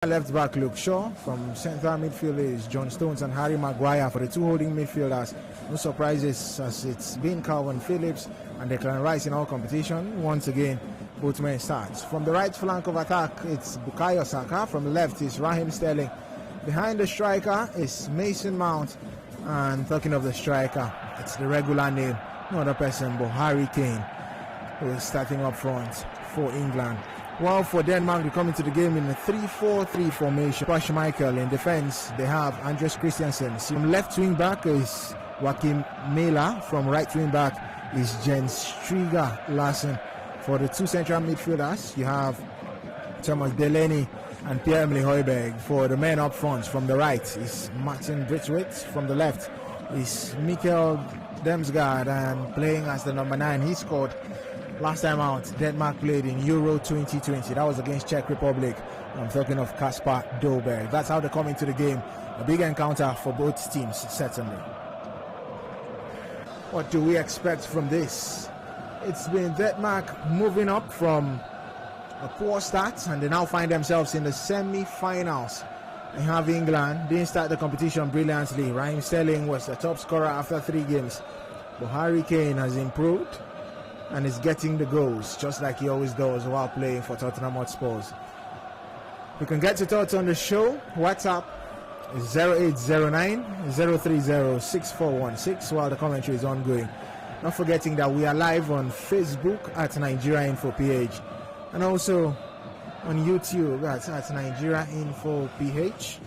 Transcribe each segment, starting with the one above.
Left back Luke Shaw. From central midfield is John Stones and Harry Maguire for the two holding midfielders. No surprises as it's been Calvin Phillips and Declan Rice in all competition. Once again, both men start. From the right flank of attack, it's Bukayo Saka. From the left is Raheem Sterling. Behind the striker is Mason Mount. And talking of the striker, it's the regular name, no other person but Harry Kane, who is starting up front for England. Well, for Denmark, they come into the game in a 3-4-3 formation. Pash Michael in defense, they have Andres Christensen. From left wing back is Joachim Mæhle. From right wing back is Jens Striger Larsen. For the two central midfielders, you have Thomas Delaney and Pierre-Emile Højbjerg. For the men up front, from the right is Martin Braithwaite. From the left is Mikkel Damsgaard, and playing as the number 9, he scored last time out. Denmark played in Euro 2020. That was against Czech Republic. I'm talking of Kasper Dolberg. That's how they come into the game. A big encounter for both teams, certainly. What do we expect from this? It's been Denmark moving up from a poor start, and they now find themselves in the semi-finals. They have England. Didn't start the competition brilliantly. Raheem Sterling was the top scorer after 3 games. But Harry Kane has improved and is getting the goals just like he always does while playing for Tottenham Hotspur. You can get your thoughts on the show. WhatsApp is 0809-030-6416 while the commentary is ongoing. Not forgetting that we are live on Facebook at Nigeria Info PH, and also on YouTube at Nigeria Info PH.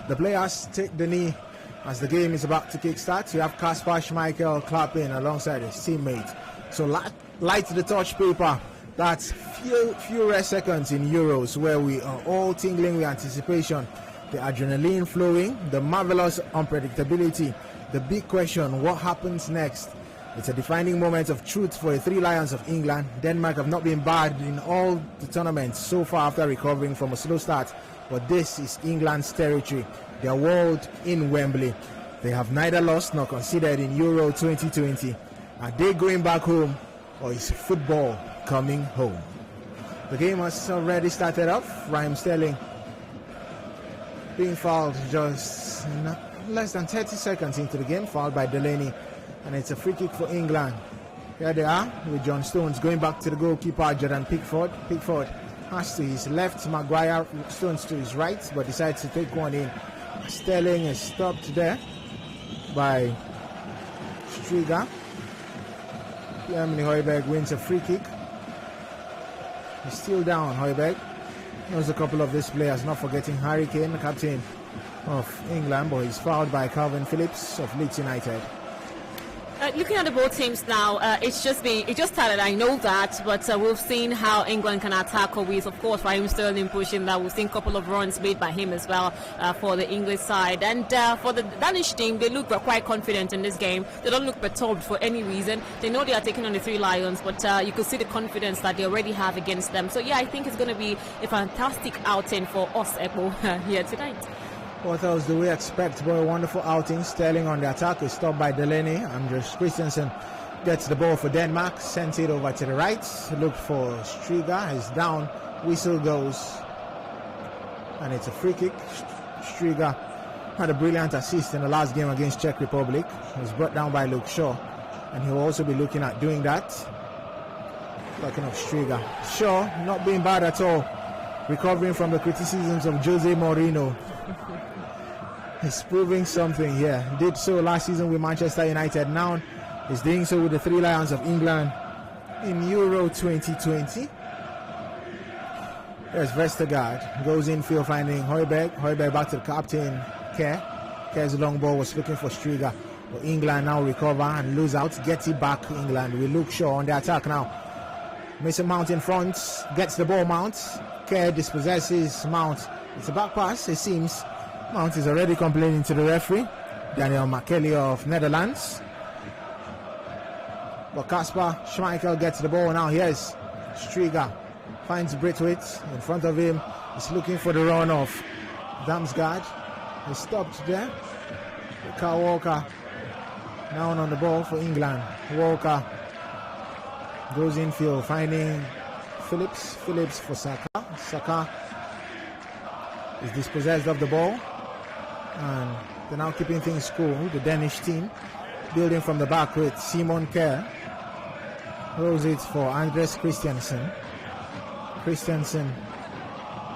The players take the knee as the game is about to kickstart. You have Kasper Schmeichel clapping alongside his teammate. So light the touch paper. That's few rare seconds in Euros where we are all tingling with anticipation. The adrenaline flowing, the marvelous unpredictability. The big question, what happens next? It's a defining moment of truth for the 3 Lions of England. Denmark have not been bad in all the tournaments so far after recovering from a slow start. But this is England's territory. Their world in Wembley. They have neither lost nor conceded in Euro 2020. Are they going back home, or is football coming home? The game has already started off. Raheem Sterling being fouled just less than 30 seconds into the game, fouled by Delaney, and it's a free kick for England. Here they are with John Stones going back to the goalkeeper, Jordan Pickford. Pickford has to his left, Maguire, Stones to his right, but decides to take one in. Sterling is stopped there by Striger. Pierre-Emile Højbjerg wins a free kick. He's still down, Højbjerg. Knows a couple of these players, not forgetting Harry Kane, the captain of England, but he's fouled by Calvin Phillips of Leeds United. Looking at the both teams now, it just started, I know that, but we've seen how England can attack with, of course, Raheem Sterling pushing that. We've seen a couple of runs made by him as well for the English side. And for the Danish team, they look quite confident in this game. They don't look perturbed for any reason. They know they are taking on the 3 Lions, but you could see the confidence that they already have against them. So, yeah, I think it's going to be a fantastic outing for us, Ekpo, here tonight. What else do we expect? But a wonderful outing. Sterling on the attack is stopped by Delaney. Andres Christensen gets the ball for Denmark, sends it over to the right. Look for Striger. He's down. Whistle goes. And it's a free kick. Striger had a brilliant assist in the last game against Czech Republic. He was brought down by Luke Shaw. And he'll also be looking at doing that. Talking of Striger. Shaw not being bad at all. Recovering from the criticisms of Jose Mourinho. He's proving something here. Did so last season with Manchester United. Now he's doing so with the 3 Lions of England in Euro 2020. There's Vestergaard. Goes infield finding Højbjerg. Højbjerg back to the captain, Kerr. Kerr's long ball was looking for Striger. But England now recover and lose out. Gets it back, England. We look Shaw on the attack now. Mason Mount in front. Gets the ball, Mount. Kerr dispossesses Mount. It's a back pass, it seems. Mount is already complaining to the referee, Daniel McKelly of Netherlands. But Kasper Schmeichel gets the ball now. Here's Striger. Finds Braithwaite in front of him. He's looking for the run of Damsgaard. He's stopped there. Kyle Walker now on the ball for England. Walker Goes infield, finding Phillips. Phillips for Saka. Saka is dispossessed of the ball. And they're now keeping things cool. The Danish team building from the back with Simon Kjær. Rolls it for Andres Christensen. Christensen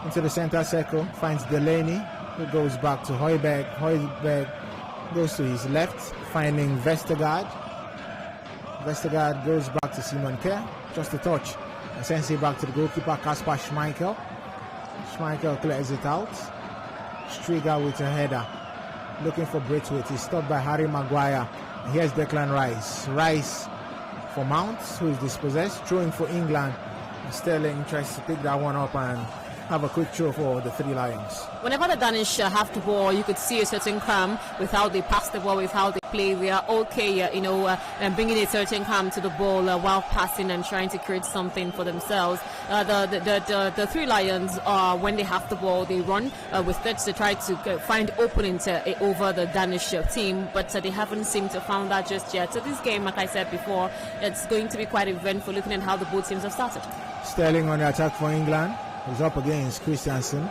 into the center circle. Finds Delaney, who goes back to Højbjerg. Højbjerg goes to his left, finding Vestergaard. Vestergaard goes back to Simon Kjær. Just a touch. And sends it back to the goalkeeper, Kasper Schmeichel. Schmeichel clears it out. Striga with a header. Looking for Braithwaite. He's stopped by Harry Maguire. And here's Declan Rice. Rice for Mount, who is dispossessed. Throwing for England. Sterling tries to pick that one up and have a quick throw for the Three Lions. Whenever the Danish have the ball, you could see a certain calm with how they pass the ball, with how they play. They are okay, and bringing a certain calm to the ball while passing and trying to create something for themselves. The Three Lions, when they have the ball, they run with that to try to find openings over the Danish team, but they haven't seemed to found that just yet. So this game, like I said before, it's going to be quite eventful looking at how the both teams have started. Sterling on the attack for England. He's up against Christensen.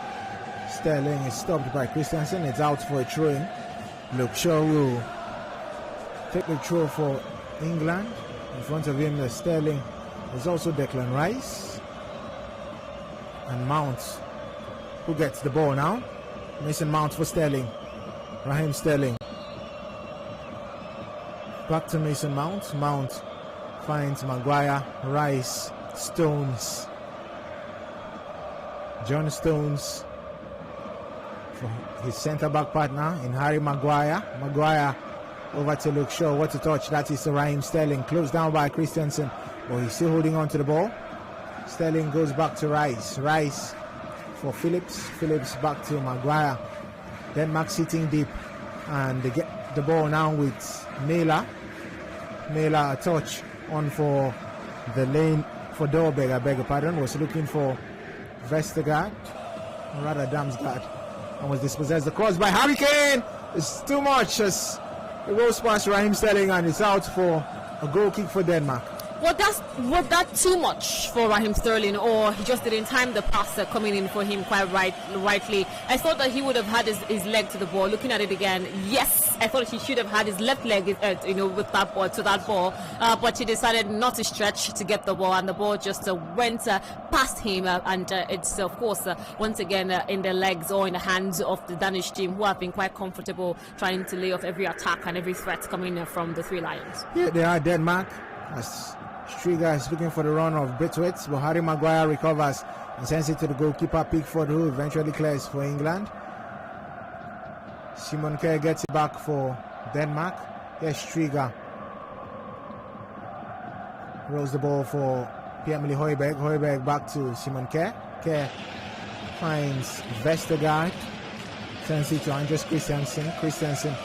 Sterling is stopped by Christensen. It's out for a throw-in. Luke Shaw will take the throw for England. In front of him, Sterling is also Declan Rice. And Mount, who gets the ball now. Mason Mount for Sterling. Raheem Sterling. Back to Mason Mount. Mount finds Maguire, Rice, Stones. John Stones for his centre-back partner in Harry Maguire. Maguire over to Luke Shaw. What a touch. That is Raheem Sterling. Closed down by Christensen. But he's still holding on to the ball. Sterling goes back to Rice. Rice for Phillips. Phillips back to Maguire. Denmark sitting deep. And they get the ball now with Mela. Mela a touch on for the lane for Dolberg. I beg your pardon. Was looking for Vestergaard, or rather Damsgaard, and was dispossessed. The cross by Harry Kane is too much as it goes past Raheem Sterling and it's out for a goal kick for Denmark. Was that too much for Raheem Sterling, or he just didn't time the pass coming in for him quite rightly? I thought that he would have had his leg to the ball. Looking at it again, yes, I thought he should have had his left leg, with that ball to that ball, but he decided not to stretch to get the ball, and the ball just went past him, and it's of course once again in the legs or in the hands of the Danish team, who have been quite comfortable trying to lay off every attack and every threat coming from the Three Lions. Yeah, they are Denmark. As Striga is looking for the run of Braithwaite, but Harry Maguire recovers and sends it to the goalkeeper Pickford, who eventually clears for England. Simon Kjær gets it back for Denmark. Here's Striga. Rolls the ball for Pierre-Emile Højbjerg. Højbjerg back to Simon Kjær. Kjær finds Vestergaard. Sends it to Andres Christensen. Christensen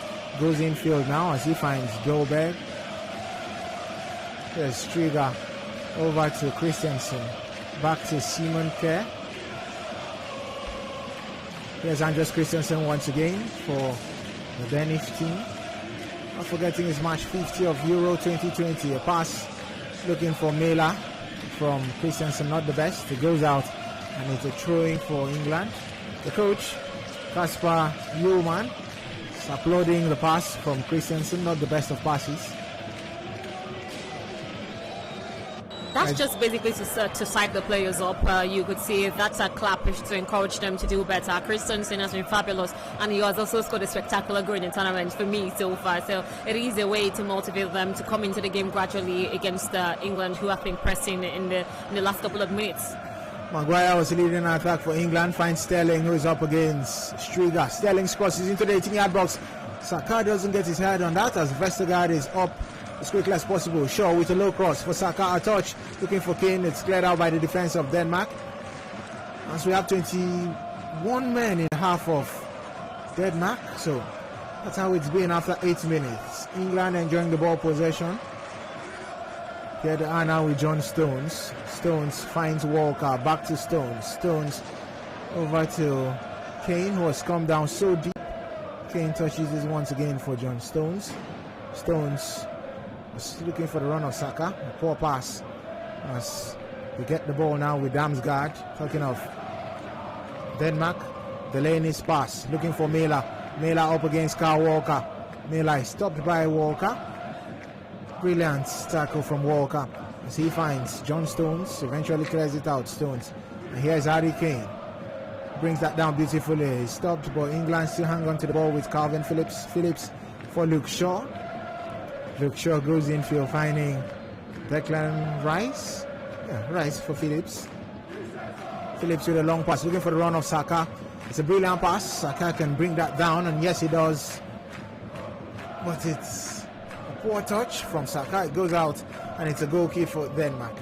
goes infield now as he finds Dolberg. There's Striga over to Christensen. Back to Simon Kjær. Here's Andres Christensen once again for the Danish team. Not forgetting his match 50 of Euro 2020. A pass looking for Mela from Christensen, not the best. It goes out and it's a throw-in for England. The coach, Kasper Schmeichel, is applauding the pass from Christensen, not the best of passes. That's just basically to psych the players up. You could see that's a clap to encourage them to do better. Christensen has been fabulous, and he has also scored a spectacular goal in the tournament for me so far. So it is a way to motivate them to come into the game gradually against England, who have been pressing in the last couple of minutes. Maguire was leading an attack for England. Finds Sterling, who is up against Striga. Sterling crosses into the 18-yard box. Saka doesn't get his head on that as Vestergaard is up as quickly as possible. Shaw with a low cross for Saka, a touch looking for Kane. It's cleared out by the defense of Denmark. As we have 21 men in half of Denmark, so that's how it's been after 8 minutes. England enjoying the ball possession. Here they are now with John Stones. Stones finds Walker, back to Stones. Stones over to Kane, who has come down so deep. Kane touches this once again for John Stones. Stones looking for the run of Saka. A poor pass as we get the ball now with Damsgaard. Talking of Denmark, Delaney's pass, looking for Mela. Mela up against Carl Walker. Mela is stopped by Walker. Brilliant tackle from Walker as he finds John Stones, eventually clears it out. Stones. And here's Harry Kane. Brings that down beautifully. He's stopped, but England still hang on to the ball with Calvin Phillips. Phillips for Luke Shaw. Luke Shaw goes infield, finding Declan Rice. Yeah, Rice for Phillips. Phillips with a long pass, looking for the run of Saka. It's a brilliant pass. Saka can bring that down, and yes, he does. But it's a poor touch from Saka. It goes out, and it's a goal kick for Denmark.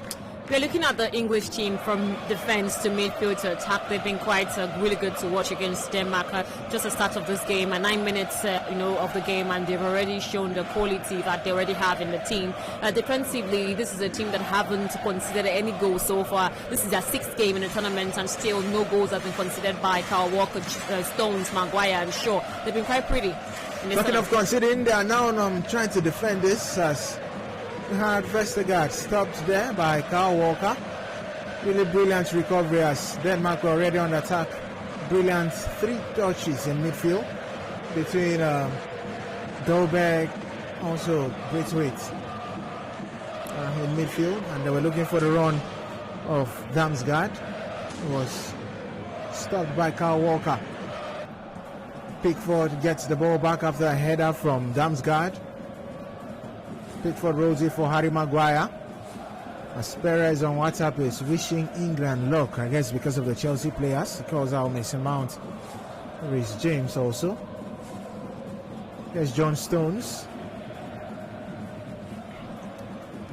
We're looking at the English team from defense to midfield to attack. They've been quite really good to watch against Denmark. Just the start of this game, 9 minutes, of the game, and they've already shown the quality that they already have in the team. Defensively, this is a team that haven't conceded any goals so far. This is their 6th game in the tournament, and still no goals have been conceded by Kyle Walker, Stones, Maguire, and Shaw. They've been quite pretty. Talking of considering, they are now trying to defend this as we had Vestergaard stopped there by Kyle Walker. Really brilliant recovery as Denmark were already on attack. Brilliant 3 touches in midfield between Dolberg, also Braithwaite in midfield, and they were looking for the run of Damsgaard. It was stopped by Kyle Walker. Pickford gets the ball back after a header from Damsgaard. Pickford rolls it for Harry Maguire. As Perez on WhatsApp is wishing England luck, I guess because of the Chelsea players. He calls out Mason Mount, Reece James also. There's John Stones.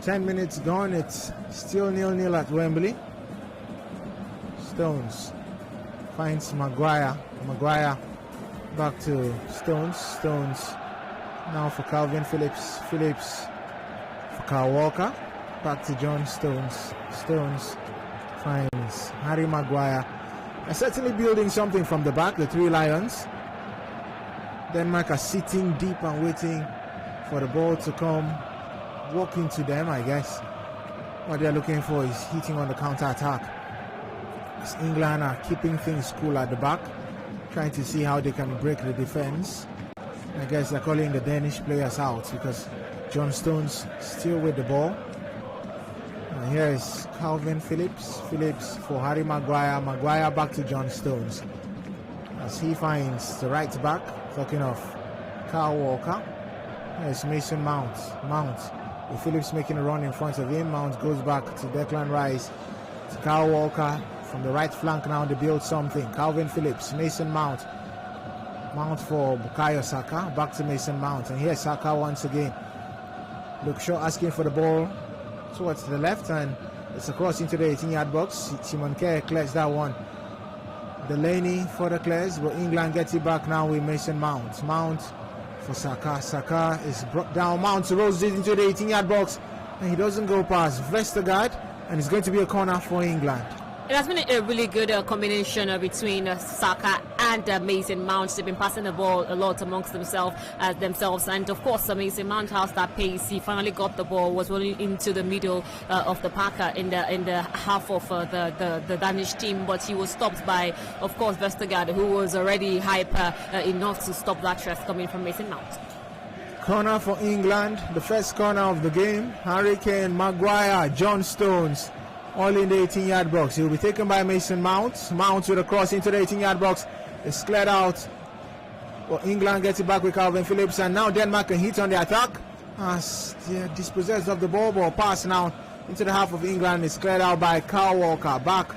10 minutes gone, it's still 0-0 at Wembley. Stones finds Maguire. Maguire back to Stones. Stones now for Calvin Phillips. Phillips for Kyle Walker. Back to John Stones. Stones finds Harry Maguire. And certainly building something from the back, the 3 Lions. Denmark are sitting deep and waiting for the ball to come, walk into them, I guess. What they're looking for is hitting on the counter-attack. As England are keeping things cool at the back, trying to see how they can break the defense. I guess they're calling the Danish players out because John Stones still with the ball. And here is Calvin Phillips. Phillips for Harry Maguire. Maguire back to John Stones as he finds the right back. Talking of Kyle Walker. There's Mason Mount. Mount with Phillips making a run in front of him. Mount goes back to Declan Rice. To Kyle Walker from the right flank now to build something. Calvin Phillips, Mason Mount. Mount for Bukayo Saka. Back to Mason Mount. And here's Saka once again. Luke Shaw asking for the ball towards the left, and it's across into the 18-yard box. Simon Kerr clears that one. Delaney for the clears, but England gets it back now with Mason Mount. Mount for Saka. Saka is brought down. Mount rolls it into the 18-yard box, and he doesn't go past Vestergaard, and it's going to be a corner for England. It has been a really good combination between Saka and Mason Mount. They've been passing the ball a lot amongst themselves, and of course Mason Mount has that pace. He finally got the ball, was rolling into the middle of the pack in the half of the Danish team, but he was stopped by, of course, Vestergaard, who was already hyper enough to stop that threat coming from Mason Mount. Corner for England, the first corner of the game. Harry Kane, Maguire, John Stones, all in the 18-yard box. He will be taken by Mason Mount. Mount with a cross into the 18-yard box. It's cleared out. Well, England gets it back with Calvin Phillips, and now Denmark can hit on the attack as they're dispossessed of the ball. Pass now into the half of England. It's cleared out by Kyle Walker. Back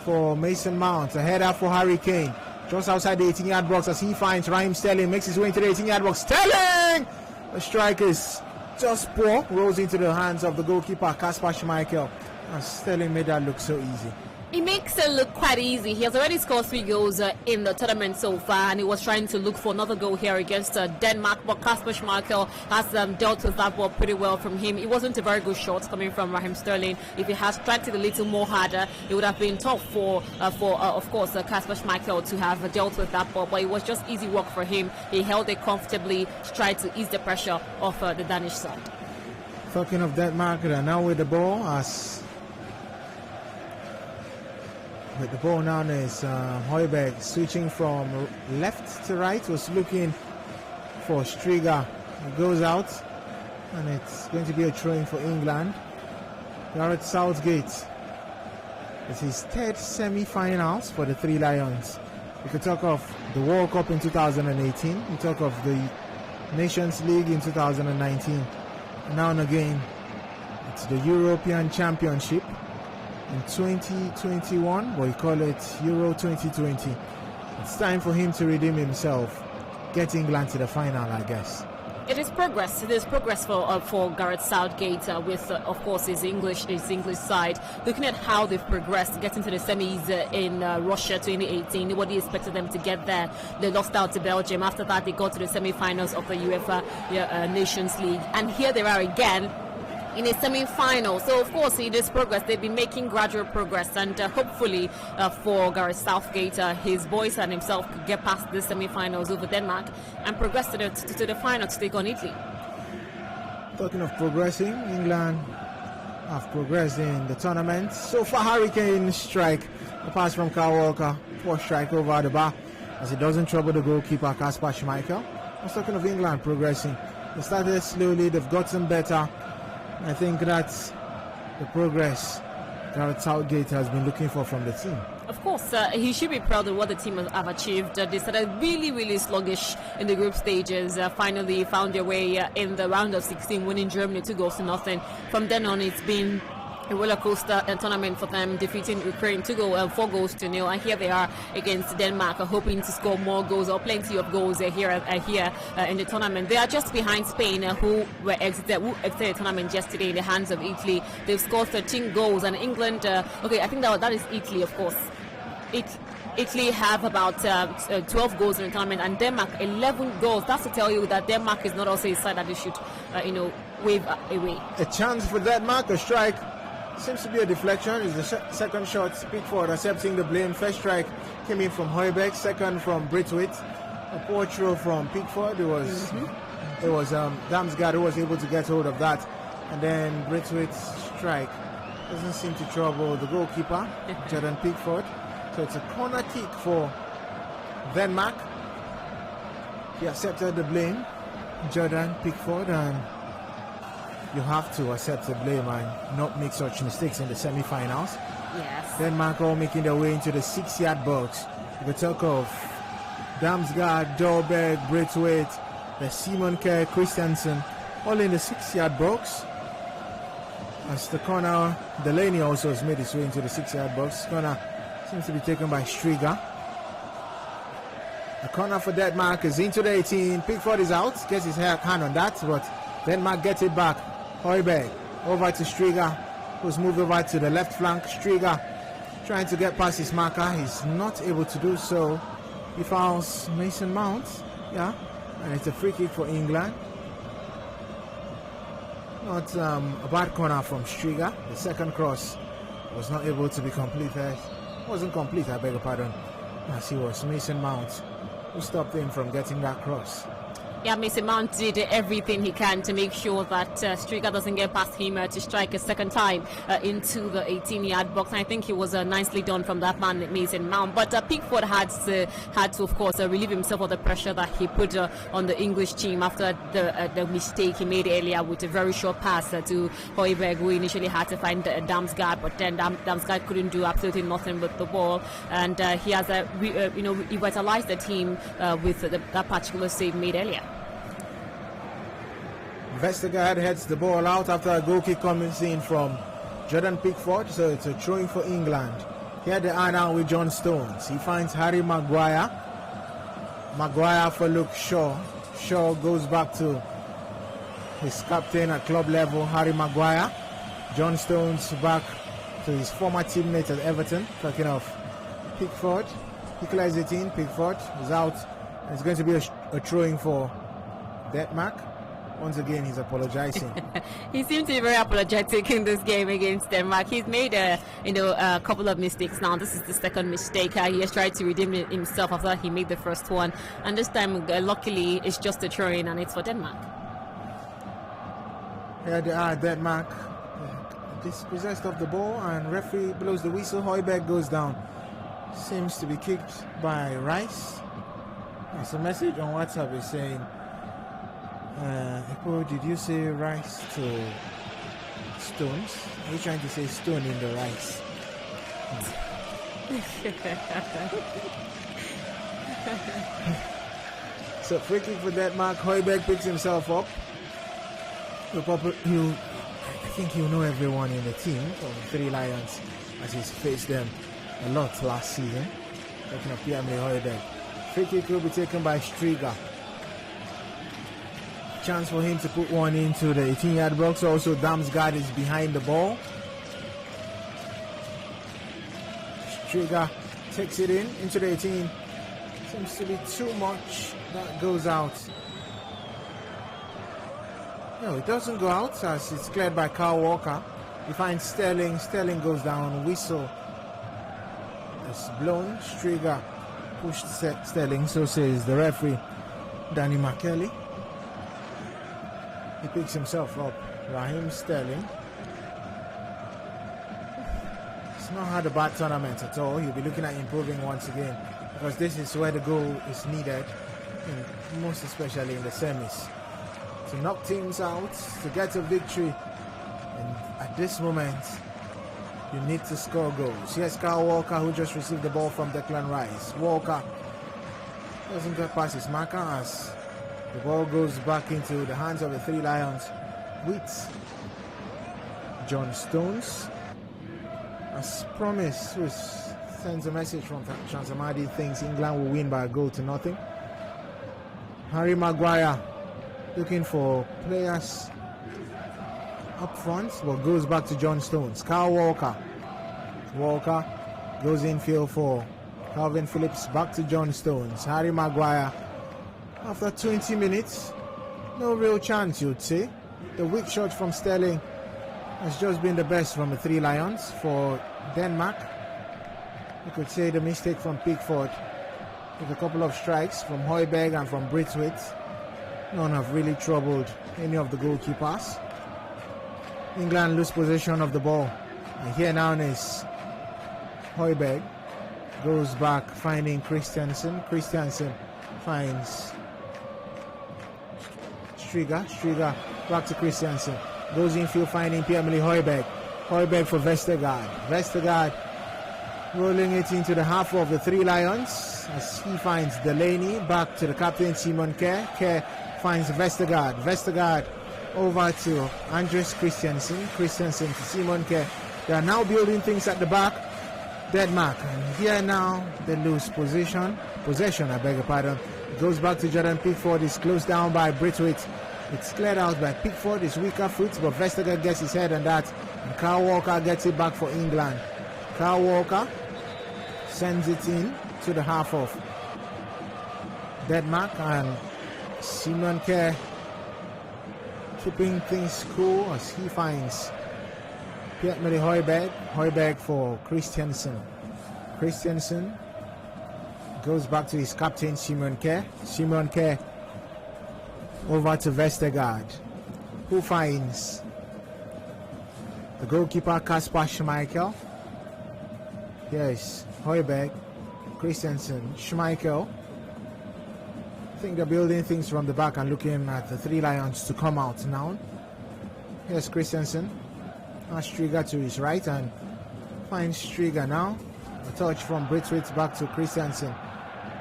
for Mason Mount. A header for Harry Kane. Just outside the 18-yard box as he finds Raheem Sterling. Makes his way into the 18-yard box. Sterling! The strike is just poor. Rolls into the hands of the goalkeeper, Kasper Schmeichel. And Sterling made that look so easy. He makes it look quite easy. He has already scored 3 goals in the tournament so far, and he was trying to look for another goal here against Denmark, but Kasper Schmeichel has dealt with that ball pretty well from him. It wasn't a very good shot coming from Raheem Sterling. If he had struck it a little more harder, it would have been tough for of course, Kasper Schmeichel to have dealt with that ball, but it was just easy work for him. He held it comfortably, tried to ease the pressure of the Danish side. Talking of Denmark, they are now with the ball as With the ball now is Højbjerg switching from left to right, was looking for Striga. It goes out, and it's going to be a throw-in for England. Gareth Southgate. It's his third semi-finals for the Three Lions. We could talk of the World Cup in 2018. We talk of the Nations League in 2019. And now and again, it's the European Championship in 2021, but we call it Euro 2020. It's time for him to redeem himself, get England to the final, I guess. It is progress. It is progress for Gareth Southgate with, of course, his English side. Looking at how they've progressed, getting to the semis in Russia 2018. Nobody expected them to get there. They lost out to Belgium. After that, they got to the semi-finals of the UEFA Nations League, and here they are again in a semi-final. So of course it is progress. They've been making gradual progress, and hopefully for Gareth Southgate, his boys and himself could get past the semi-finals over Denmark and progress to the final to take on Italy. Talking of progressing, England have progressed in the tournament. So far, Hurricane strike, a pass from Kyle Walker, poor strike over the bar as it doesn't trouble the goalkeeper Kasper Schmeichel. I was talking of England progressing. They started slowly, they've gotten better. I think that's the progress Gareth Southgate has been looking for from the team. Of course, he should be proud of what the team have achieved. They started really, really sluggish in the group stages. Finally found their way in the round of 16, winning Germany 2-0. From then on, it's been a roller coaster tournament for them, defeating Ukraine 4-0, and here they are against Denmark, hoping to score more goals, or plenty of goals here in the tournament. They are just behind Spain, who exited the tournament yesterday in the hands of Italy. They've scored 13 goals, and England, okay, I think that is Italy, of course. Italy have about 12 goals in the tournament, and Denmark 11 goals. That's to tell you that Denmark is not also a side that they should, wave away. A chance for Denmark, a strike. Seems to be a deflection. It's the second shot. Pickford accepting the blame. First strike came in from Højbjerg. Second from Braithwaite. A poor throw from Pickford. It was Damsgaard who was able to get hold of that, and then Braithwaite's strike doesn't seem to trouble the goalkeeper, Jordan Pickford. So it's a corner kick for Denmark. He accepted the blame, Jordan Pickford, and you have to accept the blame and not make such mistakes in the semi-finals. Yes. Denmark all making their way into the 6-yard box. The talk of Damsgaard, Dolberg, Braithwaite, the Simon Kjær, Christensen, all in the 6-yard box. As the corner, Delaney also has made his way into the 6-yard box. Corner seems to be taken by Striga. The corner for Denmark is into the 18. Pickford is out, gets his hand on that, but Denmark gets it back. Højbjerg over to Striga, who's moved over to the left flank. Striga trying to get past his marker. He's not able to do so. He fouls Mason Mount. Yeah, and it's a free kick for England. Not a bad corner from Striga. The second cross was not able to be completed. Wasn't complete, I beg your pardon. As it was Mason Mount who stopped him from getting that cross. Yeah, Mason Mount did everything he can to make sure that Striga doesn't get past him to strike a second time into the 18-yard box. And I think he was nicely done from that man, Mason Mount. But Pickford had to, of course, relieve himself of the pressure that he put on the English team after the mistake he made earlier with a very short pass to Højbjerg, who initially had to find Damsgaard, but then Damsgaard couldn't do absolutely nothing with the ball. And he has revitalized the team with that particular save made earlier. Vestergaard heads the ball out after a goal kick comes in from Jordan Pickford, so it's a throw-in for England. Here they are now with John Stones. He finds Harry Maguire. Maguire for Luke Shaw. Shaw goes back to his captain at club level, Harry Maguire. John Stones back to his former teammate at Everton. Talking of Pickford. He clears it in. Pickford is out. It's going to be a throw-in for Denmark. Once again, he's apologizing. He seems to be very apologetic in this game against Denmark. He's made a couple of mistakes now. This is the second mistake. He has tried to redeem himself after he made the first one, and this time, luckily, it's just a throw-in, and it's for Denmark. Here they are, Denmark dispossessed of the ball, and referee blows the whistle. Højbjerg goes down. seems to be kicked by Rice. There's a message on WhatsApp is saying, Ekpo, did you say rice to stones? Are you trying to say stone in the rice? So free kick for Denmark. Højbjerg picks himself up. I think he'll know everyone in the team from Three Lions as he's faced them a lot last season. Looking at Pierre-Emile Højbjerg. Free kick will be taken by Striga. Chance for him to put one into the 18-yard box. Also, Damsgaard is behind the ball. Striga takes it into the 18. Seems to be too much. That goes out. No, it doesn't go out as it's cleared by Kyle Walker. He finds Sterling. Sterling goes down. Whistle is blown. Striga pushed Sterling. So says the referee, Danny McKelly. He picks himself up. Raheem Sterling. He's not had a bad tournament at all. He'll be looking at improving once again, because this is where the goal is needed, and most especially in the semis. To knock teams out, to get a victory. And at this moment, you need to score goals. Here's Kyle Walker, who just received the ball from Declan Rice. Walker doesn't get past his marker as the ball goes back into the hands of the Three Lions with John Stones. As promised, which sends a message from Transamadi, thinks England will win by a goal to nothing. Harry Maguire looking for players up front, but goes back to John Stones. Kyle Walker. Walker goes infield for Calvin Phillips, back to John Stones. Harry Maguire. After 20 minutes, no real chance, you'd say. The weak shot from Sterling has just been the best from the Three Lions. For Denmark, you could say the mistake from Pickford with a couple of strikes from Højbjerg and from Braithwaite. None have really troubled any of the goalkeepers. England lose possession of the ball. And here now is Højbjerg. Goes back, finding Christensen. Christensen finds Striga. Striga back to Christensen. Goes infield, finding Pierre-Emile Højbjerg. Højbjerg for Vestergaard. Vestergaard rolling it into the half of the Three Lions as he finds Delaney. Back to the captain, Simon Kjær. Kjær finds Vestergaard. Vestergaard over to Andres Christensen. Christensen to Simon Kjær. They are now building things at the back. Denmark. And here now they lose possession, I beg your pardon. It goes back to Jordan Pickford. It's closed down by Braithwaite. It's cleared out by Pickford. His weaker foot, but Vestergaard gets his head on that. And Kyle Walker gets it back for England. Kyle Walker sends it in to the half of Denmark, and Simon Kjær keeping things cool as he finds Pierre-Emile Højbjerg. Højbjerg for Christensen. Christensen goes back to his captain, Simon Kjær. Simon Kjær over to Vestergaard, who finds the goalkeeper, Kasper Schmeichel. Yes, Højbjerg, Christensen, Schmeichel. I think they're building things from the back and looking at the Three Lions to come out now. Here's Christensen. Striga to his right and finds Striga now. A touch from Braithwaite back to Christensen.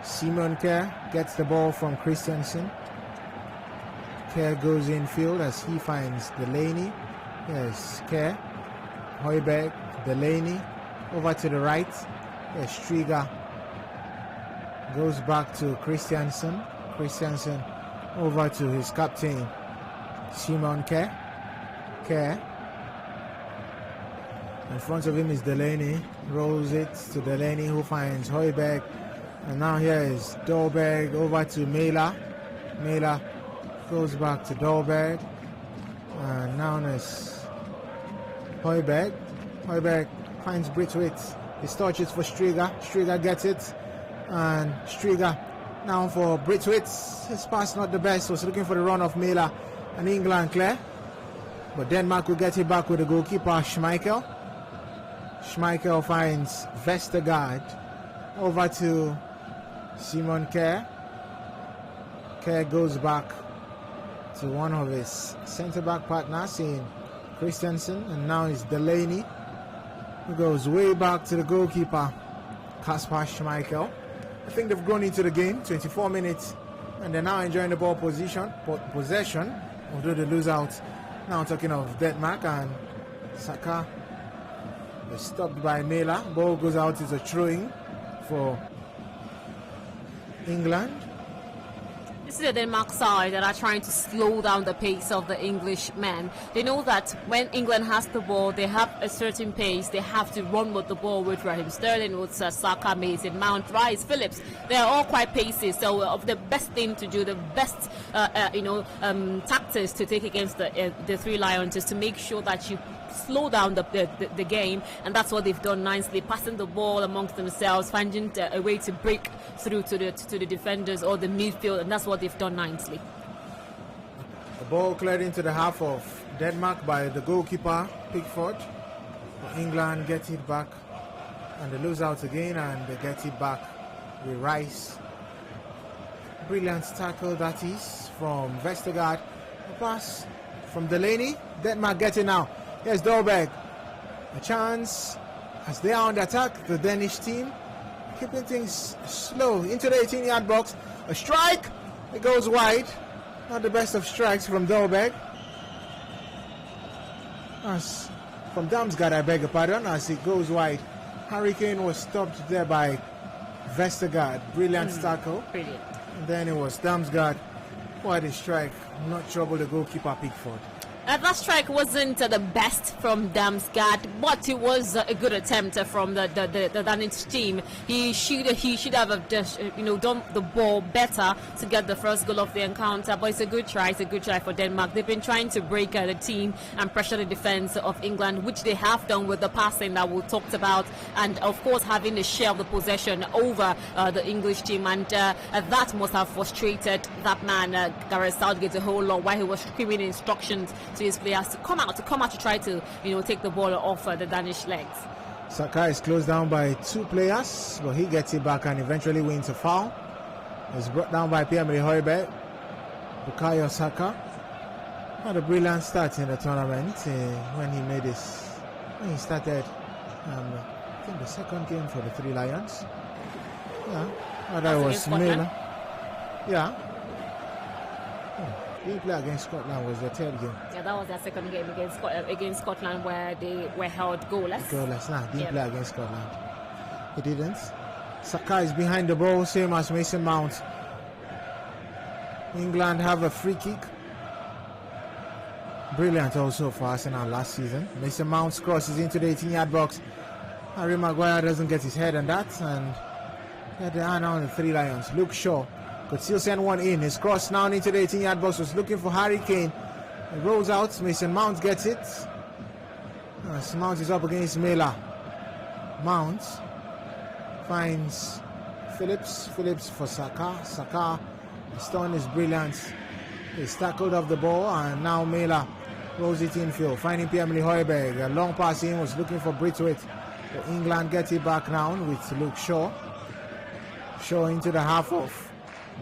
Simon Kjær gets the ball from Christensen. Kjær goes infield as he finds Delaney. Yes, Kjær. Højbjerg, Delaney. Over to the right. Yes, Striga goes back to Christensen. Christensen over to his captain, Simon Kjær. Kjær. In front of him is Delaney. Rolls it to Delaney, who finds Højbjerg. And now here is Dolberg over to Mæhle. Mæhle goes back to Dolberg. And now is Højbjerg. Højbjerg finds Braithwaite. He touches for Striga. Striga gets it. And Striga now for Braithwaite. His pass not the best. Was looking for the run of Mæhle. And England clear. But Denmark will get it back with the goalkeeper, Schmeichel. Schmeichel finds Vestergaard. over to Simon Kerr. Kerr goes back to one of his centre-back partners in Christensen, and now it's Delaney who goes way back to the goalkeeper, Kasper Schmeichel. I think they've grown into the game, 24 minutes, and they're now enjoying the ball possession, although they lose out. Now talking of Denmark, and Saka is stopped by Mela. Ball goes out, it's a throw-in for England. This is the Denmark side that are trying to slow down the pace of the English men. They know that when England has the ball, they have a certain pace. They have to run with the ball with Raheem Sterling, with Saka, Mason Mount, Rice, Phillips. They are all quite pacey. So the best thing to do, the best tactics to take against the Three Lions is to make sure that you slow down the game, and that's what they've done nicely, passing the ball amongst themselves, finding a way to break through to the defenders or the midfield, and that's what they've done nicely. The ball cleared into the half of Denmark by the goalkeeper Pickford. England get it back, and they lose out again, and they get it back with Rice. Brilliant tackle that is from Vestergaard. A pass from Delaney. Denmark get it now. Here's Dolberg. A chance as they are on the attack, the Danish team. Keeping things slow into the 18-yard box. A strike. It goes wide. Not the best of strikes from Dolberg. As from Damsgaard, I beg your pardon, as it goes wide. Harry Kane was stopped there by Vestergaard. Brilliant tackle. Brilliant. And then it was Damsgaard. What a strike. Not trouble the goalkeeper Pickford. That strike wasn't the best from Damsgaard, but it was a good attempt from the Danish team. He should have just, done the ball better to get the first goal of the encounter. But it's a good try. It's a good try for Denmark. They've been trying to break the team and pressure the defense of England, which they have done with the passing that we talked about, and of course having a share of the possession over the English team, and that must have frustrated that man Gareth Southgate a whole lot while he was giving instructions to his players to come out to try to take the ball off the Danish legs. Saka is closed down by two players, but he gets it back and eventually wins a foul. It's brought down by Pierre-Emerick Højbjerg. Bukayo Saka had a brilliant start in the tournament when he started I think the second game for the Three Lions. Yeah, that was Mela. Yeah. He played against Scotland was the third game. Yeah, that was their second game against Scotland, where they were held goalless. Goalless, didn't play against Scotland. He didn't. Saka is behind the ball, same as Mason Mount. England have a free kick. Brilliant also for Arsenal last season. Mason Mount crosses into the 18-yard box. Harry Maguire doesn't get his head on that, and they are now on the Three Lions. Luke Shaw could still send one in. His cross now into the 18-yard box, was looking for Harry Kane. It rolls out. Mason Mount gets it. Mount is up against Mela. Mount finds Phillips. Phillips for Saka. Saka, the stun is brilliant. He's tackled off the ball, and now Mela rolls it infield, finding Pierre-Emerick Højbjerg. A long pass in, was looking for Braithwaite. But England get it back now with Luke Shaw. Shaw into the half of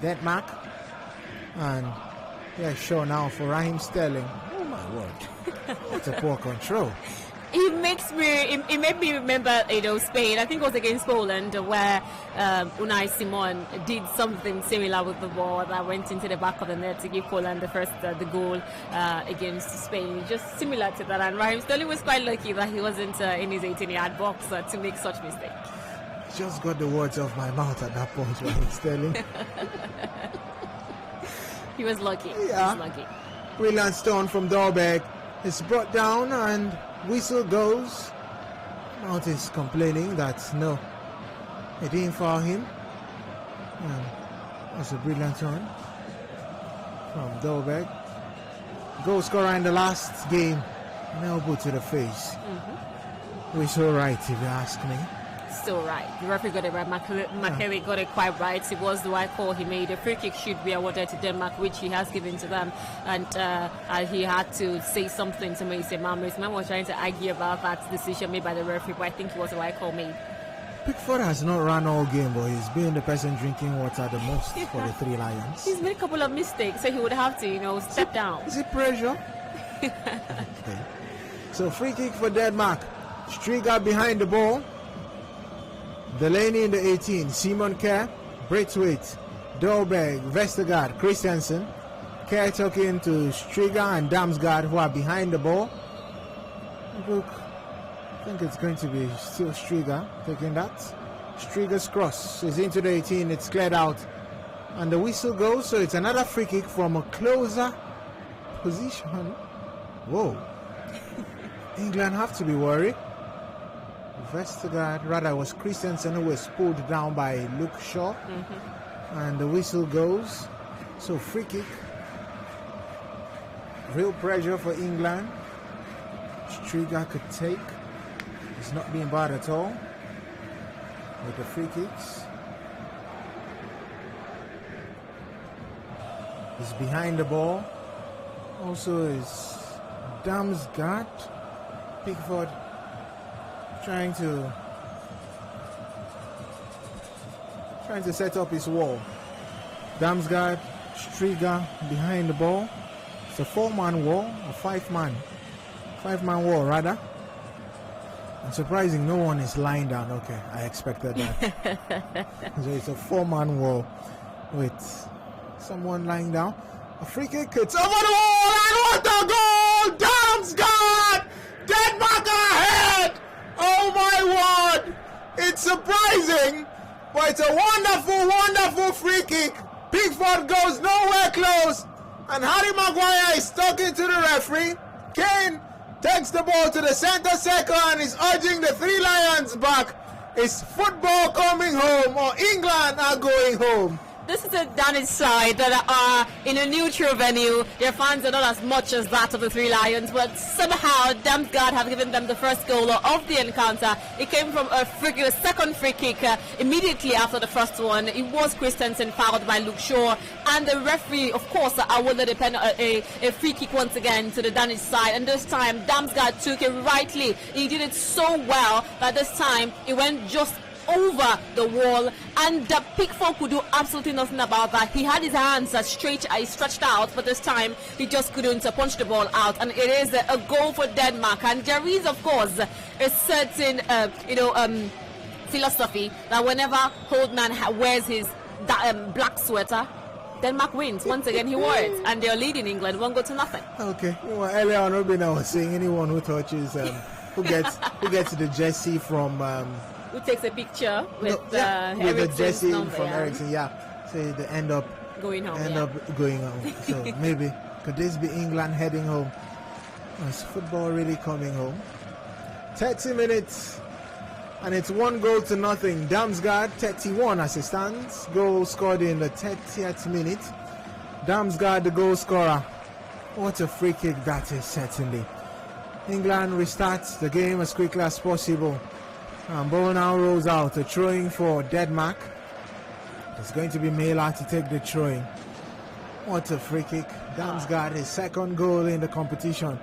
Denmark, and Shaw now for Raheem Sterling. Oh my word! What a poor control. It made me remember, Spain. I think it was against Poland, where Unai Simon did something similar with the ball that went into the back of the net to give Poland the goal against Spain. Just similar to that, and Raheem Sterling was quite lucky that he wasn't in his 18-yard box to make such mistake. Just got the words off my mouth at that point, Raheem Sterling. He was lucky. Yeah. He was lucky. Brilliant stone from Dolberg. It's brought down and whistle goes. Mount is complaining that no, it didn't foul him. And that's a brilliant turn from Dolberg. Goal scorer in the last game, an elbow to the face. Whistle right, if you ask me. Still right. The referee got it right. McKelly got it quite right. It was the right call he made. A free kick should be awarded to Denmark, which he has given to them. And he had to say something to Mason Mount. Mason Mount was trying to argue about that decision made by the referee, but I think it was the right call made. Pickford has not run all game, but he's been the person drinking water the most for the Three Lions. He's made a couple of mistakes, so he would have to, step down. Is it pressure? Okay. So free kick for Denmark. Striga behind the ball. Delaney in the 18. Simon Kerr, Braithwaite, Dolberg, Vestergaard, Christensen. Kerr talking to Striga and Damsgaard, who are behind the ball. Look, I think it's going to be still Striga taking that. Striga's cross is into the 18. It's cleared out. And the whistle goes, so it's another free kick from a closer position. Whoa. England have to be worried. Vestergaard, rather, it was Christensen who was pulled down by Luke Shaw. And the whistle goes. So free kick. Real pressure for England. Striga could take. It's not being bad at all with the free kicks. He's behind the ball. Also is Damsgaard. Pickford trying to set up his wall. Damsgaard, Striga behind the ball. It's a 4-man wall, a 5-man wall rather. And surprising, no one is lying down. Okay, I expected that. So it's a 4-man wall with someone lying down. A free kick, it's over the wall, and what a goal! Damsgaard! Denmark ahead! Oh my word! It's surprising, but it's a wonderful, wonderful free kick. Pickford goes nowhere close, and Harry Maguire is talking to the referee. Kane takes the ball to the center circle and is urging the Three Lions back. Is football coming home, or England are going home? This is a Danish side that are in a neutral venue. Their fans are not as much as that of the Three Lions, but somehow Damsgaard have given them the first goal of the encounter. It came from a second free kick immediately after the first one. It was Christensen fouled by Luke Shaw, and the referee, of course, awarded a free kick once again to the Danish side. And this time, Damsgaard took it rightly. He did it so well that this time it went just over the wall, and Pickford could do absolutely nothing about that. He had his hands stretched out, but this time he just couldn't punch the ball out, and it is a goal for Denmark. And there is, of course, a certain philosophy that whenever Holdman wears his black sweater, Denmark wins. Once again, he wore it, and they're leading England 1-0. Okay. Well, earlier on, Robin, I was saying anyone who touches who gets the jersey from who takes a picture with the jersey number, from Ericsson, so they end up going home. So maybe could this be England heading home? Is football really coming home? 30 minutes, and it's 1-0. Damsgaard 31 as it stands. Goal scored in the 30th minute. Damsgaard, the goal scorer. What a free kick that is, certainly. England restarts the game as quickly as possible. And ball now rolls out, a throwing for Denmark. It's going to be Mela to take the throwing. What a free kick. Damsgaard, his second goal in the competition.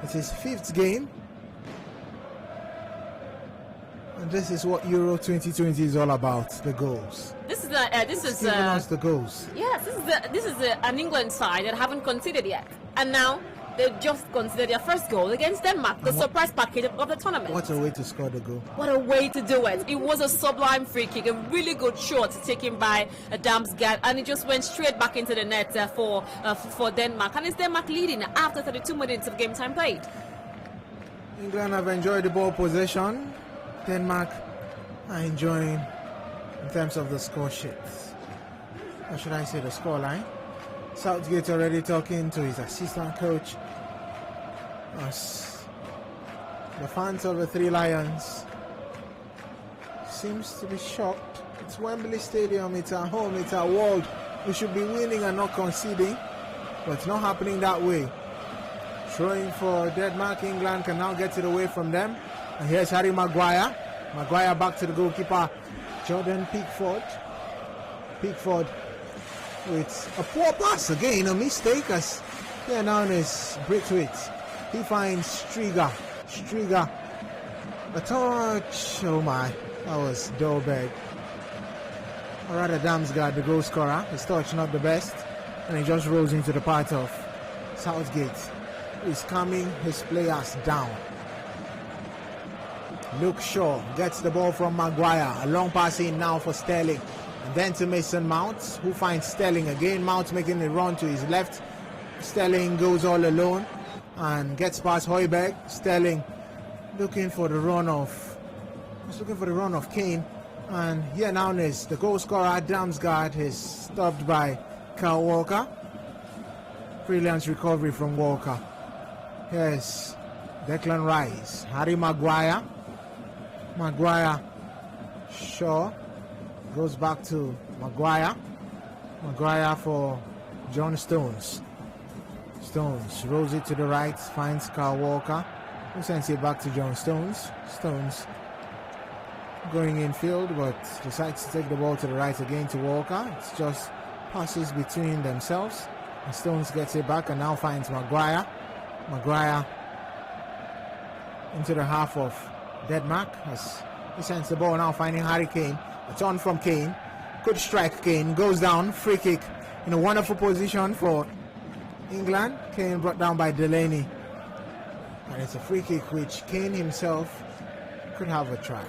It's his 5th game. And this is what Euro 2020 is all about, the goals. This is giving us the goals. Yes, this is an England side that haven't conceded yet. And now they've just considered their first goal against Denmark, the surprise package of the tournament. What a way to score the goal. What a way to do it. It was a sublime free kick, a really good shot taken by Damsgaard, and it just went straight back into the net for Denmark. And it's Denmark leading after 32 minutes of game time played. England have enjoyed the ball possession. Denmark are enjoying in terms of the score sheets. Or should I say the score line? Southgate already talking to his assistant coach. As the fans of the Three Lions seems to be shocked. It's Wembley Stadium, it's at home, it's at World. We should be winning and not conceding, but it's not happening that way. Throwing for Denmark. England can now get it away from them. And here's Harry Maguire. Maguire back to the goalkeeper, Jordan Pickford. Pickford with a poor pass again, a mistake as here now is Braithwaite. He finds Striga. A touch, oh my. That was Dolberg. Or rather, Damsgaard, the goal scorer. His touch not the best. And he just rolls into the part of Southgate, who is calming his players down. Luke Shaw gets the ball from Maguire. A long pass in now for Sterling. And then to Mason Mount, who finds Sterling again. Mount making a run to his left. Sterling goes all alone and gets past Højbjerg. Sterling looking for the run of Kane. And here now is the goal scorer, Damsgaard, is stopped by Kyle Walker. Brilliant recovery from Walker. Here's Declan Rice. Harry Maguire. Shaw goes back to Maguire. Maguire for John Stones. Stones rolls it to the right, finds Kyle Walker, who sends it back to John Stones. Stones going infield, but decides to take the ball to the right again to Walker. It's just passes between themselves. And Stones gets it back and now finds Maguire. Maguire into the half of Denmark as he sends the ball, now finding Harry Kane. A turn from Kane. Good strike. Kane goes down. Free kick in a wonderful position for England. Kane brought down by Delaney. And it's a free kick which Kane himself could have a try.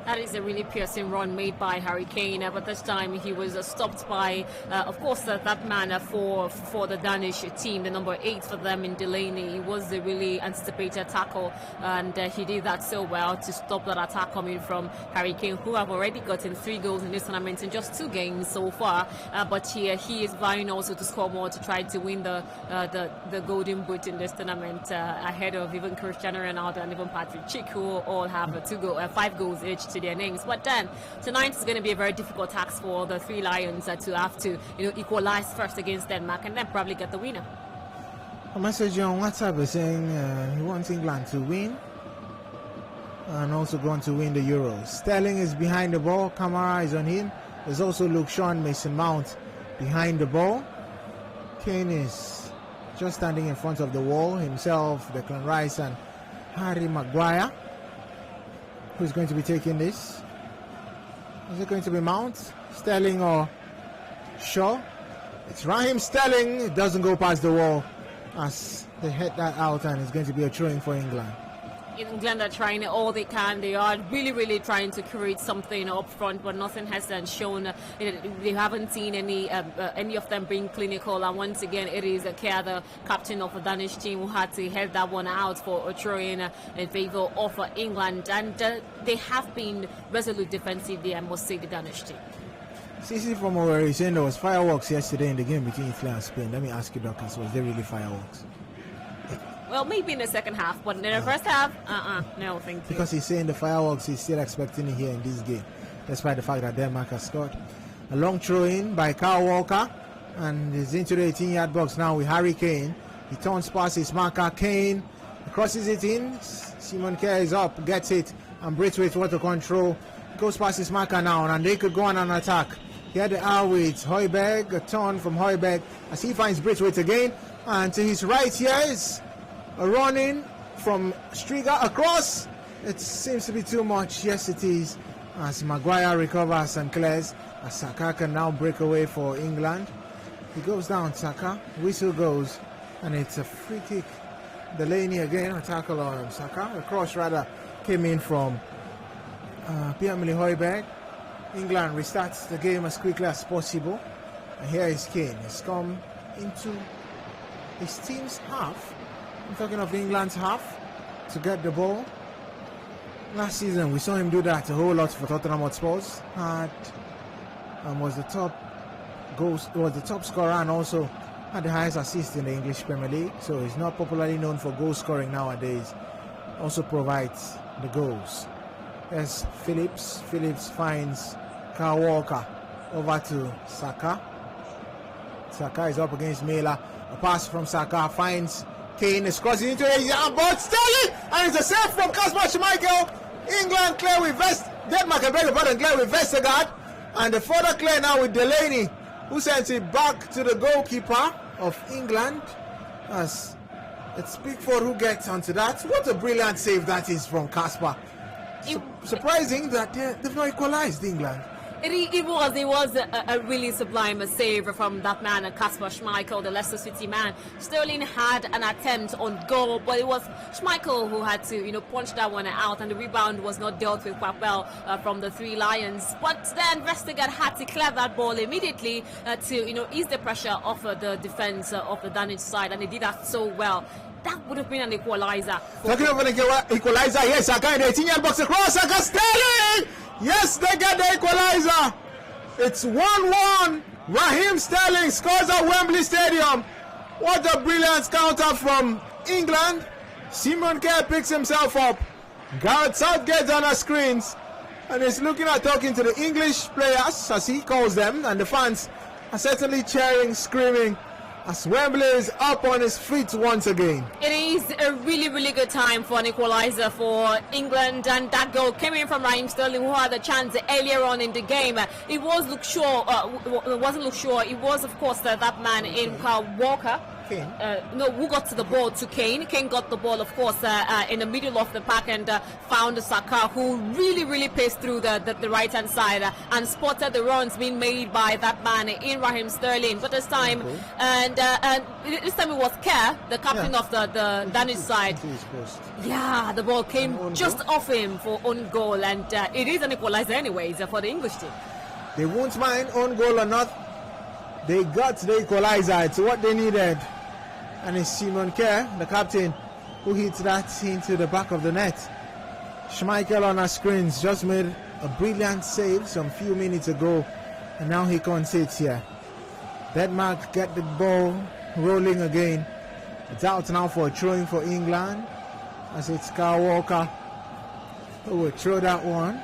That is a really piercing run made by Harry Kane, but this time he was stopped by, of course, that man for the Danish team, the number 8 for them in Delaney. It was a really anticipated tackle, and he did that so well to stop that attack coming from Harry Kane, who have already gotten 3 goals in this tournament in just 2 games so far. But he is vying also to score more to try to win the Golden Boot in this tournament, ahead of even Cristiano Ronaldo and even Patrick Schick, who all have 5 goals each to their names. But then tonight is going to be a very difficult task for the 3 Lions to have to equalize first against Denmark and then probably get the winner. A message on WhatsApp is saying he wants England to win and also going to win the Euros. Sterling is behind the ball. Kamara is on him. There's also Luke Shaw and Mason Mount behind the ball. Kane is just standing in front of the wall himself, Declan Rice and Harry Maguire. Who's going to be taking this? Is it going to be Mount, Sterling, or Shaw? It's Raheem Sterling. It doesn't go past the wall as they head that out, and it's going to be a throw-in for England. England are trying all they can. They are really trying to create something up front, but nothing has then shown. They haven't seen any of them being clinical. And once again, it is Kjær, the captain of the Danish team, who had to head that one out for a throw-in in favor of England. And they have been resolute defensively, I must say, the Danish team. CC from where he's saying there was fireworks yesterday in the game between Italy and Spain. Let me ask you, Dorcas, was there really fireworks? Well, maybe in the second half, but in the first half, no, thank you. Because he's saying the fireworks, he's still expecting it here in this game, despite the fact that Denmark has scored. A long throw-in by Kyle Walker, and he's into the 18-yard box now with Harry Kane. He turns past his marker, Kane, crosses it in. Simon Kjær is up, gets it, and Braithwaite water control. Goes past his marker now, and they could go on an attack. Here they are with Højbjerg, a turn from Højbjerg, as he finds Braithwaite again, and to his right here is a running from Striga across. It seems to be too much. Yes, it is. As Maguire recovers and clears, as Saka can now break away for England. He goes down, Saka. Whistle goes, and it's a free kick. Delaney again, a tackle on Saka. A cross rather came in from Pierre-Emile Højbjerg. England restarts the game as quickly as possible. And here is Kane. He's come into his team's half. I'm talking of England's half to get the ball. Last season we saw him do that a whole lot for Tottenham Hotspurs. Was the top scorer and also had the highest assist in the English Premier League. So he's not popularly known for goal scoring nowadays. Also provides the goals. There's Phillips. Phillips finds Kyle Walker over to Saka. Saka is up against Mela. A pass from Saka finds Kane, is crossing into a young but Sterling, and it's a save from Kasper Schmeichel. England clear with Denmark, I beg your pardon, clear with Vestergaard, and the further clear now with Delaney, who sends it back to the goalkeeper of England. As it's Pickford who gets onto that. What a brilliant save that is from Kasper Surprising that they've not equalized England. It was a really sublime save from that man, Kasper Schmeichel, the Leicester City man. Sterling had an attempt on goal, but it was Schmeichel who had to, punch that one out, and the rebound was not dealt with quite well from the Three Lions. But then Vestergaard had to clear that ball immediately to, ease the pressure off the defense of the Danish side, and they did that so well. That would have been an equalizer. Talking of an equalizer, yes, Saka in the 18-yard box across, Saka Sterling! Yes, they get the equalizer. It's 1-1. Raheem Sterling scores at Wembley Stadium. What a brilliant counter from England. Simon Kerr picks himself up. Gareth Southgate on the screens. And he's looking at talking to the English players, as he calls them. And the fans are certainly cheering, screaming, as Wembley is up on his feet once again. It is a really, really good time for an equalizer for England, and that goal came in from Raheem Sterling, who had a chance earlier on in the game. It was Luke Shaw, it wasn't Luke Shaw, it was of course that man in Walker. Who got to the ball to Kane. Kane got the ball, of course, in the middle of the pack and found Saka, who really, really paced through the right-hand side and spotted the runs being made by that man in Raheem Sterling. But this time, this time it was Kerr, the captain of the Danish side. Yeah, the ball came just off him for own goal, and it is an equalizer anyways for the English team. They won't mind own goal or not. They got the equalizer. It's what they needed. And it's Simon Kerr, the captain, who hits that into the back of the net. Schmeichel on our screens just made a brilliant save some few minutes ago, and now he concedes here. Denmark get the ball rolling again. It's out now for a throwing for England, as it's Kyle Walker who will throw that one.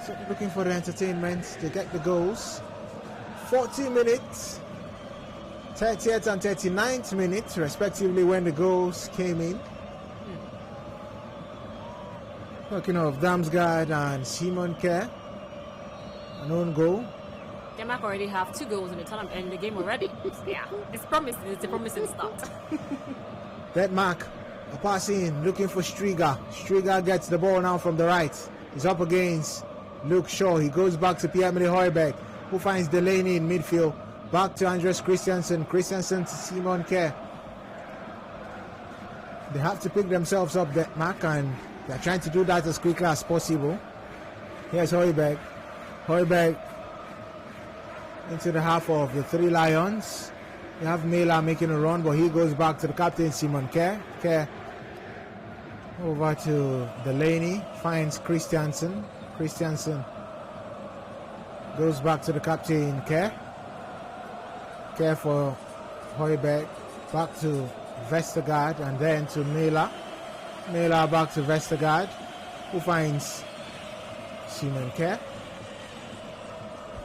So looking for the entertainment to get the goals. 40 minutes. 30th and 39th minutes, respectively, when the goals came in. Talking of Damsgaard and Simon Kerr, an own goal. Denmark already have 2 goals in the game already. Yeah, it's promising. It's a promising start. Denmark, a pass in, looking for Striger. Striger gets the ball now from the right. He's up against Luke Shaw. He goes back to Pierre-Emile Højbjerg, who finds Delaney in midfield. Back to Andres Christensen. Christensen to Simon Kerr. They have to pick themselves up, Denmark, and they're trying to do that as quickly as possible. Here's Højbjerg. Højbjerg into the half of the Three Lions. You have Mela making a run, but he goes back to the captain, Simon Kerr. Kerr over to Delaney. Finds Christensen. Christensen goes back to the captain, Kerr. Kerr for Højbjerg, back to Vestergaard, and then to Mela. Mela back to Vestergaard, who finds Simon Kerr.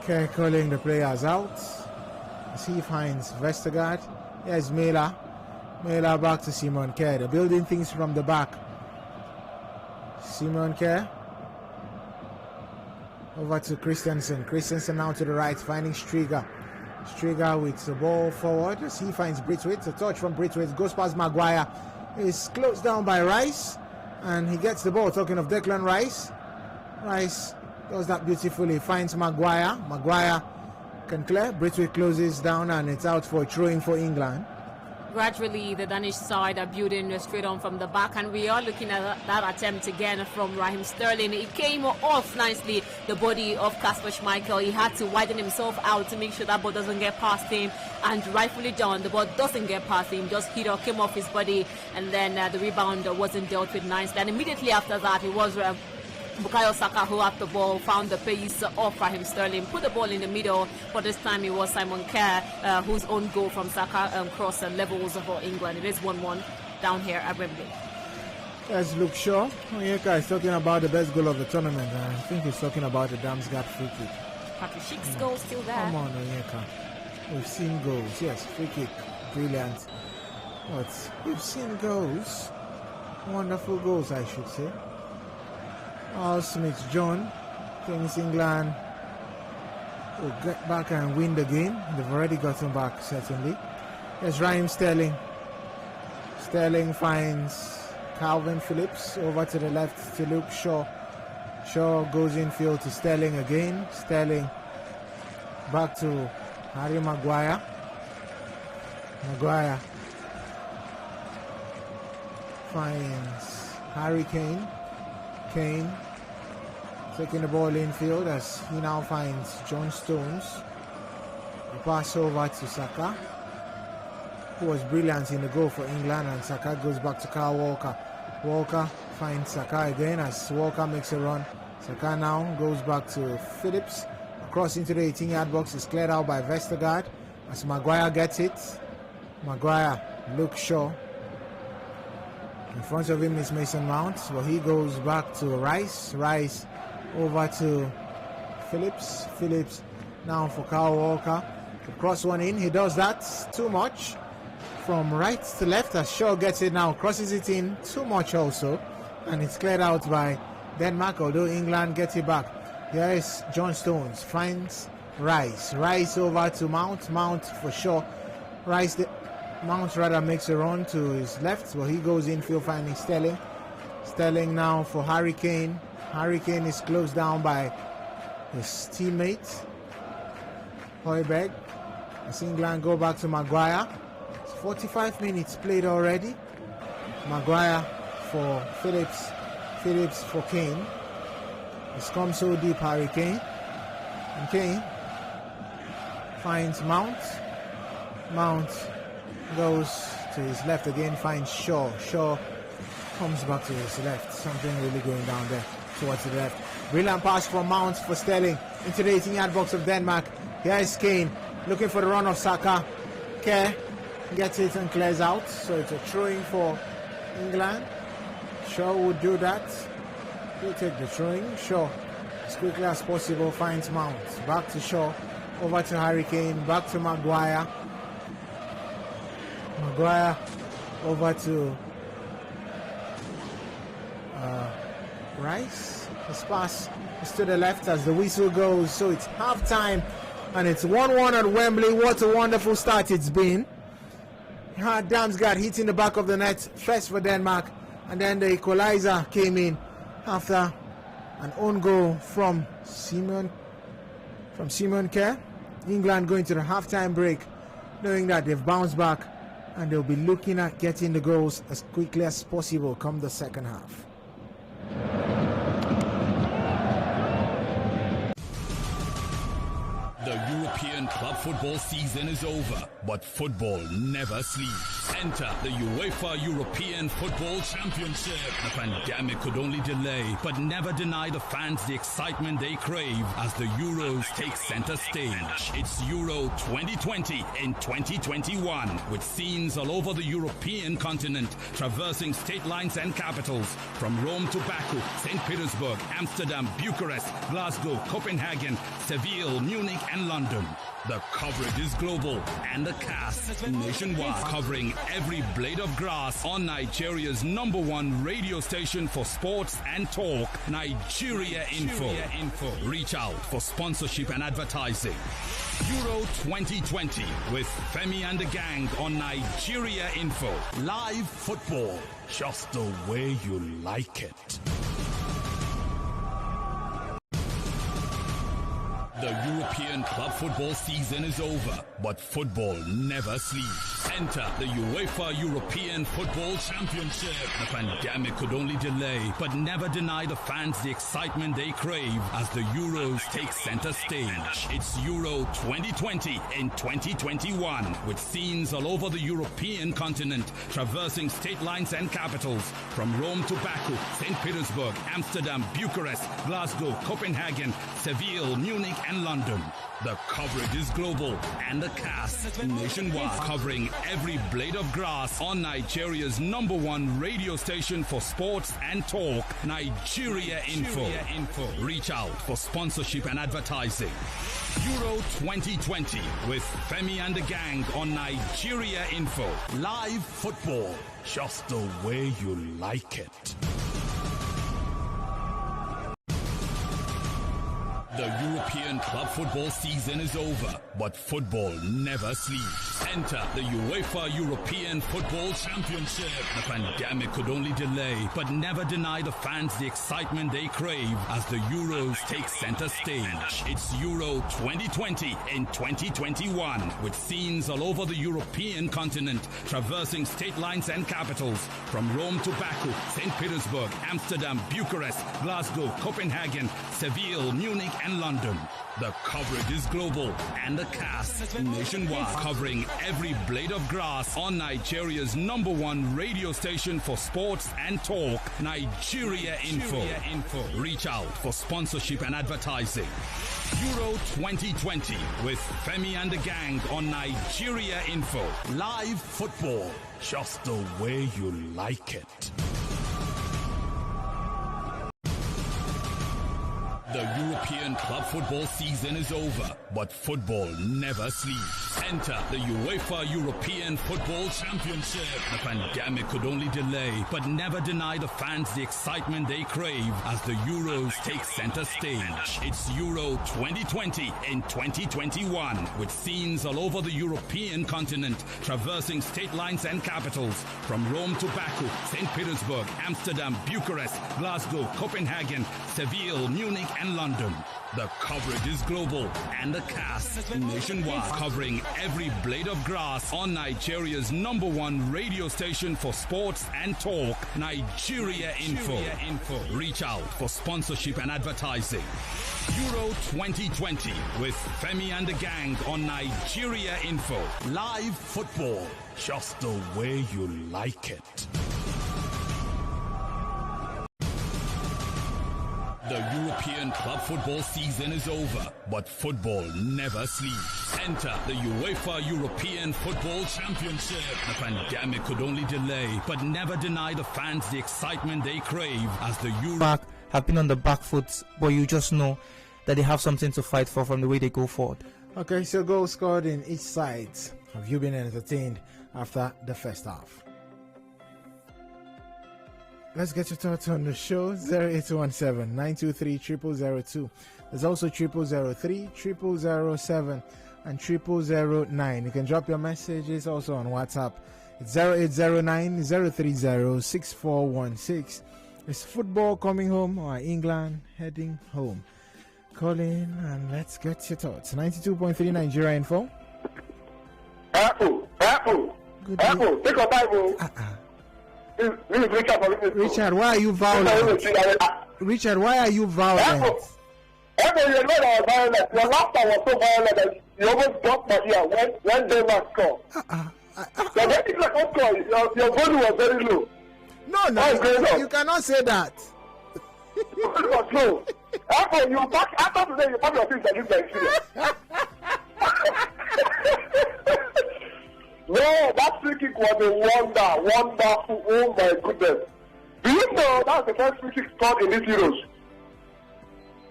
Kerr calling the players out as he finds Vestergaard. Here's Mela. Mela back to Simon Kerr. They're building things from the back. Simon Kerr over to Christensen. Christensen now to the right, finding Striger. Striger with the ball forward as he finds Braithwaite. A touch from Braithwaite goes past Maguire. Is closed down by Rice, and he gets the ball. Talking of Declan Rice, Rice does that beautifully. Finds Maguire. Maguire can clear. Braithwaite closes down, and it's out for a throw-in for England. Gradually, the Danish side are building straight on from the back, and we are looking at that attempt again from Raheem Sterling. It came off nicely the body of Kasper Schmeichel. He had to widen himself out to make sure that ball doesn't get past him, and rightfully done. The ball doesn't get past him, just came off his body, and then the rebound wasn't dealt with nicely. And immediately after that, it was Bukayo Saka who had the ball, found the pace of Raheem Sterling, put the ball in the middle, but this time it was Simon Kerr whose own goal from Saka crossed levels for England. It is 1-1 down here at Wembley. As Luke Shaw, Onyeka is talking about the best goal of the tournament. I think he's talking about the Damsgaard free kick. Patrick Schick's goal still there. Come on, Onyeka. We've seen goals. Yes, free kick. Brilliant. But we've seen goals. Wonderful goals, I should say. Al Smith-John thinks England will get back and win the game. They've already gotten back, certainly. There's Raheem Sterling. Sterling finds Calvin Phillips over to the left to Luke Shaw. Shaw goes infield to Sterling again. Sterling back to Harry Maguire. Maguire finds Harry Kane. Kane taking the ball infield as he now finds John Stones. A pass over to Saka, who was brilliant in the goal for England, and Saka goes back to Kyle Walker. Walker finds Saka again as Walker makes a run. Saka now goes back to Phillips. Across into the 18-yard box is cleared out by Vestergaard as Maguire gets it. Maguire, Luke Shaw. In front of him is Mason Mount. So he goes back to Rice. Rice over to Phillips. Phillips now for Kyle Walker. To cross one in. He does that too much. From right to left as Shaw gets it now. Crosses it in too much also. And it's cleared out by Denmark, although England gets it back. Here is John Stones. Finds Rice. Rice over to Mount. Mount for Shaw. Mount rather makes a run to his left, but he goes infield finding Sterling. Sterling now for Harry Kane. Harry Kane is closed down by his teammate Højbjerg. As England go back to Maguire. It's 45 minutes played already. Maguire for Phillips. Phillips for Kane. It's come so deep, Harry Kane. And Kane finds Mount. Mount goes to his left again, finds Shaw. Shaw comes back to his left. Something really going down there towards the left. Brilliant pass from Mount for Sterling into the 18-yard box of Denmark. Here is Kane looking for the run of Saka. Kerr gets it and clears out. So it's a throwing for England. Shaw would do that. He'll take the throwing. Shaw as quickly as possible finds Mount. Back to Shaw. Over to Harry Kane. Back to Maguire. Maguire over to Rice. His pass is to the left as the whistle goes. So it's half time and it's 1-1 at Wembley. What a wonderful start it's been. Damsgaard hitting the back of the net first for Denmark, and then the equalizer came in after an own goal from Simon Kerr. England going to the halftime break knowing that they've bounced back and they'll be looking at getting the goals as quickly as possible come the second half. The European club football season is over, but football never sleeps. Enter the UEFA European Football Championship. The pandemic could only delay, but never deny the fans the excitement they crave as the Euros take center stage. It's Euro 2020 in 2021, with scenes all over the European continent, traversing state lines and capitals, from Rome to Baku, St. Petersburg, Amsterdam, Bucharest, Glasgow, Copenhagen, Seville, Munich, and London. The coverage is global and the cast nationwide, covering every blade of grass on Nigeria's #1 radio station for sports and talk, Nigeria Info. Reach out for sponsorship and advertising. Euro 2020 with Femi and the gang on Nigeria Info. Live football, just the way you like it. The European club football season is over, but football never sleeps. Enter the UEFA European Football Championship. The pandemic could only delay, but never deny the fans the excitement they crave as the Euros take center stage. It's Euro 2020 in 2021, with scenes all over the European continent, traversing state lines and capitals, from Rome to Baku, St. Petersburg, Amsterdam, Bucharest, Glasgow, Copenhagen, Seville, Munich, and London. The coverage is global and the cast nationwide, covering every blade of grass on Nigeria's #1 radio station for sports and talk, Nigeria Info. Reach out for sponsorship and advertising. Euro 2020 with Femi and the gang on Nigeria Info. Live football, just the way you like it. The European club football season is over, but football never sleeps. Enter the UEFA European Football Championship. The pandemic could only delay, but never deny the fans the excitement they crave as the Euros take center stage. It's Euro 2020 in 2021, with scenes all over the European continent, traversing state lines and capitals, from Rome to Baku, St. Petersburg, Amsterdam, Bucharest, Glasgow, Copenhagen, Seville, Munich, and London. The coverage is global and the cast nationwide, covering every blade of grass on Nigeria's #1 radio station for sports and talk, Nigeria Info. Reach out for sponsorship and advertising. Euro 2020 with Femi and the gang on Nigeria Info. Live football, just the way you like it. The European club football season is over, but football never sleeps. Enter the UEFA European Football Championship. The pandemic could only delay, but never deny the fans the excitement they crave as the Euros take center stage. It's Euro 2020 in 2021, with scenes all over the European continent, traversing state lines and capitals, from Rome to Baku, St. Petersburg, Amsterdam, Bucharest, Glasgow, Copenhagen, Seville, Munich, and London. The coverage is global and the cast nationwide, covering every blade of grass on Nigeria's #1 radio station for sports and talk, Nigeria Info. Reach out for sponsorship and advertising. Euro 2020 with Femi and the gang on Nigeria Info. Live football, just the way you like it. The European club football season is over, but football never sleeps. Enter the UEFA European Football Championship. The pandemic could only delay, but never deny the fans the excitement they crave as the Euro have been on the back foot, but you just know that they have something to fight for from the way they go forward. Okay, so goals scored in each side. Have you been entertained after the first half? Let's get your thoughts on the show. 0817-923-0002. There's also 0003, 0007, and 0009. You can drop your messages also on WhatsApp. It's 0809-030-6416. Is football coming home or England heading home? Call in and let's get your thoughts. 92.3 Nigeria Info. Apple. Good Apple, take your time. This is Richard, why are you violent? Richard, why are you violent? Apple, you know that I was violent. Your laughter was so violent that you almost dropped my ear when Denmark scored. Your volume was very low. No, you cannot say that. Your volume was low. Apple, you back after today, you pack your things and leave Nigeria. No, that free kick was a wonderful. Oh my goodness! Do you know that's the first free kick scored in these Euros?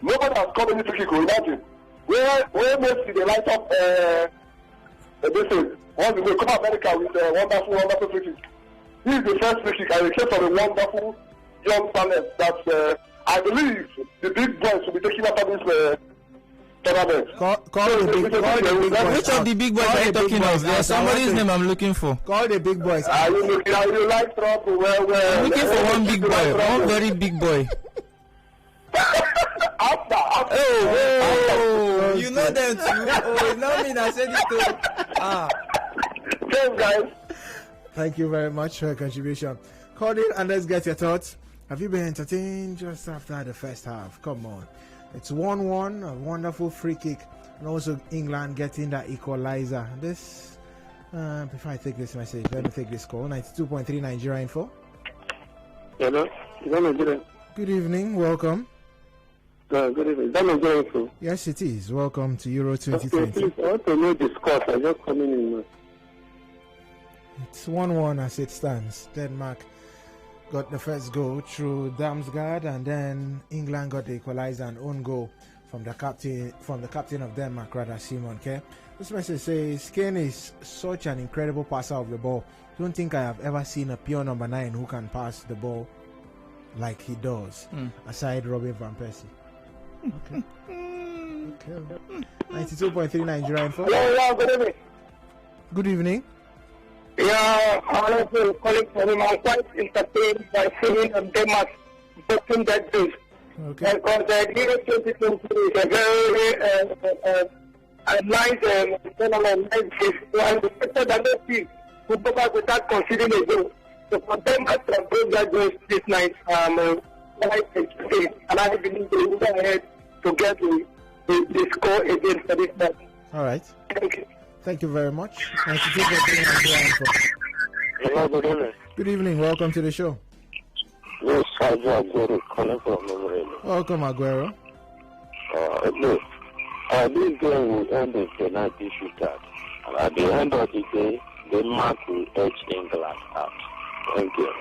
Nobody has scored any free kick. Imagine where Messi they light up this is what's the Copa America with a wonderful free kick. He is the first free kick, and he came from a wonderful young talent that I believe the big boys will be taking after this. Call the big boys. Which of the big boys are you talking of? There's somebody's name I'm looking for. Call the big boys. Are you like trouble? Well. I'm looking for one big boy, one very big boy. After. Oh, you know them too. Oh, not me that said it too. Thanks, guys. Thank you very much for your contribution. Call in and let's get your thoughts. Have you been entertained just after the first half? Come on. It's 1-1, a wonderful free kick, and also England getting that equalizer. This, before I take this message, let me take this call. 92.3 Nigeria Info. Hello. Good evening, welcome. Good evening. Is that Nigeria Info? Yes, it is. Welcome to Euro 2020. Okay, please, I want to know the score. I'm just coming in. It's 1-1 as it stands. Denmark got the first goal through Damsgaard, and then England got the equalizer and own goal from the captain of Denmark, rather Simon. Okay, this message says Kane is such an incredible passer of the ball. Don't think I have ever seen a pure number 9 who can pass the ball like he does, aside Robin van Persie. Okay. 92.3 Nigeria Info. Yeah, good evening. Good evening. Yeah, honestly, calling for him. I'm quite entertained by seeing Denmark breaking that base. Okay. Because the Euro 2020 is a very nice tournament, nice base. So I'm expected that no team will go back without conceding a goal. So for Denmark to break that base this night, quite entertained. And I believe they will go ahead to get the score again for this match. All right. Thank you. Thank you very much. 92.3 Hello, good evening. Good evening. Welcome to the show. Yes, I Aguero calling from Memorable. Welcome, Aguero. Look, this game will end in penalty shootout. And at the end of the day, Denmark will edge England out. Thank you.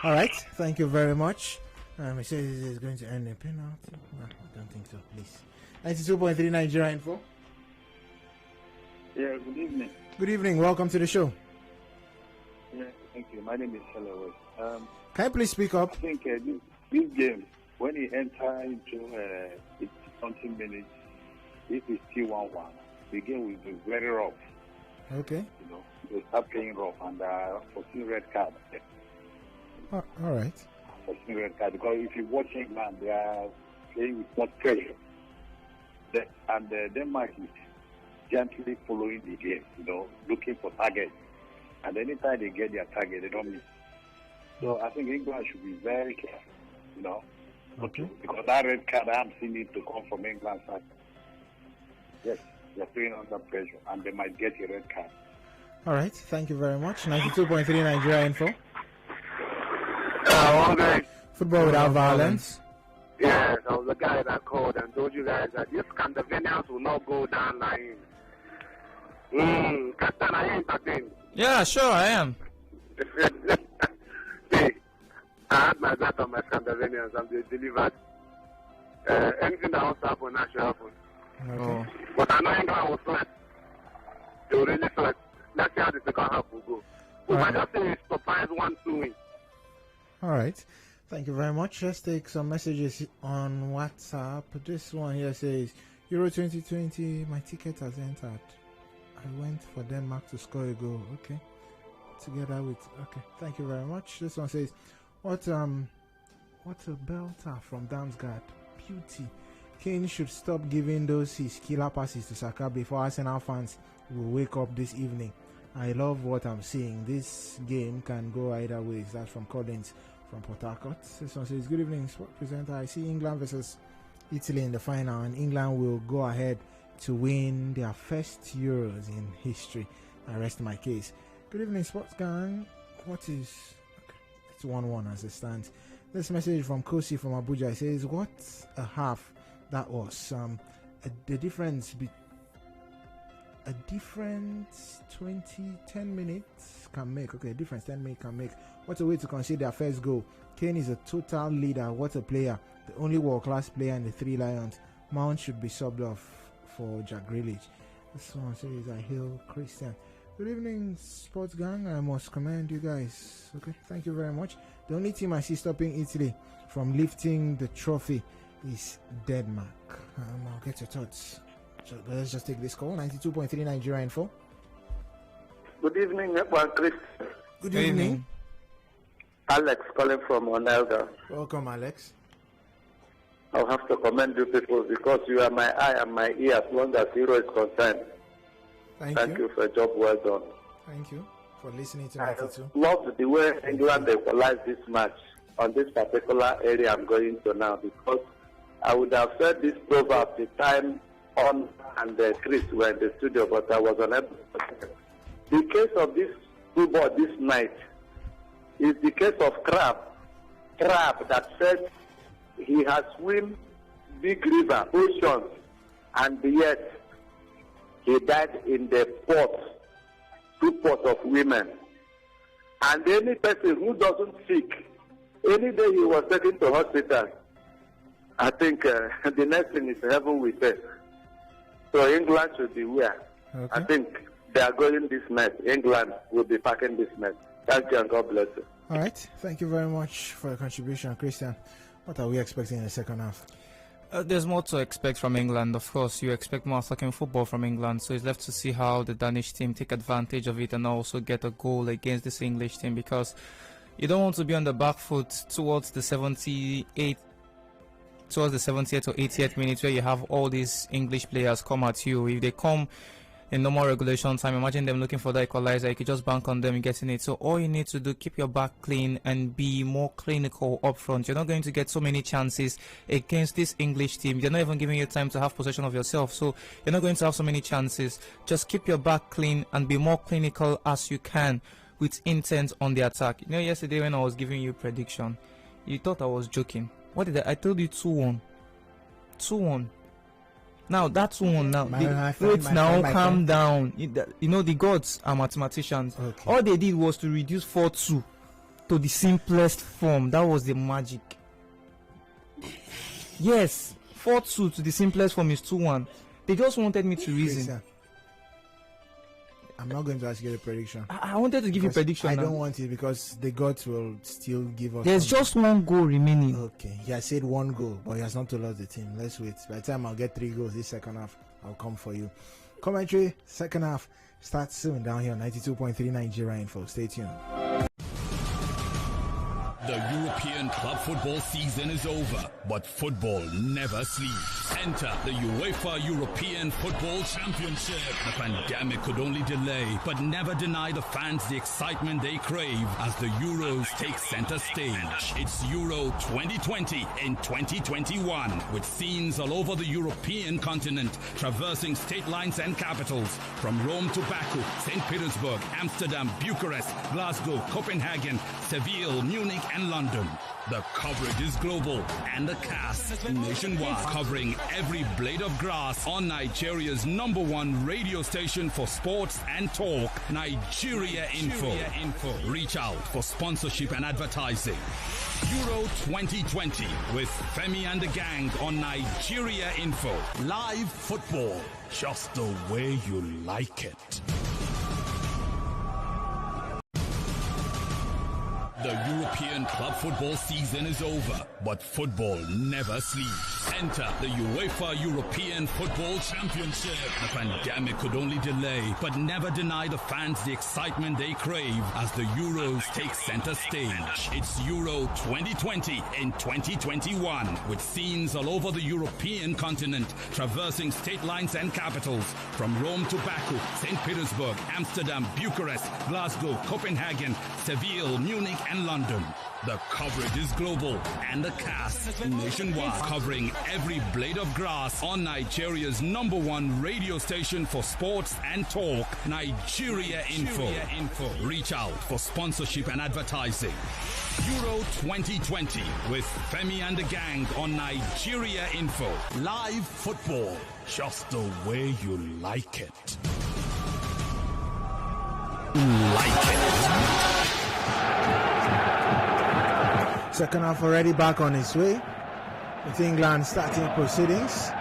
All right. Thank you very much. It says it's going to end in penalty. No, I don't think so. Please. 92.3 Nigeria Info. Yeah, good evening. Good evening. Welcome to the show. Yeah, thank you. My name is Hello. Can you please speak up? I think this game, when it enters into something minutes, if it's still 1-1, the game will be very rough. Okay. You know, they start playing rough and 14 red cards. All right. 14 red cards, because if you watch England, they are playing with much pressure. And Denmark is gently following the game, you know, looking for targets. And anytime they get their target, they don't miss. So I think England should be very careful, you know. Okay. Because that red card, I'm seeing it to come from England side. Yes, they're playing under pressure, and they might get a red card. All right. Thank you very much. 92.3 Nigeria Info. Okay. Football without violence. Yes, I was the guy that called and told you guys that these Scandinavians will not go down lying. Captain, are you entertained? Yeah, sure, I am. See, I had my bet on my Scandinavians and they delivered. Anything that wants to happen, that should happen. Okay. But I know England will sweat. They will really sweat. Let's see how the second half will go. But I just say it's surprise 1-2 win. All right. Thank you very much. Let's take some messages on WhatsApp. This one here says, Euro 2020, my ticket has entered. I went for Denmark to score a goal. Okay. Together with, okay. Thank you very much. This one says, what a belter from Damsgaard. Beauty. Kane should stop giving those his killer passes to Saka before Arsenal fans will wake up this evening. I love what I'm seeing. This game can go either ways. That's from Collins from Port Harcourt. This one says, good evening, sport presenter. I see England versus Italy in the final, and England will go ahead to win their first Euros in history. I rest my case. Good evening, sports gang. What is... Okay, it's 1-1 as it stands. This message from Kosi from Abuja. It says, what a half that was. The difference a difference 10 minutes can make. Okay, a difference 10 minutes can make. What a way to concede their first goal. Kane is a total leader. What a player. The only world-class player in the Three Lions. Mount should be subbed off for Jack Grealish. This one says, I hail Christian. Good evening, sports gang. I must commend you guys. Okay, thank you very much. The only team I see stopping Italy from lifting the trophy is Denmark. I'll get your thoughts. So let's just take this call. 92.3 Nigeria Info. Good evening, Ekpo Chris. Good evening. Alex calling from Onelga. Welcome, Alex. I'll have to commend you people because you are my eye and my ear as long as Hero is concerned. Thank you for a job well done. Thank you for listening to 92. I love the way England equalized this match on this particular area I'm going to now, because I would have said this proverb the time on and Chris were in the studio, but I was unable. The case of this football this night is the case of Crab that said he has swum big river, oceans, and yet he died in the port, two ports of women. And any person who doesn't sick, any day he was taken to hospital, I think the next thing is heaven with us. So England should beware. Okay. I think they are going this night. England will be packing this night. Thank you and God bless you. All right. Thank you very much for your contribution, Christian. What are we expecting in the second half? There's more to expect from England. Of course, you expect more attacking football from England, so it's left to see how the Danish team take advantage of it and also get a goal against this English team, because you don't want to be on the back foot towards the 70th or 80th minute, where you have all these English players come at you. If they come in normal regulation time, imagine them looking for the equalizer. You could just bank on them getting it. So all you need to do, keep your back clean and be more clinical up front. You're not going to get so many chances against this English team. They're not even giving you time to have possession of yourself, so you're not going to have so many chances. Just keep your back clean and be more clinical as you can with intent on the attack. You know, yesterday when I was giving you prediction, you thought I was joking. What did I told you? 2-1. 2-1. Now that's one. Now calm down. You know, the gods are mathematicians. Okay. All they did was to reduce 4-2 to the simplest form. That was the magic. Yes, 4-2 to the simplest form is 2-1. They just wanted me to reason. I'm not going to ask you the prediction. I wanted to give you prediction. I don't want it because the gods will still give us. There's just one goal remaining. Okay, he has said one goal, but he has not told us the team. Let's wait. By the time I'll get 3 goals this second half, I'll come for you. Commentary, second half starts soon down here on 92.3 Nigeria Info. Stay tuned. The European club football season is over, but football never sleeps. Enter the UEFA European Football Championship. The pandemic could only delay, but never deny the fans the excitement they crave as the Euros take center stage. It's Euro 2020 in 2021, with scenes all over the European continent, traversing state lines and capitals, from Rome to Baku, St. Petersburg, Amsterdam, Bucharest, Glasgow, Copenhagen, Seville, Munich, and London. The coverage is global and the cast nationwide, covering every blade of grass on Nigeria's #1 radio station for sports and talk, Nigeria Info. Reach out for sponsorship and advertising. Euro 2020 with Femi and the gang on Nigeria Info. Live football, just the way you like it. The European club football season is over, but football never sleeps. Enter the UEFA European Football Championship. The pandemic could only delay, but never deny the fans the excitement they crave as the Euros take center stage. It's Euro 2020 in 2021, with scenes all over the European continent, traversing state lines and capitals, from Rome to Baku, St. Petersburg, Amsterdam, Bucharest, Glasgow, Copenhagen, Seville, Munich, and London. The coverage is global and the cast nationwide, covering every blade of grass on Nigeria's #1 radio station for sports and talk, Nigeria Info. Reach out for sponsorship and advertising. Euro 2020 with Femi and the gang on Nigeria Info. Live football, just the way you like it. Second half already back on its way, with England starting proceedings.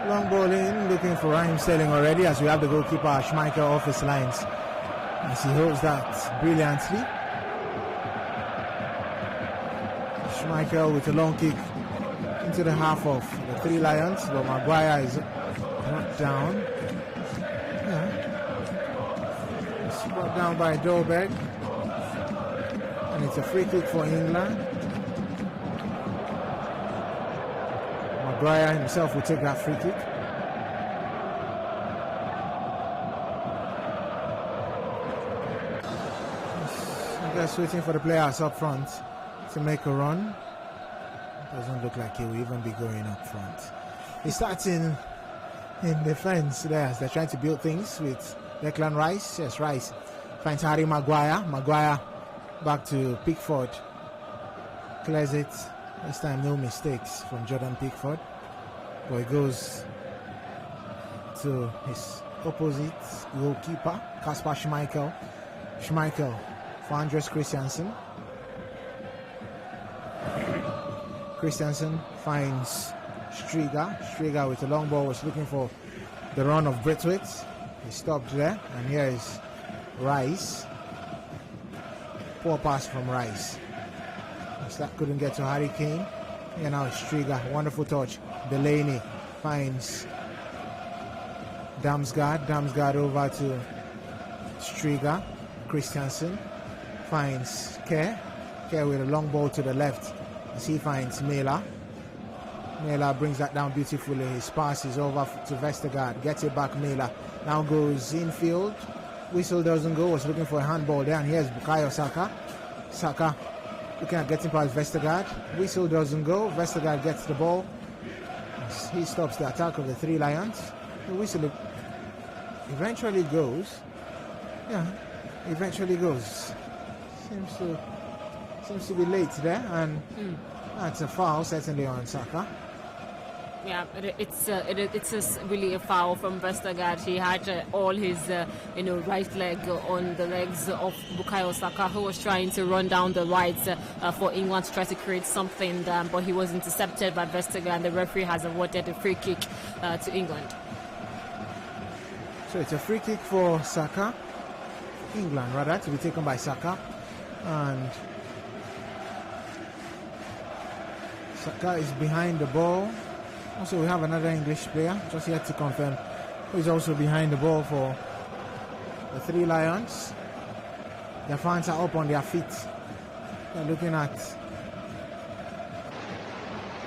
Long ball in, looking for Raheem Sterling already, as we have the goalkeeper Schmeichel off his lines, as he holds that brilliantly. Schmeichel with a long kick into the half of the Three Lions, but Maguire is brought down. It's brought down by Dolberg, and it's a free kick for England. Maguire himself will take that free kick. Just waiting for the players up front to make a run. Doesn't look like he will even be going up front. He starts in defense there as they're trying to build things with Declan Rice. Yes, Rice finds Harry Maguire. Maguire back to Pickford. Clears it. This time no mistakes from Jordan Pickford. But he goes to his opposite goalkeeper, Kasper Schmeichel. Schmeichel for Andres Christensen. Christensen finds Striga. Striga with a long ball was looking for the run of Braithwaite. He stopped there, and here is Rice. Poor pass from Rice. That couldn't get to Harry Kane. Here now it's Striga. Wonderful touch. Delaney finds Damsgaard. Damsgaard over to Striga. Christiansen finds Kerr. Kerr with a long ball to the left as he finds Mela. Mela brings that down beautifully. His pass is over to Vestergaard. Gets it back, Mela. Now goes infield. Whistle doesn't go. Was looking for a handball there. And here's Bukayo Saka. Saka looking at getting past Vestergaard. Whistle doesn't go. Vestergaard gets the ball. He stops the attack of the Three Lions. The whistle eventually goes. Yeah, eventually goes. Seems to be late there, and that's a foul certainly on Saka. Yeah, it's really a foul from Vestergaard. He had all his right leg on the legs of Bukayo Saka, who was trying to run down the right for England to try to create something, but he was intercepted by Vestergaard, and the referee has awarded a free kick to England. So it's a free kick for Saka, England rather, to be taken by Saka, and Saka is behind the ball. Also, we have another English player, just yet to confirm, who is also behind the ball for the Three Lions. The fans are up on their feet. They're looking at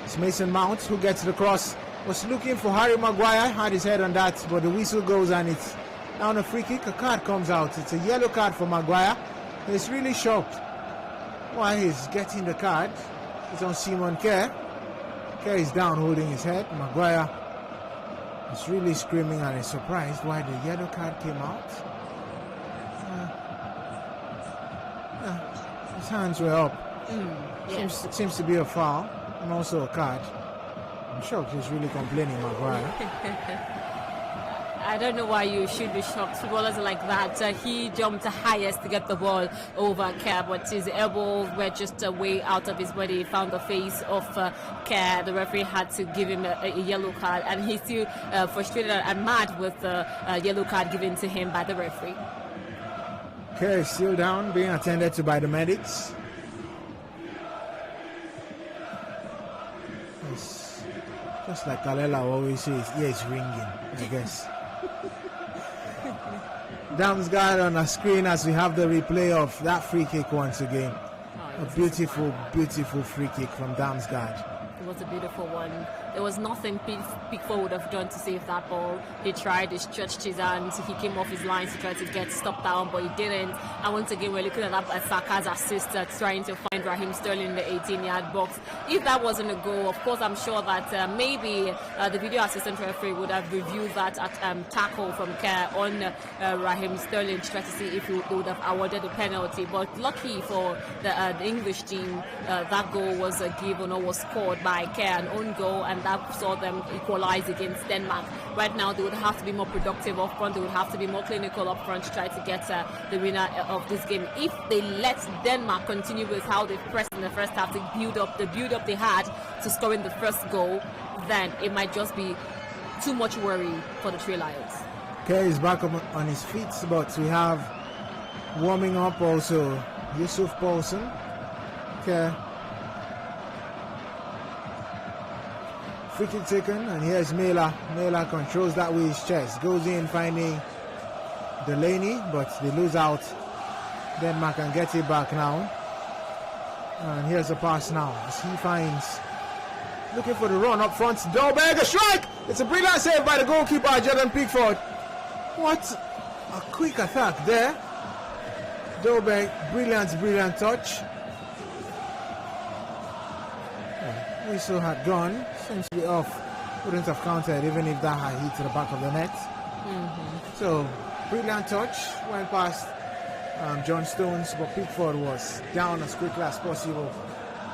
it's Mason Mount who gets the cross. Was looking for Harry Maguire, had his head on that, but the whistle goes and it's down a free kick. A card comes out. It's a yellow card for Maguire. He's really shocked why he's getting the card. It's on Simon Kerr. Kerr is down holding his head. Maguire is really screaming and is surprised why the yellow card came out. His hands were up. Yes. Seems to be a foul and also a card. I'm shocked he's really complaining, Maguire. I don't know why you should be shocked. Footballers are like that. He jumped highest to get the ball over Kerr, but his elbow were just way out of his body. He found the face of Kerr. The referee had to give him a yellow card, and he's still frustrated and mad with the yellow card given to him by the referee. Kerr is still down, being attended to by the medics. It's just like Kalela always says, yeah, it's ringing, I guess. Damsgaard on a screen as we have the replay of that free kick once again. A beautiful, beautiful free kick from Damsgaard. It was a beautiful one. There was nothing Pickford would have done to save that ball. He tried, he stretched his hands, he came off his lines to try to stop that one, but he didn't. And once again, we're looking at that as Saka's assist, trying to find Raheem Sterling in the 18-yard box. If that wasn't a goal, of course, I'm sure that maybe the video assistant referee would have reviewed that tackle from Kerr on Raheem Sterling to try to see if he would have awarded a penalty. But lucky for the English team, that goal was given or was scored by Kerr, an own goal, and that saw them equalize against Denmark. Right now, they would have to be more productive up front. They would have to be more clinical up front to try to get the winner of this game. If they let Denmark continue with how they pressed in the first half to build up they had to scoring the first goal, then it might just be too much worry for the Three Lions. Kerr is back up on his feet, but we have warming up also Yusuf Paulson. Kerr. Free kick taken, and here's Mela. Mela controls that with his chest. Goes in finding Delaney, but they lose out. Denmark can get it back now. And here's a pass now as he finds, looking for the run up front. Dolberg, a strike! It's a brilliant save by the goalkeeper, Jordan Pickford. What a quick attack there. Dolberg, brilliant touch. Whistle had gone. Seems to be off. Wouldn't have counted even if that had hit to the back of the net. So, brilliant touch. Went past John Stones, but Pickford was down as quickly as possible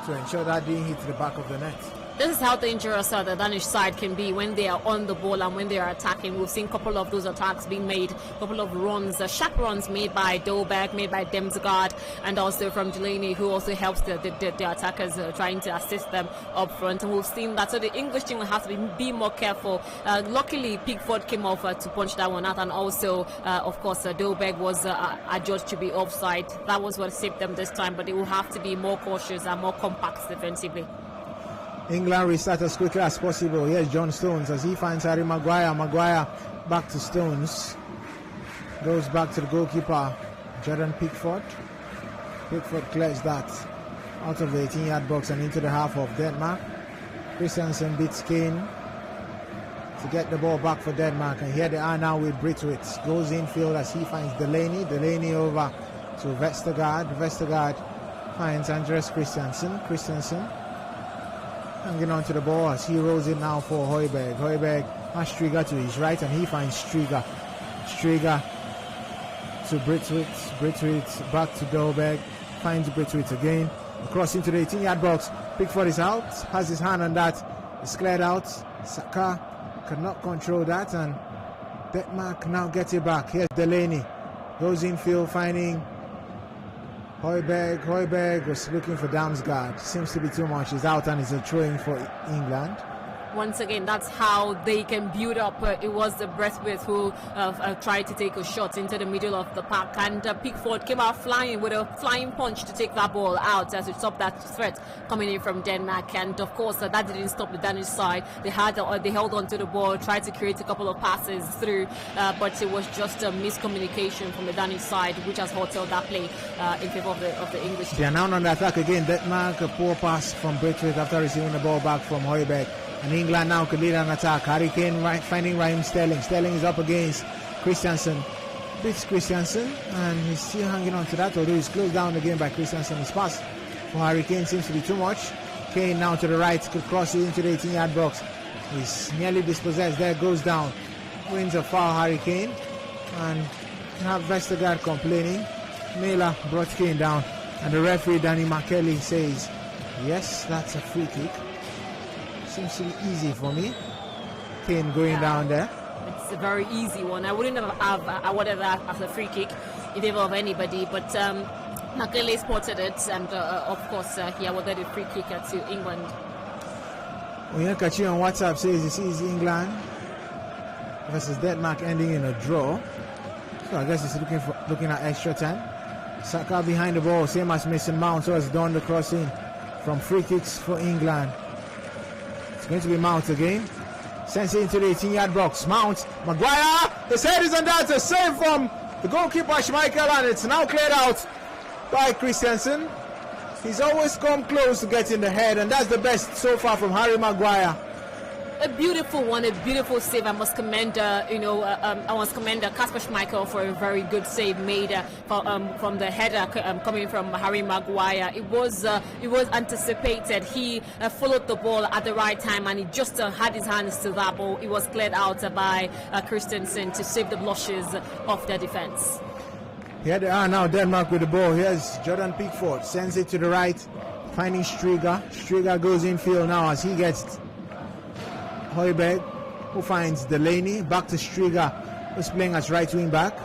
to ensure that didn't hit the back of the net. This is how dangerous the Danish side can be when they are on the ball and when they are attacking. We've seen a couple of those attacks being made, a couple of runs, sharp runs made by Dolberg, made by Damsgaard, and also from Delaney, who also helps the attackers trying to assist them up front. And we've seen that. So the English team will have to be more careful. Luckily, Pickford came off to punch that one out, and also, of course, Dolberg was adjudged to be offside. That was what saved them this time, but they will have to be more cautious and more compact defensively. England restart as quickly as possible. Here's John Stones as he finds Harry Maguire. Maguire back to Stones. Goes back to the goalkeeper, Jordan Pickford. Pickford clears that out of the 18-yard box and into the half of Denmark. Christiansen beats Kane to get the ball back for Denmark. And here they are now with Britwitz. Goes infield as he finds Delaney. Delaney over to Vestergaard. Vestergaard finds Andreas Christiansen. Christiansen hanging on to the ball as he rolls it now for Højbjerg. Højbjerg has Striga to his right and he finds Striga. Striga to Britwitz. Britwitz back to Dolberg. Finds Britwitz again. Across into the 18-yard box. Pickford is out. Has his hand on that. It's cleared out. Saka cannot control that and Denmark now gets it back. Here's Delaney. Goes infield finding Højbjerg. Højbjerg was looking for Damsgaard. Seems to be too much. He's out and is a throwing for England. Once again, that's how they can build up. It was the Braithwaite who tried to take a shot into the middle of the park, and Pickford came out flying with a flying punch to take that ball out as to stop that threat coming in from Denmark. And of course, that didn't stop the Danish side. They held on to the ball, tried to create a couple of passes through, but it was just a miscommunication from the Danish side, which has halted that play in favor of the English team. They are now on the attack again. Denmark, a poor pass from Braithwaite after receiving the ball back from Højbjerg. And England now could lead an attack. Harry Kane finding Raheem Sterling. Sterling is up against Christiansen. Beats Christiansen and he's still hanging on to that, although he's closed down again by Christiansen. His pass for Harry Kane seems to be too much. Kane now to the right, could cross it into the 18-yard box. He's nearly dispossessed. There goes down. Wins a foul, Harry Kane. And you have Vestergaard complaining. Mela brought Kane down. And the referee, Danny McKelly, says, yes, that's a free kick. Seems to be easy for me. Kane going down there. It's a very easy one. I wouldn't have awarded that as a free kick in favor of anybody, but McKinley spotted it, and of course he awarded a free kick to England. Onyekachi on WhatsApp says he sees England versus Denmark ending in a draw. So I guess he's looking at extra time. Saka behind the ball, same as Mason Mount, so has done the crossing from free kicks for England. It's going to be Mount again. Sends it into the 18-yard box. Mount, Maguire, his head is on that. A save from the goalkeeper Schmeichel, and it's now cleared out by Christiansen. He's always come close to getting the head, and that's the best so far from Harry Maguire. A beautiful one, a beautiful save. I must commend, Kasper Schmeichel for a very good save made from the header coming from Harry Maguire. It was anticipated. He followed the ball at the right time, and he just had his hands to that ball. It was cleared out by Christensen to save the blushes of their defense. Here they are now, Denmark with the ball. Here's Jordan Pickford, sends it to the right, finding Striga. Striga goes infield now as he gets Højbjerg, who finds Delaney. Back to Striga, who's playing as right wing back.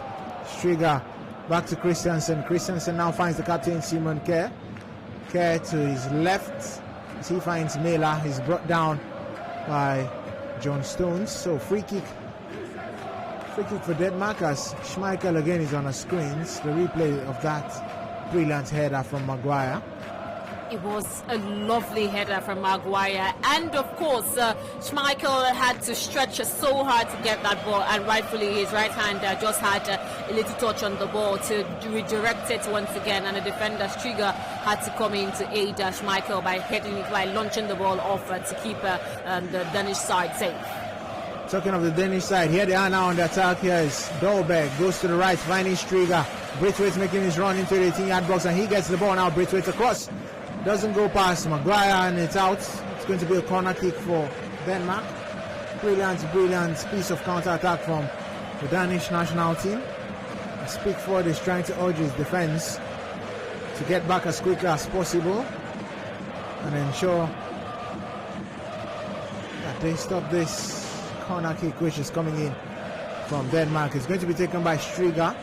Striga back to Christiansen. Christiansen now finds the captain Simon Kjær. Kjær to his left as he finds Mela. He's brought down by John Stones. So free kick for Denmark as Schmeichel again is on the screens. The replay of that brilliant header from Maguire. It was a lovely header from Maguire, and of course Schmeichel had to stretch so hard to get that ball, and rightfully his right hand just had a little touch on the ball to redirect it once again, and the defender Striga had to come in to aid Schmeichel by launching the ball off to keep the Danish side safe. Talking of the Danish side, here they are now on the attack. Here is Dolberg, goes to the right, finding Striga. Braithwaite making his run into the 18-yard box, and he gets the ball now. Braithwaite across. Doesn't go past Maguire, and it's out. It's going to be a corner kick for Denmark. Brilliant piece of counter-attack from the Danish national team. Pickford is trying to urge his defense to get back as quickly as possible and ensure that they stop this corner kick which is coming in from Denmark. It's going to be taken by Striga,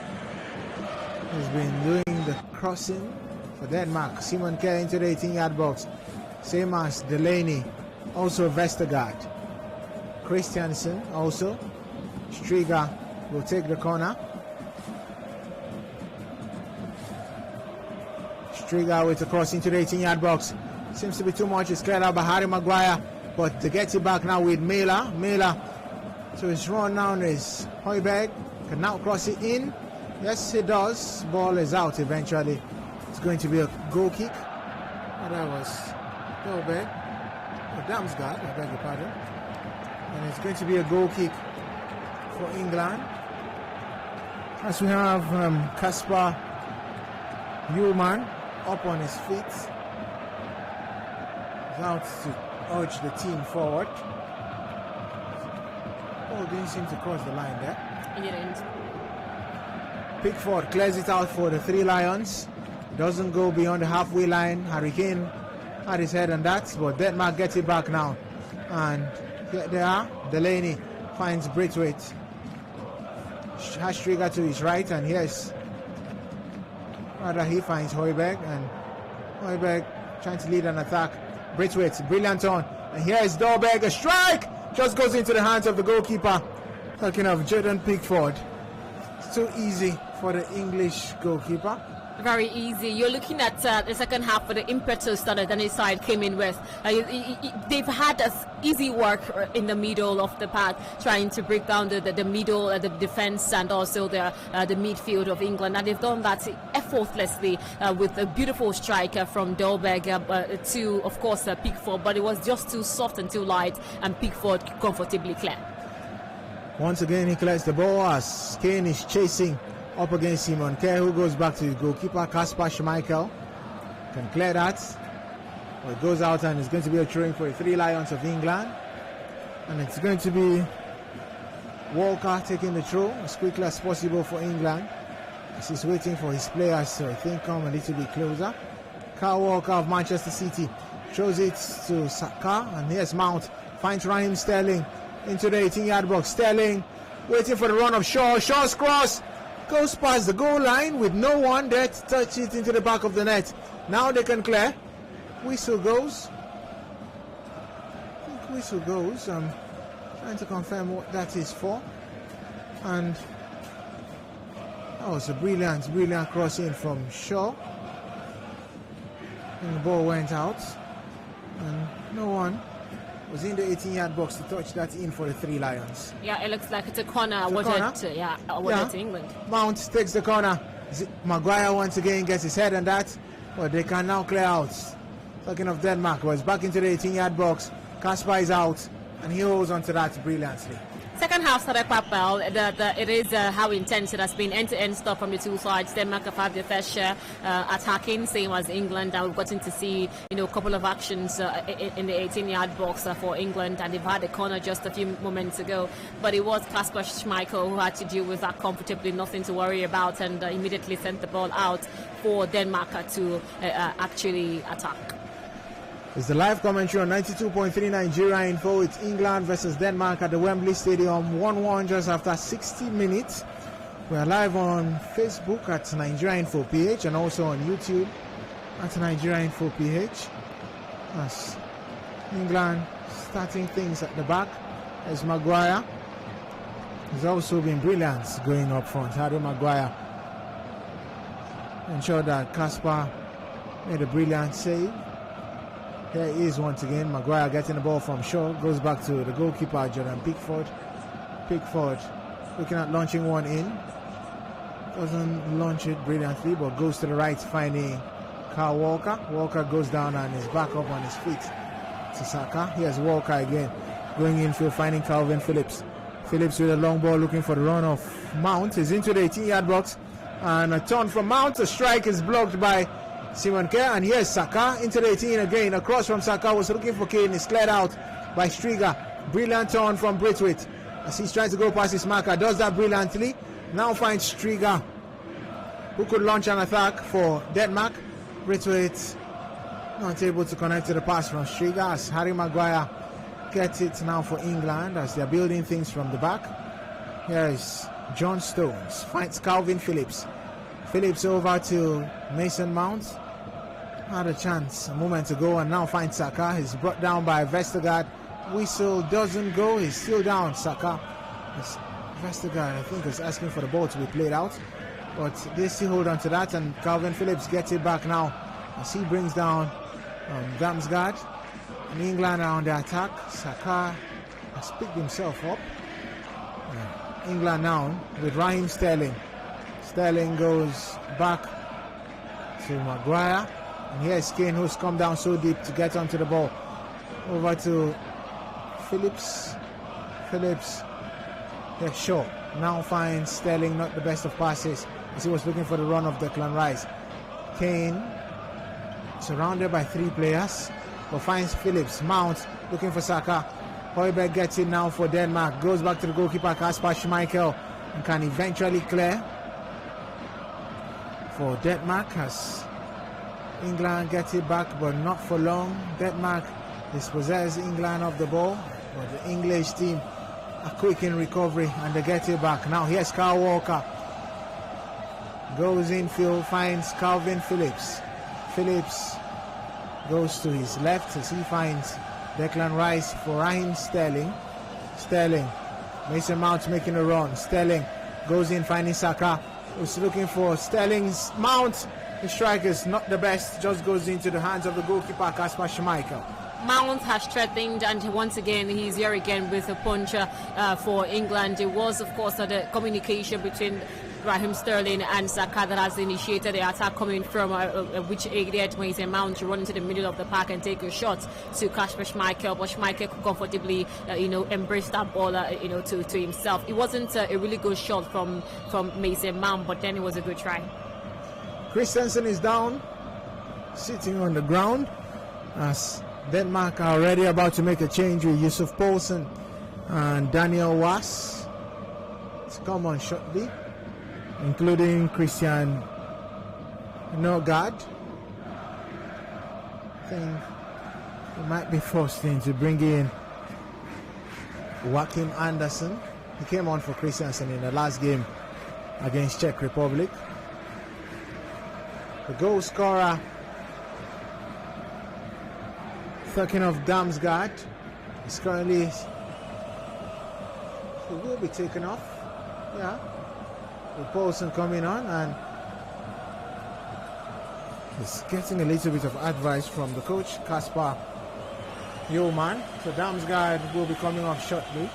who's been doing the crossing for Denmark. Simon Kjær into the 18-yard box. Same as Delaney. Also Vestergaard. Christiansen also. Striga will take the corner. Striga with a cross into the 18-yard box. Seems to be too much. It's cleared out by Harry Maguire. But to get it back now with Mela. Mela. So his run now is Højbjerg. Can now cross it in. Yes, he does. Ball is out eventually. It's going to be a goal kick. Oh, that was Højbjerg. Damsgaard, I beg your pardon. And it's going to be a goal kick for England. As we have Kasper Hjulmand up on his feet. He's out to urge the team forward. Oh, didn't seem to cross the line there. He didn't. Pickford clears it out for the Three Lions. Doesn't go beyond the halfway line. Harry Kane had his head on that, but Denmark gets it back now. And there, Delaney finds Braithwaite. Has Striga to his right, and here's he finds Højbjerg, and Højbjerg trying to lead an attack. Braithwaite, brilliant on, and here is Dolberg, a strike! Just goes into the hands of the goalkeeper. Talking of Jordan Pickford. It's too easy for the English goalkeeper. Very easy. You're looking at the second half for the impetus that the Danish side came in with. They've had easy work in the middle of the path, trying to break down the middle, the defense, and also the midfield of England. And they've done that effortlessly with a beautiful strike from Dolberg to, of course, Pickford. But it was just too soft and too light, and Pickford comfortably clear. Once again, he clears the ball as Kane is chasing up against Simon Kerr, who goes back to his goalkeeper. Kasper Schmeichel can clear that. Well, it goes out, and it's going to be a throw-in for the Three Lions of England. And it's going to be Walker taking the throw as quickly as possible for England. As he's waiting for his players to, I think, come a little bit closer. Kyle Walker of Manchester City throws it to Saka, and here's Mount. Finds Raheem Sterling into the 18-yard box. Sterling waiting for the run of Shaw. Shaw's cross goes past the goal line with no one there to touch it into the back of the net. Now they can clear. Whistle goes. I think whistle goes. I'm trying to confirm what that is for. And that was a brilliant crossing from Shaw. And the ball went out. And no one was in the 18-yard box to touch that in for the Three Lions. Yeah, it looks like it's a corner awarded to England. Mount takes the corner. Maguire once again gets his head on that, but they can now clear out. Talking of Denmark, was back into the 18-yard box. Kasper is out, and he holds on to that brilliantly. Second half started quite well. It is how intense it has been. End-to-end stuff from the two sides. Denmark have had their fair share attacking, same as England. And we've gotten to see, a couple of actions in the 18-yard box for England, and they've had a corner just a few moments ago. But it was Kasper Schmeichel who had to deal with that comfortably, nothing to worry about, and immediately sent the ball out for Denmark to actually attack. It's the live commentary on 92.3 Nigeria Info. It's England versus Denmark at the Wembley Stadium. 1-1 just after 60 minutes. We are live on Facebook at Nigeria Info PH and also on YouTube at Nigeria Info PH. As England starting things at the back. As Maguire has also been brilliant going up front. Harry Maguire ensured that Kasper made a brilliant save. Here he is once again. Maguire getting the ball from Shaw. Goes back to the goalkeeper, Jordan Pickford. Pickford looking at launching one in. Doesn't launch it brilliantly, but goes to the right, finding Kyle Walker. Walker goes down and is back up on his feet to Saka. Here's Walker again. Going infield, finding Calvin Phillips. Phillips with a long ball looking for the run of Mount. He's into the 18-yard box. And a turn from Mount. A strike is blocked by Simon Kerr, and here's Saka into the 18 again. Across from Saka, was looking for Kane. Is cleared out by Striga. Brilliant turn from Braithwaite as he's trying to go past his marker. Does that brilliantly. Now finds Striga, who could launch an attack for Denmark. Braithwaite not able to connect to the pass from Striga as Harry Maguire gets it now for England as they're building things from the back. Here is John Stones. Finds Calvin Phillips. Phillips over to Mason Mount. Had a chance a moment ago and now finds Saka. He's brought down by Vestergaard. Whistle doesn't go. He's still down. Saka. Vestergaard, I think, is asking for the ball to be played out. But they still hold on to that, and Calvin Phillips gets it back now as he brings down Damsgaard. And England are on the attack. Saka has picked himself up. England now with Raheem Sterling. Sterling goes back to Maguire. And here's Kane, who's come down so deep to get onto the ball. Over to Phillips. Yeah, sure. Now finds Sterling not the best of passes as he was looking for the run of Declan Rice. Kane surrounded by 3 players, but finds Phillips. Mount looking for Saka. Højbjerg gets it now for Denmark. Goes back to the goalkeeper Kasper Schmeichel and can eventually clear for Denmark as England gets it back, but not for long. Denmark dispossesses England of the ball, but the English team are quick in recovery and they get it back. Now here's Kyle Walker. Goes infield, finds Calvin Phillips. Phillips goes to his left as he finds Declan Rice for Raheem Sterling. Sterling. Mason Mount making a run. Sterling goes in, finding Saka, who's looking for Sterling's Mount. The strikers not the best, just goes into the hands of the goalkeeper Kasper Schmeichel. Mount has strengthened, and once again he's here again with a puncher for England. It was, of course, the communication between Raheem Sterling and Saka that has initiated the attack coming from which aided Mason Mount to run into the middle of the park and take a shot to Kasper Schmeichel, but Schmeichel could comfortably embrace that ball to himself. It wasn't a really good shot from Mason Mount, but then it was a good try. Christensen is down, sitting on the ground as Denmark are already about to make a change with Yusuf Poulsen and Daniel Was to come on shortly, including Christian Norgard. I think we might be forced to bring in Joachim Andersen. He came on for Christensen in the last game against Czech Republic. The goal scorer, talking of Damsgaard, is currently, he will be taken off. Yeah, with Poulsen coming on, and he's getting a little bit of advice from the coach, Kasper Yeoman. So Damsgaard will be coming off shortly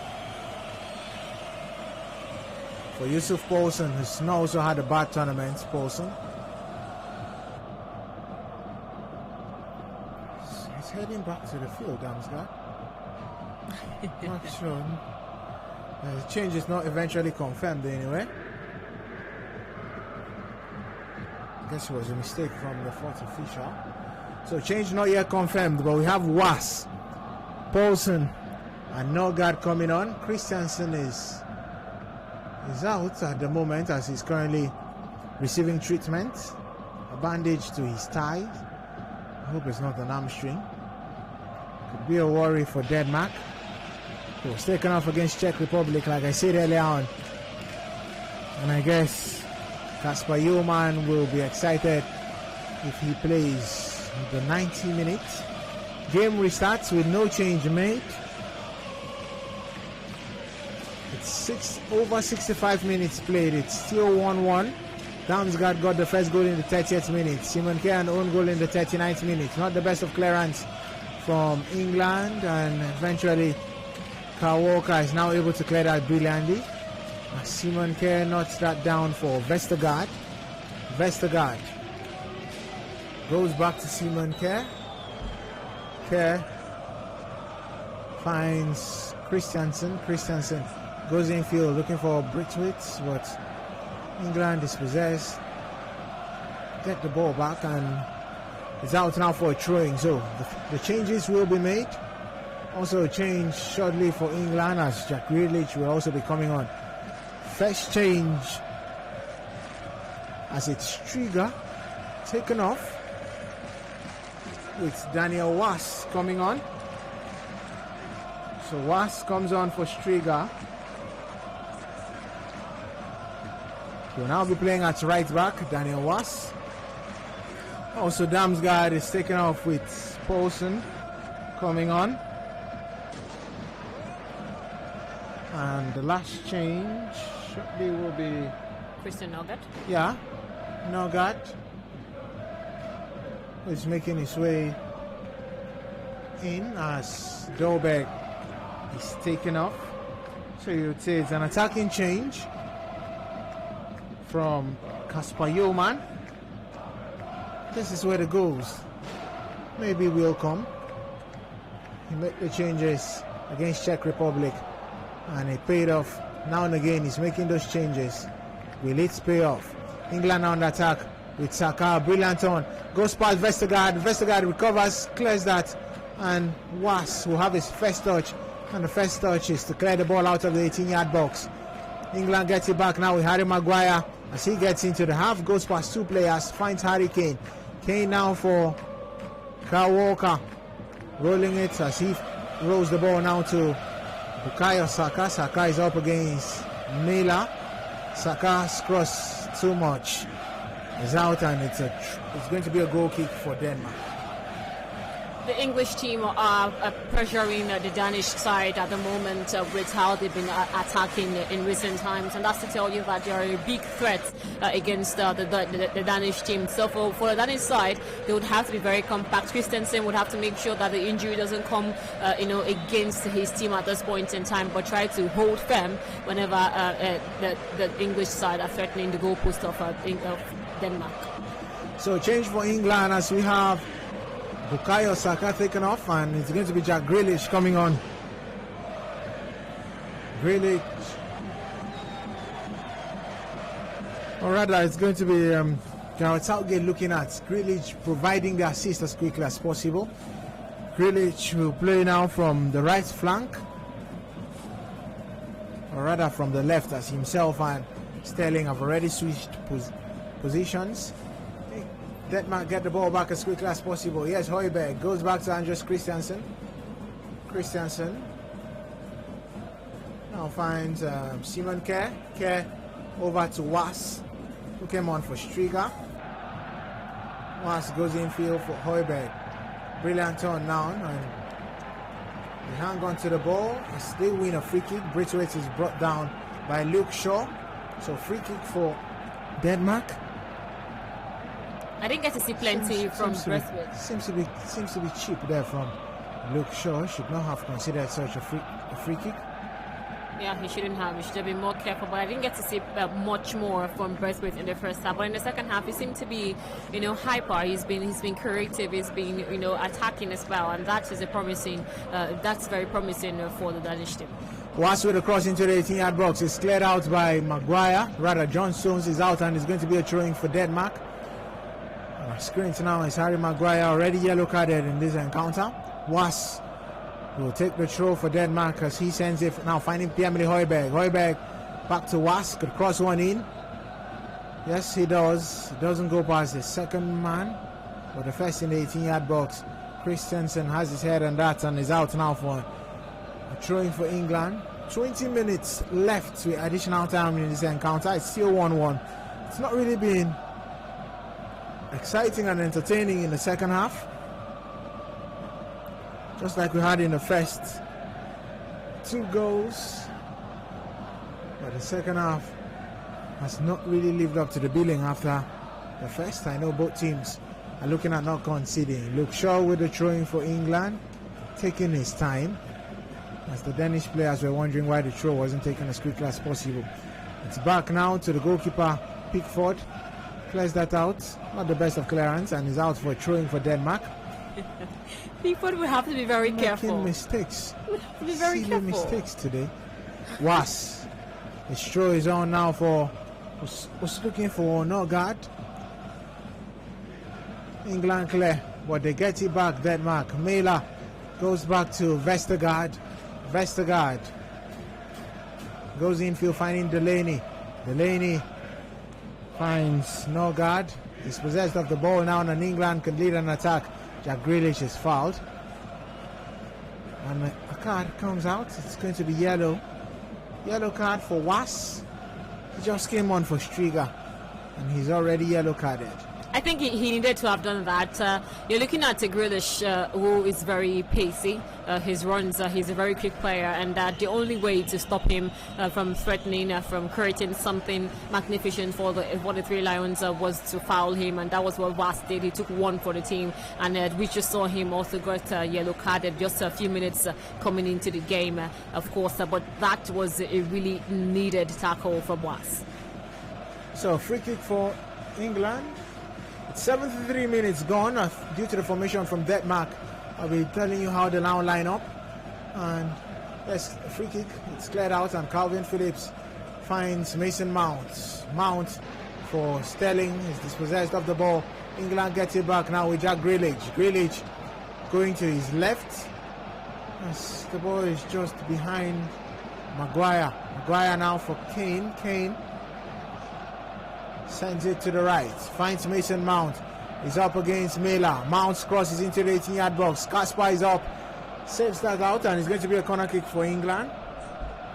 for Yusuf Poulsen, who's now also had a bad tournament. Poulsen. Heading back to the field, Damsgaard. Not sure. The change is not eventually confirmed anyway. I guess it was a mistake from the fourth official. So change not yet confirmed, but we have Was, Poulsen, and Norgard coming on. Christensen is out at the moment as he's currently receiving treatment. A bandage to his thigh. I hope it's not an hamstring. Could be a worry for Denmark. He was taken off against Czech Republic, like I said earlier on. And I guess Kasper Yeoman will be excited if he plays the 90 minutes. Game restarts with no change made. It's over 65 minutes played. It's still 1-1. Damsgaard got the first goal in the 30th minute. Simon Kerr an own goal in the 39th minute. Not the best of clearance from England, and eventually Kyle Walker is now able to clear that brilliantly. Simon Kerr knocks that down for Vestergaard. Vestergaard goes back to Simon Kerr. Kerr finds Christensen. Christensen goes infield looking for Britwitz, but England is possessed. Get the ball back, and it's out now for a throwing. So the changes will be made. Also a change shortly for England as Jack Grealish will also be coming on. First change as it's Striga taken off with Daniel Was coming on. So Was comes on for Striga. He'll now be playing at right back, Daniel Was. Also Damsgaard is taken off with Poulsen coming on. And the last change shortly will be Christian Norgard. Yeah, Norgard is making his way in as Dolberg is taken off. So you would say it's an attacking change from Kasper Yeoman. This is where the goals maybe will come. He made the changes against Czech Republic and it paid off. Now and again he's making those changes. Will it pay off? England on the attack with Saka, brilliant on, goes past Vestergaard. Vestergaard recovers, clears that, and Was will have his first touch, and the first touch is to clear the ball out of the 18-yard box. England gets it back now with Harry Maguire as he gets into the half, goes past two players, finds Harry Kane. Kane now for Kyle Walker, rolling it as he rolls the ball now to Bukayo Saka. Saka is up against Mela. Saka's cross too much. Is out, and it's going to be a goal kick for Denmark. The English team are pressuring the Danish side at the moment with how they've been attacking in recent times, and that's to tell you that they are a big threat against the Danish team. So for the Danish side, they would have to be very compact. Christensen would have to make sure that the injury doesn't come against his team at this point in time, but try to hold firm whenever the English side are threatening the goalpost of Denmark. So change for England as we have Bukayo Saka taken off, and it's going to be Jack Grealish coming on. Grealish, or rather it's going to be Gareth Southgate looking at Grealish providing the assist as quickly as possible. Grealish will play now from the right flank, or rather from the left, as himself and Sterling have already switched positions. Denmark get the ball back as quickly as possible. Yes, Højbjerg goes back to Andreas Christensen. Christensen now finds Simon Kjær. Kjær over to Was, who came on for Striga. Was goes infield for Højbjerg. Brilliant turn now, and they hang on to the ball as they win a free kick. Braithwaite is brought down by Luke Shaw. So free kick for Denmark. I didn't get to see plenty from Braithwaite. Seems to be cheap there from Luke Shaw. Should not have considered such a free kick. Yeah, he shouldn't have. He should have been more careful. But I didn't get to see much more from Braithwaite in the first half. But in the second half, he seemed to be, hyper. He's been creative. He's been, attacking as well, and that is a promising. That's very promising for the Danish team. Was with a cross into the 18-yard box. It's cleared out by Maguire. Rather, John Stones is out, and it's going to be a throw-in for Denmark. Screen now is Harry Maguire, already yellow carded in this encounter. Was will take the throw for Denmark as he sends it now, finding Pierre-Emile Højbjerg. Højbjerg back to Was, could cross one in. Yes, he does. It doesn't go past the second man, but the first in the 18-yard box. Christensen has his head on that and is out now for a throw-in for England. 20 minutes left with additional time in this encounter. It's still 1-1. It's not really been exciting and entertaining in the second half, just like we had in the first two goals, but the second half has not really lived up to the billing after the first. I know both teams are looking at not conceding. Luke Shaw with the throw-in for England, taking his time, as the Danish players were wondering why the throw wasn't taken as quickly as possible. It's back now to the goalkeeper Pickford. Clears that out, not the best of clearance, and is out for throwing for Denmark. Pickford will have to be very careful. Making mistakes. Be very careful. Mistakes today. Was. His throw is on now for. Was looking for Norgard. England clear, but they get it back. Denmark. Mela goes back to Vestergaard. Vestergaard goes infield, finding Delaney. Delaney finds Norgard. He's possessed of the ball now, and England can lead an attack. Jack Grealish is fouled, and a card comes out. It's going to be yellow card for Was. He just came on for Striga, and he's already yellow carded. I think he needed to have done that. You're looking at a Grealish who is very pacey. His runs, he's a very quick player, and the only way to stop him from threatening, from creating something magnificent for the Three Lions was to foul him, and that was what Was did. He took one for the team, and we just saw him also got yellow carded just a few minutes coming into the game, of course, but that was a really needed tackle from Was. So free kick for England. It's 73 minutes gone due to the formation from Denmark. I'll be telling you how they now line up. And yes, a free kick. It's cleared out, and Calvin Phillips finds Mason Mount. Mount for Sterling is dispossessed of the ball. England gets it back now with Jack Grealish. Grealish going to his left. Yes, the ball is just behind Maguire. Maguire now for Kane. Kane sends it to the right, finds Mason Mount. He's up against Miller. Mount crosses into the 18-yard box. Kasper is up, saves that out, and it's going to be a corner kick for England.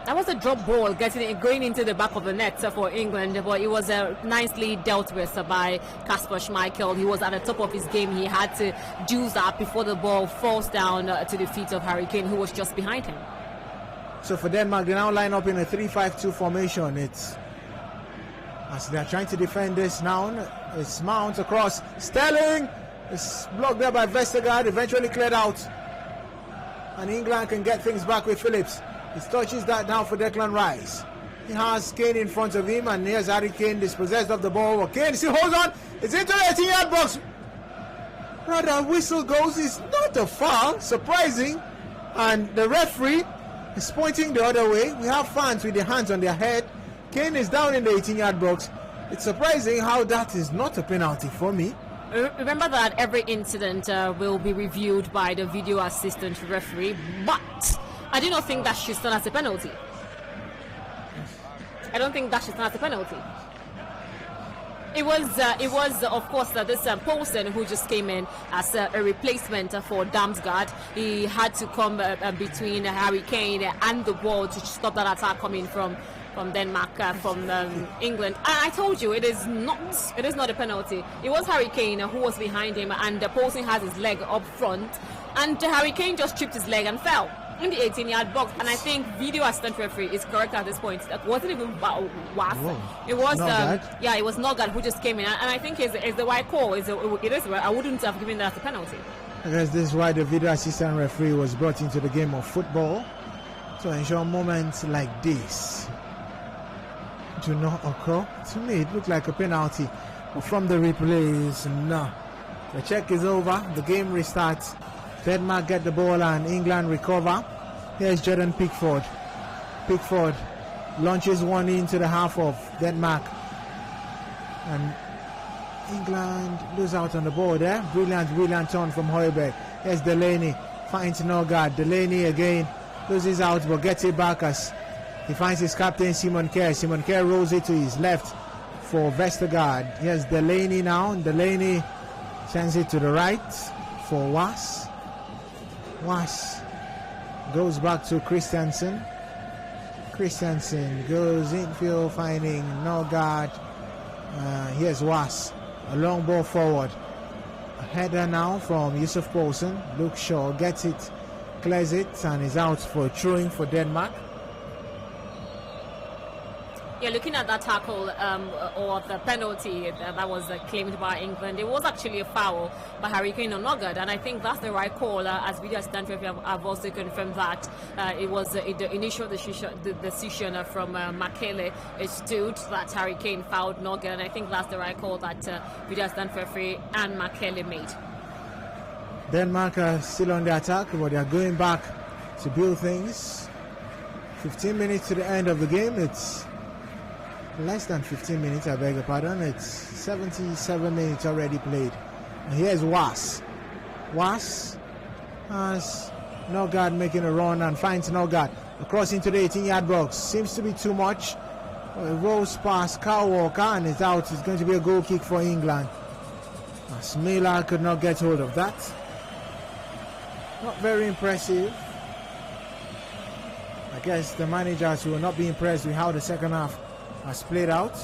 That was a drop ball going into the back of the net for England, but it was nicely dealt with by Kasper Schmeichel. He was at the top of his game. He had to do that before the ball falls down to the feet of Harry Kane, who was just behind him. So for Denmark, they now line up in a 3-5-2 formation. It's as they're trying to defend this now. It's Mount across. Sterling is blocked there by Vestergaard, eventually cleared out. And England can get things back with Phillips. He touches that now for Declan Rice. He has Kane in front of him, and here's Harry Kane dispossessed of the ball. Well, Kane still holds on. It's into the 18-yard box. Rather, whistle goes. It's not a foul. Surprising. And the referee is pointing the other way. We have fans with their hands on their head. Kane is down in the 18-yard box. It's surprising how that is not a penalty for me. Remember that every incident will be reviewed by the video assistant referee, but I do not think that should stand as a penalty. I don't think that should stand as a penalty. It was of course, this Poulsen who just came in as a replacement for Damsgaard. He had to come between Harry Kane and the ball to stop that attack coming from Denmark, from England. And I told you, it is not a penalty. It was Harry Kane who was behind him, and Poulsen has his leg up front, and Harry Kane just tripped his leg and fell in the 18-yard box. And I think video assistant referee is correct at this point. It wasn't even Was. It was it was Nogard who just came in, and I think it's the right call. It is. I wouldn't have given that as a penalty. I guess this is why the video assistant referee was brought into the game of football, to ensure moments like this do not occur. To me, it looked like a penalty, but from the replays, no. The check is over. The game restarts. Denmark get the ball and England recover. Here's Jordan Pickford. Pickford launches one into the half of Denmark, and England lose out on the ball there. Brilliant turn from Højbjerg. Here's Delaney, finds Nogard. Delaney again loses out but gets it back as he finds his captain Simon Kjær. Simon Kjær rolls it to his left for Vestergaard. Here's Delaney now. Delaney sends it to the right for Was. Was goes back to Christensen. Christensen goes infield, finding Nogard. Here's Was. A long ball forward. A header now from Yusuf Poulsen. Luke Shaw gets it, clears it, and is out for throwing for Denmark. Yeah, looking at that tackle or the penalty that was claimed by England, it was actually a foul by Harry Kane on Nogard, and I think that's the right call. As video assistant referee have also confirmed that it was the initial decision from Makele. It stood that Harry Kane fouled Nogard, and I think that's the right call that video assistant referee and Makele made. Denmark are still on the attack, but they are going back to build things. 15 minutes to the end of the game. It's less than 15 minutes, I beg your pardon. It's 77 minutes already played. And here's Was. Was has Nogard making a run and finds Nogard across into the 18-yard box. Seems to be too much. It rolls past Kyle Walker and it's out. It's going to be a goal kick for England. As Miller could not get hold of that. Not very impressive. I guess the managers will not be impressed with how the second half has played out.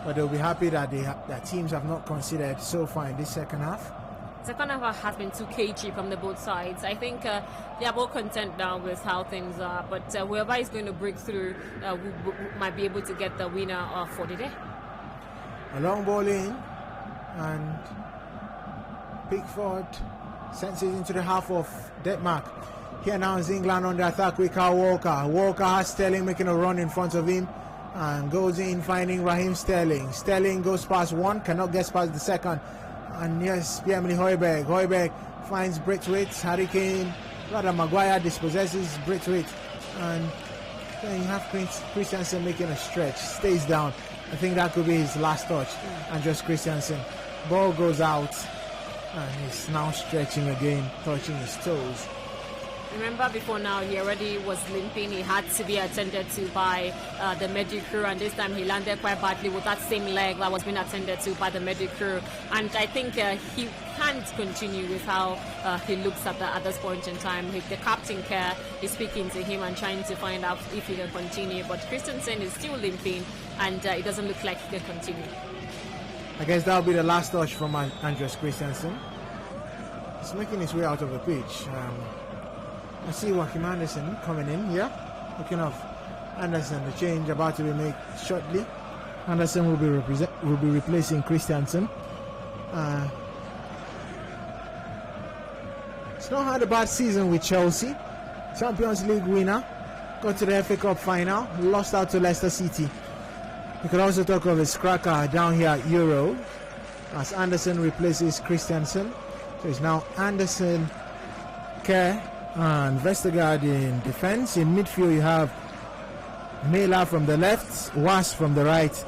but they'll be happy that their teams have not conceded so far in this second half. Second half has been too cagey from the both sides. I think they are both content now with how things are, but whoever is going to break through might be able to get the winner for the day. A long ball in, and Pickford sends it into the half of Denmark. Here now is England on the attack with Kyle Walker. Walker has Sterling making a run in front of him and goes in, finding Raheem Sterling. Sterling goes past one, cannot get past the second. And yes, Pierre-Emile Højbjerg. Højbjerg finds Braithwaite. Harry Kane, rather Maguire dispossesses Braithwaite. And then you have Christensen making a stretch, stays down. I think that could be his last touch. And just Christensen. Ball goes out. And he's now stretching again, touching his toes. Remember before now, he already was limping. He had to be attended to by the medic crew, and this time he landed quite badly with that same leg that was being attended to by the medic crew. And I think he can't continue with how he looks at this point in time. The captain care is speaking to him and trying to find out if he can continue. But Christensen is still limping, and it doesn't look like he can continue. I guess that'll be the last touch from Andreas Christensen. He's making his way out of the pitch. I see Joachim Andersen coming in here. Looking off Andersen, the change about to be made shortly. Andersen will be replacing Christensen. It's not had a bad season with Chelsea. Champions League winner. Got to the FA Cup final. Lost out to Leicester City. We could also talk of his cracker down here at Euro, as Andersen replaces Christensen. So it's now Andersen, Kerr, and Vestergaard in defense. In midfield you have Mela from the left, Was from the right.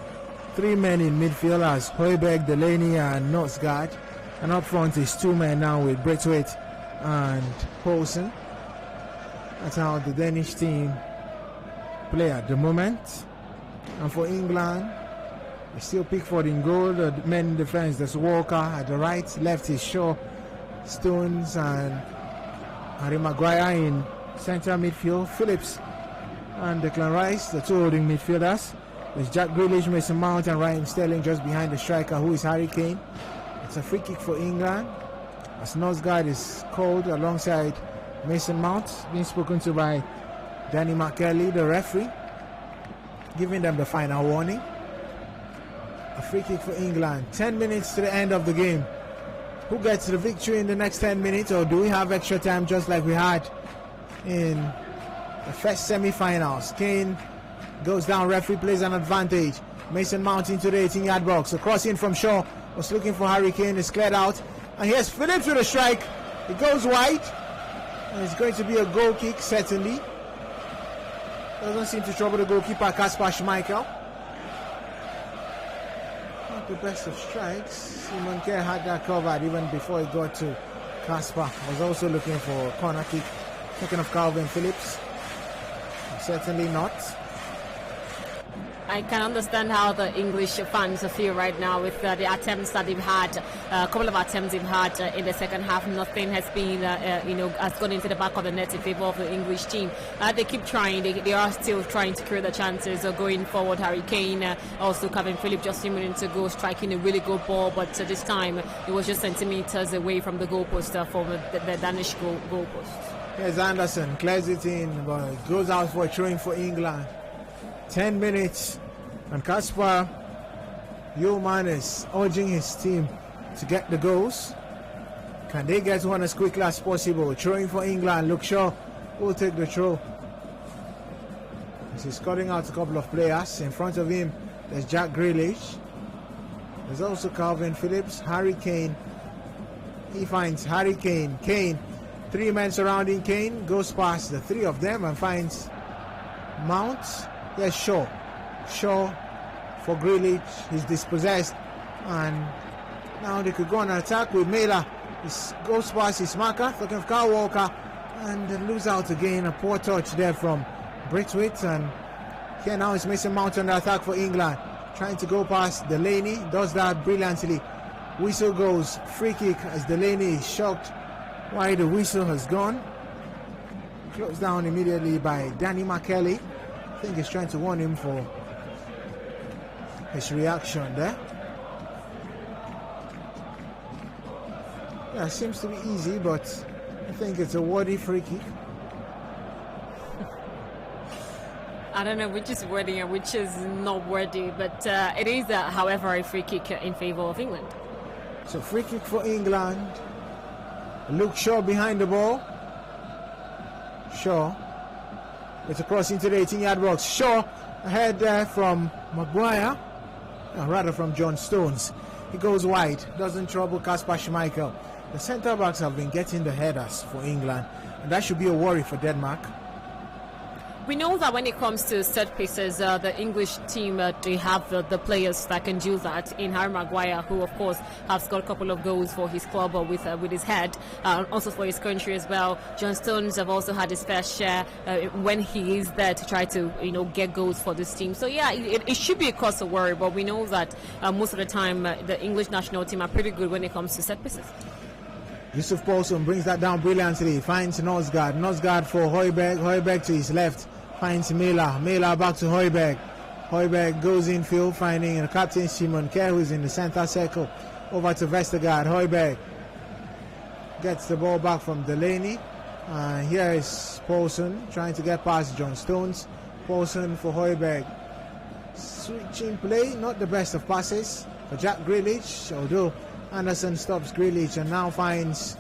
Three men in midfield as Højbjerg, Delaney and Norsgaard. And up front is two men now with Braithwaite and Poulsen. That's how the Danish team play at the moment. And for England, it's still Pickford in goal. The men in defense, there's Walker at the right. Left is Shaw, Stones and Harry Maguire in central midfield. Phillips and Declan Rice, the two holding midfielders. There's Jack Grealish, Mason Mount and Raheem Sterling just behind the striker, who is Harry Kane. It's a free kick for England, as Norsgaard is called alongside Mason Mount, being spoken to by Danny McKelly, the referee, giving them the final warning. A free kick for England. 10 minutes to the end of the game. Who gets the victory in the next 10 minutes, or do we have extra time just like we had in the first semi-finals? Kane goes down, referee plays an advantage. Mason Mount into the 18-yard box. A cross in from Shaw, was looking for Harry Kane, is cleared out. And here's Phillips with a strike. It goes wide. And it's going to be a goal kick, certainly. Doesn't seem to trouble the goalkeeper, Kasper Schmeichel. Not the best of strikes. Simon Kerr had that covered even before it got to Kasper. Was also looking for a corner kick. Talking of Calvin Phillips. Certainly not. I can understand how the English fans feel right now with the attempts that they've had. A couple of attempts they've had in the second half. Nothing has been, has gone into the back of the net in favor of the English team. They keep trying. They are still trying to create the chances going forward. Harry Kane, also Calvin Phillips just 2 minutes ago, striking a really good ball, but this time it was just centimeters away from the goalpost for the Danish goalpost. Here's Anderson, clears it in, but it goes out for a throwing for England. 10 minutes, and Kasper Yeoman is urging his team to get the goals. Can they get one as quickly as possible? Throwing for England. Luke Shaw will take the throw. He's cutting out a couple of players. In front of him, there's Jack Grealish. There's also Calvin Phillips, Harry Kane. He finds Harry Kane. Kane, three men surrounding Kane, goes past the three of them and finds Mount. Yes, Shaw. Shaw for Grealish. He's dispossessed. And now they could go on an attack with Mela. He goes past his marker, looking for Kyle Walker. And they lose out again. A poor touch there from Braithwaite. And here now is Mason Mount on the attack for England. Trying to go past Delaney. Does that brilliantly. Whistle goes. Free kick as Delaney is shocked why the whistle has gone. Closed down immediately by Danny McKelly. I think he's trying to warn him for his reaction there. Yeah, seems to be easy, but I think it's a worthy free kick. I don't know which is worthy and which is not worthy, but it is, however, a free kick in favor of England. So free kick for England. Luke Shaw behind the ball. Shaw. It's a cross into the 18-yard box. Shaw ahead there from Maguire. Rather from John Stones. He goes wide. Doesn't trouble Kasper Schmeichel. The centre-backs have been getting the headers for England. And that should be a worry for Denmark. We know that when it comes to set pieces, the English team, they have the players that can do that. In Harry Maguire, who of course has got a couple of goals for his club with his head, also for his country as well. John Stones have also had his fair share when he is there to try to get goals for this team. So yeah, it should be a cause of worry, but we know that most of the time the English national team are pretty good when it comes to set pieces. Yusuf Paulson brings that down brilliantly. Finds Nosgard. Nosgard for Højbjerg. Højbjerg to his left. Finds Mela. Mela back to Højbjerg. Højbjerg goes infield, finding the captain Simon Kerr, who's in the center circle. Over to Vestergaard. Højbjerg gets the ball back from Delaney. Here is Paulson trying to get past John Stones. Paulson for Højbjerg. Switching play, not the best of passes for Jack Grealish, although Anderson stops Grealish and now finds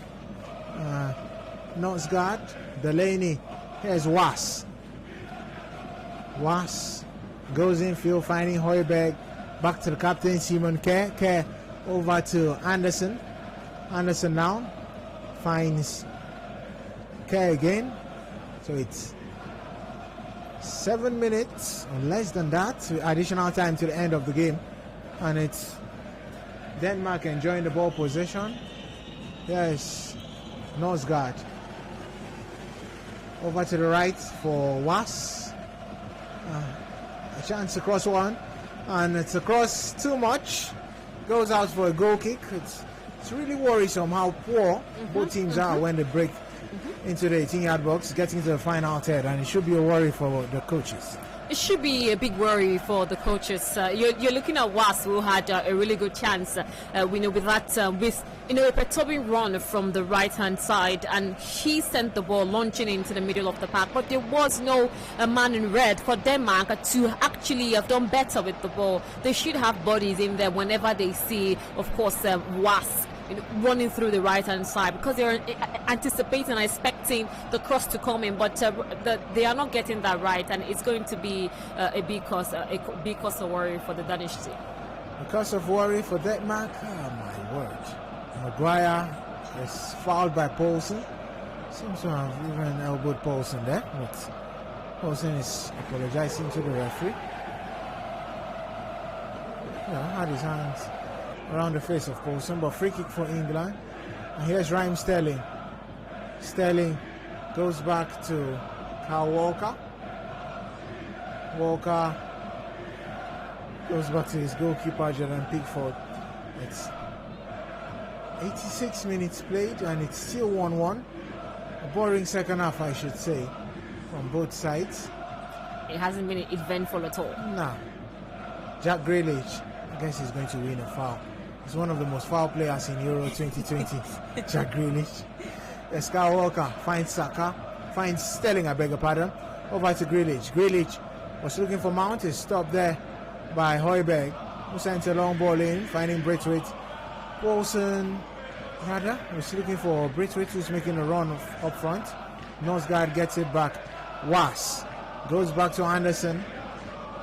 Nosgard. Delaney. Here's Was. Was goes infield, finding Højbjerg. Back to the captain, Simon Kerr. Kerr over to Anderson. Anderson now finds Kerr again. So it's 7 minutes or less than that, additional time to the end of the game. And it's Denmark enjoying the ball possession. Yes, Nosgard. Over to the right for Was. A chance to cross one, and it's across too much. Goes out for a goal kick. It's really worrisome how poor both teams are when they break into the 18-yard box, getting to the final third, and it should be a worry for the coaches. It should be a big worry for the coaches. You're looking at Was, who had a really good chance. We know with that, with a perturbing run from the right-hand side, and he sent the ball launching into the middle of the park. But there was no man in red for Denmark to actually have done better with the ball. They should have bodies in there whenever they see, of course, Was running through the right-hand side, because they're anticipating and expecting the cross to come in, but they are not getting that right, and it's going to be a big cause of worry for the Danish team. A cause of worry for Denmark? Oh my word. Maguire is fouled by Paulson. Seems to have even elbowed Paulson there, but Paulson is apologizing to the referee. Yeah, had his hands around the face of Paulson, but free kick for England. And here's Raheem Sterling. Sterling goes back to Kyle Walker. Walker goes back to his goalkeeper, Jordan Pickford. It's 86 minutes played and it's still 1-1. A boring second half, I should say, from both sides. It hasn't been eventful at all. Nah. Jack Grealish, I guess he's going to win a foul. He's one of the most foul players in Euro 2020. Jack Grealish. Kyle Walker finds Saka, finds Sterling, I beg your pardon, over to Grealish. Grealish was looking for Mount, is stopped there by Højbjerg, who sent a long ball in, finding Braithwaite. Paulson, rather, was looking for Braithwaite, who's making a run up front. Nosgard gets it back. Was goes back to Anderson.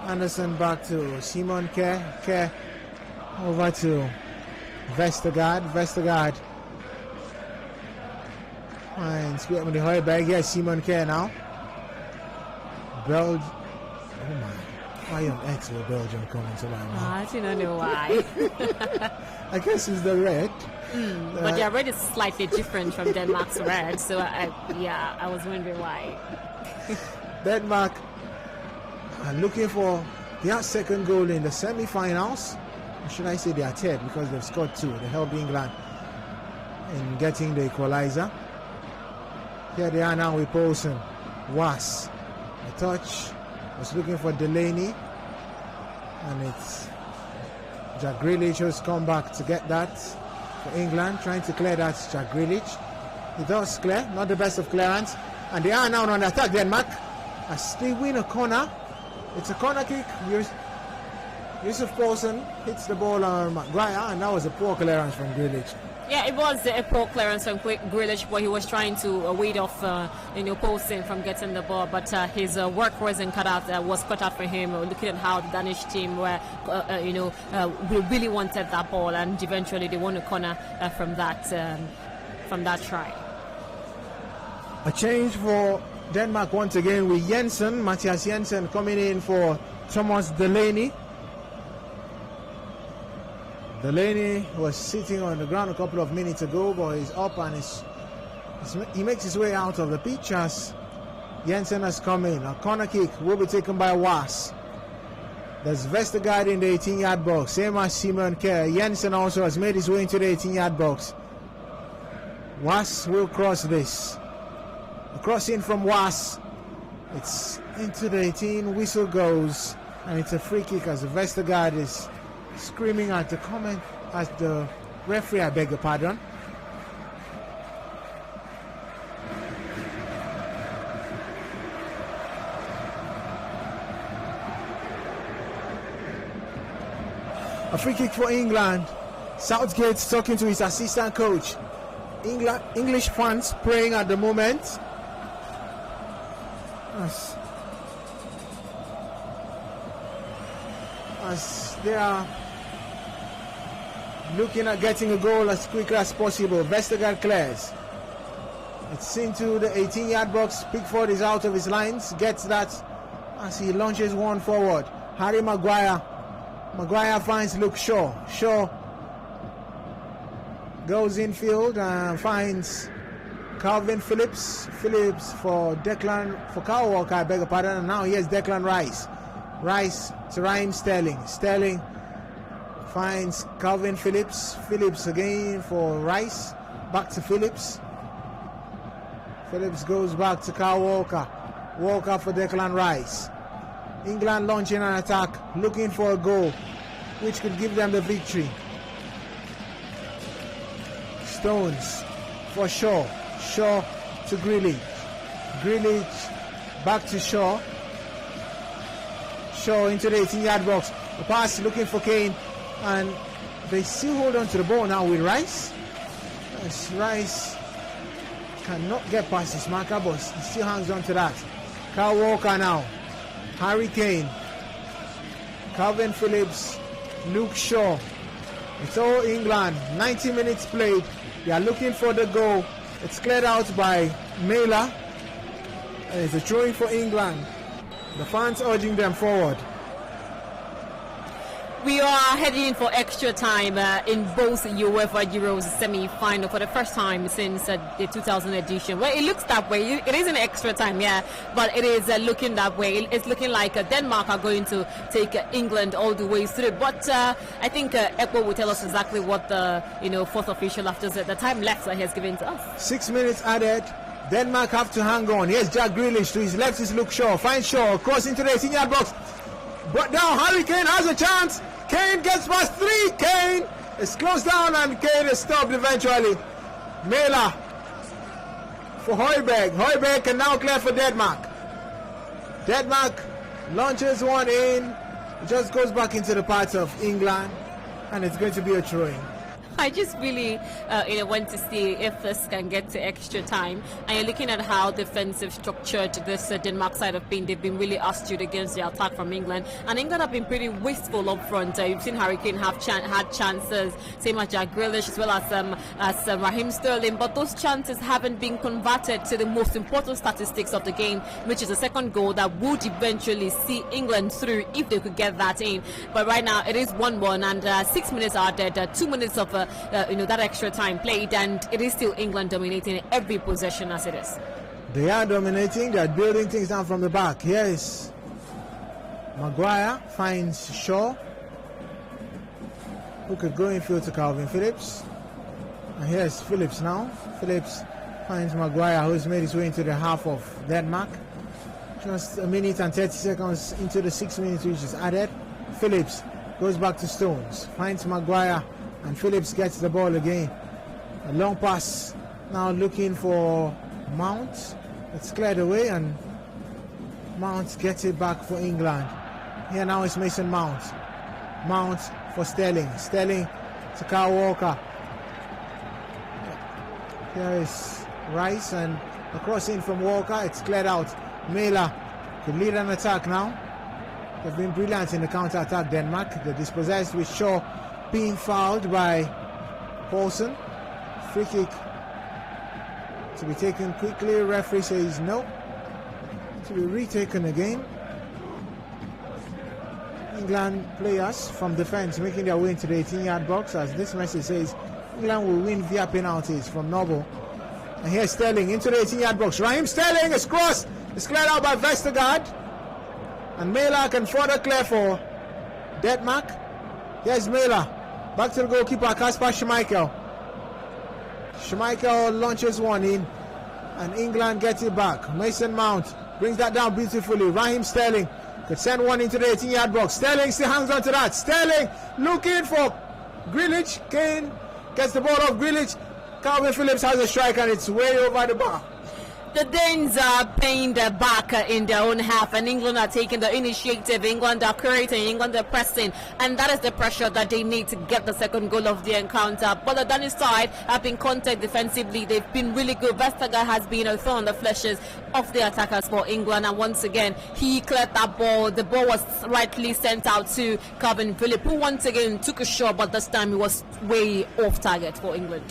Anderson back to Simon Kerr. Kerr over to Vestergaard. Vestergaard finds the Højbjerg. Yes, Simon Kerr now. Oh my. Why on earth will Belgium come into line now? I do not know why. I guess it's the red. But their red is slightly different from Denmark's red, so I was wondering why. Denmark are looking for their second goal in the semi-finals. Or should I say their third, because they've scored two. They helped England in getting the equalizer. Here they are now with Paulson. A touch. Was looking for Delaney. And it's Jack Grealish has come back to get that for England, trying to clear that. Jack Grealish. He does clear, not the best of clearance. And they are now on attack, Denmark. As they win a corner. It's a corner kick. Yusuf Poulsen hits the ball on Maguire, and that was a poor clearance from Grealish. Yeah, it was a poor clearance from Grealish, where he was trying to wait off, Poulsen from getting the ball, but his work wasn't cut out. Was cut out for him. Looking at how the Danish team were, we really wanted that ball, and eventually they won a corner from that try. A change for Denmark once again with Jensen, Mathias Jensen coming in for Thomas Delaney. Delaney was sitting on the ground a couple of minutes ago, but he's up and he makes his way out of the pitch as Jensen has come in. A corner kick will be taken by Was. There's Vestergaard in the 18-yard box, same as Simon Kerr. Jensen also has made his way into the 18-yard box. Was will cross this. A cross in from Was. It's into the 18, whistle goes, and it's a free kick as Vestergaard is screaming at the referee, I beg your pardon. A free kick for England. Southgate's talking to his assistant coach. English fans praying at the moment. As they are looking at getting a goal as quickly as possible. Vestergaard clears. It's into the 18-yard box. Pickford is out of his lines. Gets that as he launches one forward. Harry Maguire. Maguire finds Luke Shaw. Shaw goes infield and finds Calvin Phillips. Phillips for Kyle Walker, I beg your pardon. And now here's Declan Rice. Rice to Raheem Sterling. Sterling finds Calvin Phillips. Phillips again for Rice. Back to Phillips. Phillips goes back to Kyle Walker. Walker for Declan Rice. England launching an attack, looking for a goal, which could give them the victory. Stones for Shaw. Shaw to Grealish. Grealish back to Shaw. Shaw into the 18-yard box. The pass looking for Kane, and they still hold on to the ball now with Rice. As Rice cannot get past his marker, but he still hangs on to that. Kyle Walker now. Harry Kane. Calvin Phillips. Luke Shaw. It's all England. 90 minutes played. They are looking for the goal. It's cleared out by Mela. And it's a throw-in for England. The fans urging them forward. We are heading in for extra time in both UEFA Euros semi-final for the first time since the 2000 edition. Well, it looks that way. It is an extra time, yeah, but it is looking that way. It's looking like Denmark are going to take England all the way through. But I think Ekpo will tell us exactly what the fourth official after the time left has given to us. 6 minutes added. Denmark have to hang on. Here's Jack Grealish. To his left is Luke Shaw. Finds Shaw. Cross into the 18-yard box. But now Harry Kane has a chance. Kane gets past three. Kane is closed down and Kane is stopped eventually. Mela for Højbjerg. Højbjerg can now clear for Denmark. Denmark launches one in. It just goes back into the parts of England, and it's going to be a throw-in. I just really want to see if this can get to extra time. And you're looking at how defensive structured this Denmark side have been. They've been really astute against the attack from England. And England have been pretty wasteful up front. You've seen Harry Kane had chances, same as Jack Grealish, as well as Raheem Sterling. But those chances haven't been converted to the most important statistics of the game, which is a second goal that would eventually see England through if they could get that in. But right now it is 1-1 and 6 minutes are dead. 2 minutes of that extra time played, and it is still England dominating every possession as it is. They are dominating. They are building things down from the back. Here is Maguire, finds Shaw, who could go infield to Calvin Phillips. And here's Phillips now. Phillips finds Maguire, who's made his way into the half of Denmark. Just a minute and 30 seconds into the 6 minutes which is added. Phillips Goes back to Stones. Finds Maguire. And Phillips gets the ball again. A long pass. Now looking for Mount. It's cleared away and Mount gets it back for England. Here now is Mason Mount. Mount for Sterling. Sterling to Kyle Walker. Here is Rice and a cross in from Walker. It's cleared out. Mela could lead an attack now. They've been brilliant in the counter-attack, Denmark. They're dispossessed with Shaw being fouled by Paulson. Free kick to be taken quickly. Referee says no. To be retaken again. England players from defense making their way into the 18-yard box, as this message says England will win via penalties from Noble. And here's Sterling into the 18-yard box. Raheem Sterling is crossed. It's cleared out by Vestergaard. And Mela can further clear for Denmark. Here's Mela. Back to the goalkeeper, Kasper Schmeichel. Schmeichel launches one in. And England gets it back. Mason Mount brings that down beautifully. Raheem Sterling could send one into the 18-yard box. Sterling still hangs on to that. Sterling looking for Grealish. Kane gets the ball off Grealish. Calvin Phillips has a strike and it's way over the bar. The Danes are paying their back in their own half, and England are taking the initiative. England are creating, England are pressing, and that is the pressure that they need to get the second goal of the encounter. But the Danish side have been contact defensively. They've been really good. Vestergaard has been a thorn in the fleshes of the attackers for England, and once again he cleared that ball. The ball was rightly sent out to Calvin Phillips, who once again took a shot, but this time he was way off target for England.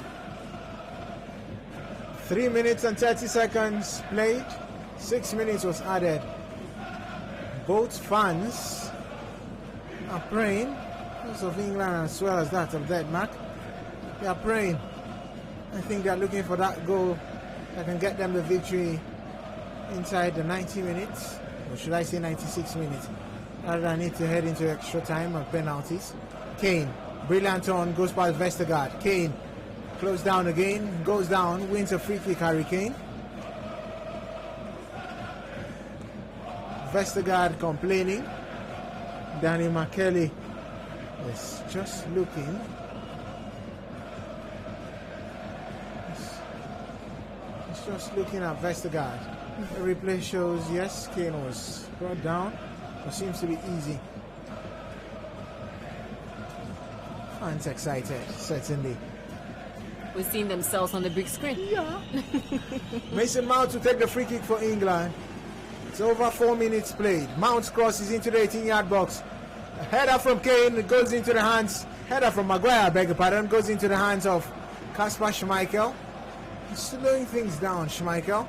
3 minutes and 30 seconds played. 6 minutes was added. Both fans are praying, those of England as well as that of Denmark. They are praying. I think they are looking for that goal that can get them the victory inside the 90 minutes, or should I say 96 minutes, rather than need to head into extra time and penalties. Kane, brilliant on, goes past Vestergaard. Kane close down again, goes down, wins a free kick, Harry Kane. Vestergaard complaining. Danny McKelly is just looking. He's just looking at Vestergaard. The replay shows, yes, Kane was brought down. It seems to be easy. Fans excited, certainly. We've seen themselves on the big screen. Yeah. Mason Mount to take the free kick for England. It's over 4 minutes played. Mount crosses into the 18-yard box. A header from Kane goes into the hands. Header from Maguire, beg your pardon, goes into the hands of Kasper Schmeichel. He's slowing things down, Schmeichel.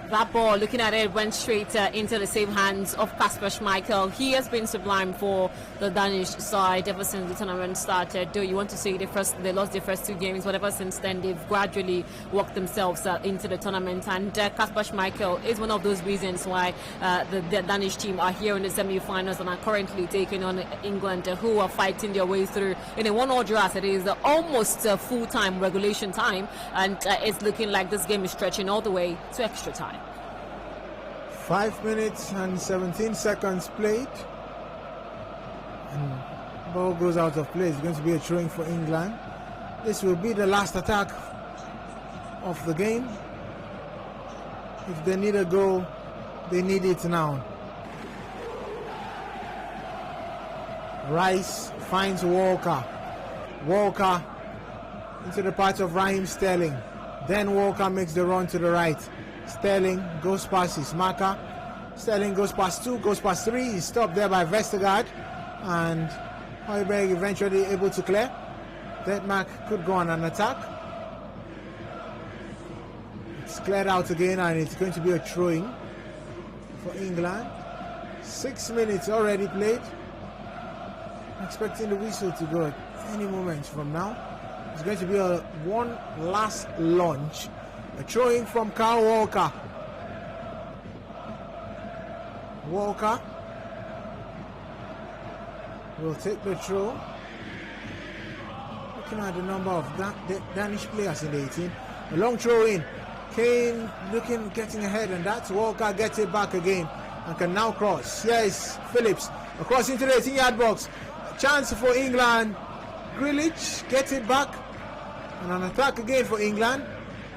That ball, looking at it, went straight into the safe hands of Kasper Schmeichel. He has been sublime for the Danish side ever since the tournament started. Though you want to say they lost their first 2 games, but ever since then they've gradually worked themselves into the tournament. And Kasper Schmeichel is one of those reasons why the Danish team are here in the semi-finals and are currently taking on England, who are fighting their way through in a 1-1 draw. It is almost full-time regulation time, and it's looking like this game is stretching all the way to extra time. 5 minutes and 17 seconds played. And ball goes out of play. It's going to be a throwing for England. This will be the last attack of the game. If they need a goal, they need it now. Rice finds Walker. Walker into the path of Raheem Sterling. Then Walker makes the run to the right. Sterling goes past his marker. Sterling goes past 2, goes past 3. He's stopped there by Vestergaard. And Højbjerg eventually able to clear. Denmark could go on an attack. It's cleared out again, and it's going to be a throwing for England. 6 minutes already played. Expecting the whistle to go at any moment from now. It's going to be one last launch. A throwing from Kyle Walker. Walker will take the throw. Looking at the number of Danish players in the 18. A long throw in. Kane getting ahead, and that's Walker gets it back again and can now cross. Here is Phillips. Across into the 18-yard box. A chance for England. Grealish gets it back. And an attack again for England.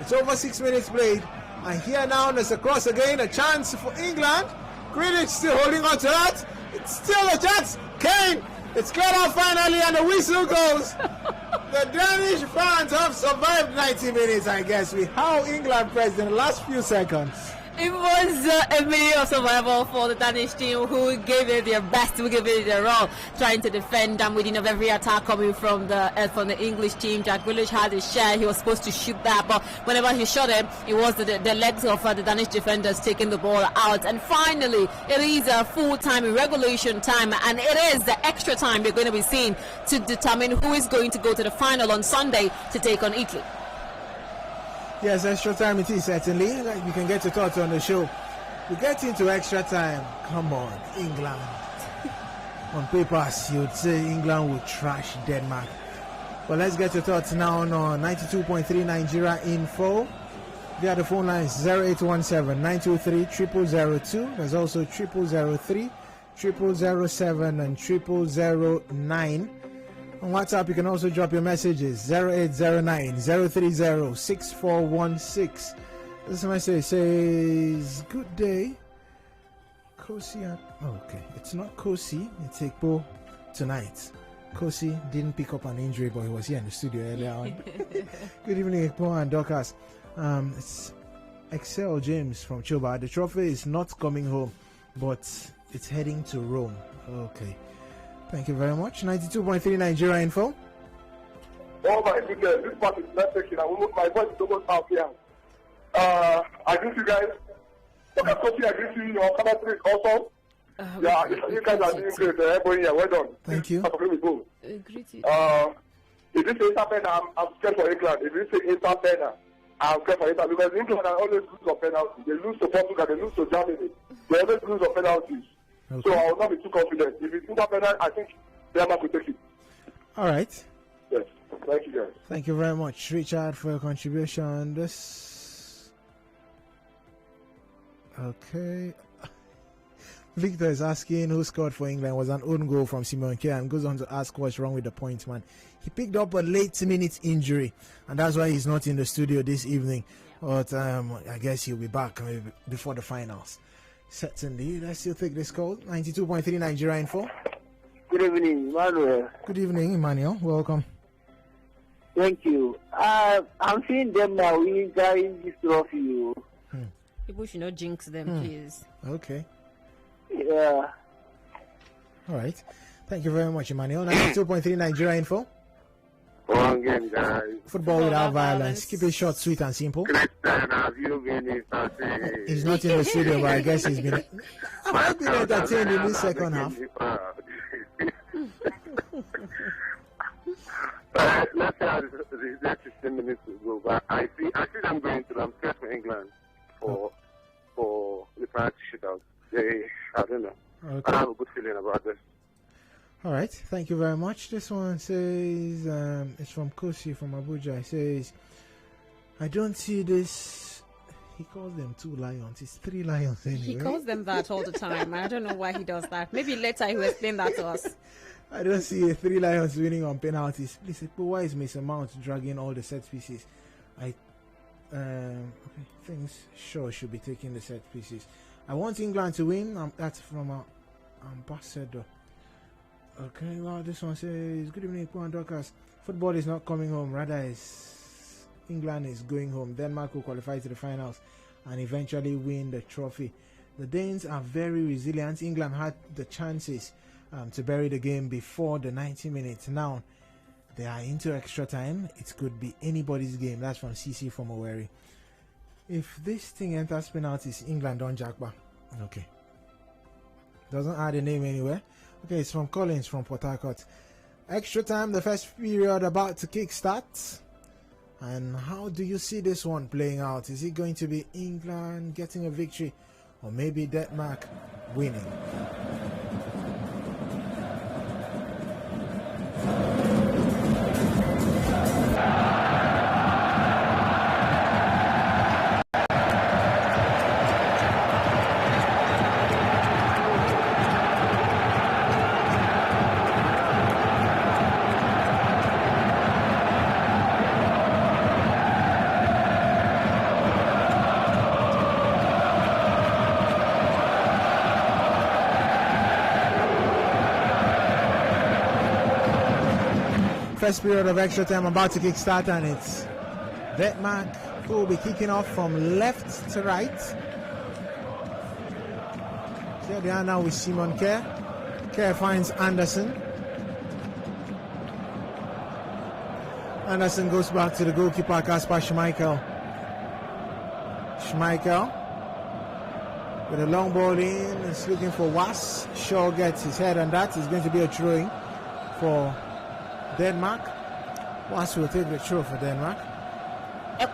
It's over 6 minutes played. And here now there's a cross again. A chance for England. Grealish still holding on to that. It's still a chance. Kane. It's cleared out finally and the whistle goes. The Danish fans have survived 90 minutes, I guess, with how England pressed in the last few seconds. It was a minute of survival for the Danish team, who gave it their best, who gave it their all, trying to defend and within of every attack coming from the English team. Jack Grealish had his share. He was supposed to shoot that, but whenever he shot it was the legs of the Danish defenders taking the ball out. And finally, it is a full-time regulation time, and it is the extra time they're going to be seeing to determine who is going to go to the final on Sunday to take on Italy. Yes, extra time it is, certainly. Like, you can get your thoughts on the show. We get into extra time. Come on, England. On papers, you'd say England will trash Denmark. But let's get your thoughts now on 92.3 Nigeria Info. Via the phone lines 0817 923 0002. There's also 0003, 0007, and 0009. On WhatsApp, you can also drop your messages 0809 030 6416. This message says, "Good day, Kosi." Okay, it's not Kosi, it's Ekpo tonight. Kosi didn't pick up an injury, but he was here in the studio earlier on. Good evening, Ekpo and Dorcas. It's Excel James from Choba. The trophy is not coming home, but it's heading to Rome. Okay. Thank you very much. 92.3 Nigeria Info. Oh my goodness, this part is not taking. My voice is almost out here. I greet you guys. Okay, Kofi, I greet you. Your commentary is awesome. Yeah, you guys are doing great. Everybody here, well done. Thank you. If this is Inter, I'm scared for England. If this is Inter, I'm scared for Inter because England are always lose on penalties. They lose to Portugal, they lose to Germany. They always lose on penalties. Okay. So I will not be too confident. If it's Inter, I think Denmark will take it. All right. Yes. Thank you, guys. Thank you very much, Richard, for your contribution. This. Okay. Victor is asking who scored for England. Was an own goal from Simon Kerr, and goes on to ask what's wrong with the points, man. He picked up a late-minute injury, and that's why he's not in the studio this evening. But I guess he'll be back maybe before the finals. Certainly. Let's still take this call. 92.3 Nigeria Info. Good evening, Emmanuel. Good evening, Emmanuel. Welcome. Thank you. I'm seeing them now. We carrying this trophy. People should not jinx them, please. Okay. Yeah. All right. Thank you very much, Emmanuel. 92.3 Nigeria Info. Again, guys. Football without violence. Keep it short, sweet, and simple. Christian, have you been He's not in the studio, but I guess he's been. I've been entertained in this second half. Let's say this 16 minutes to go, but I see them going to. I'm scared for England for the prior shootout. I don't know. Okay. I have a good feeling about this. All right, thank you very much. This one says, it's from Kosi from Abuja. It says, I don't see this. He calls them 2 lions. It's 3 lions anyway. He calls them that all the time. I don't know why he does that. Maybe later he will explain that to us. I don't see 3 lions winning on penalties. Please, why is Mason Mount dragging all the set pieces? Things sure should be taking the set pieces. I want England to win. That's from our ambassador. Okay, well, this one says, good evening, Ekpo and Dorcas. Football is not coming home, rather England is going home. Denmark will qualify to the finals and eventually win the trophy. The Danes are very resilient. England had the chances to bury the game before the 90 minutes. Now, they are into extra time. It could be anybody's game. That's from CC from Owerri. If this thing enters penalties, England don't jack back. Okay. Doesn't add a name anywhere. Okay, it's from Collins from Port Harcourt. Extra time, the first period about to kickstart. And how do you see this one playing out? Is it going to be England getting a victory, or maybe Denmark winning? first period of extra time about to kick start, and it's Denmark who will be kicking off from left to right. Here they are now with Simon Kerr. Kerr finds Anderson. Anderson goes back to the goalkeeper, Kasper Schmeichel. Schmeichel with a long ball in, is looking for Was. Shaw gets his head on that. It's going to be a throwing for Denmark. Was will take the throw for Denmark.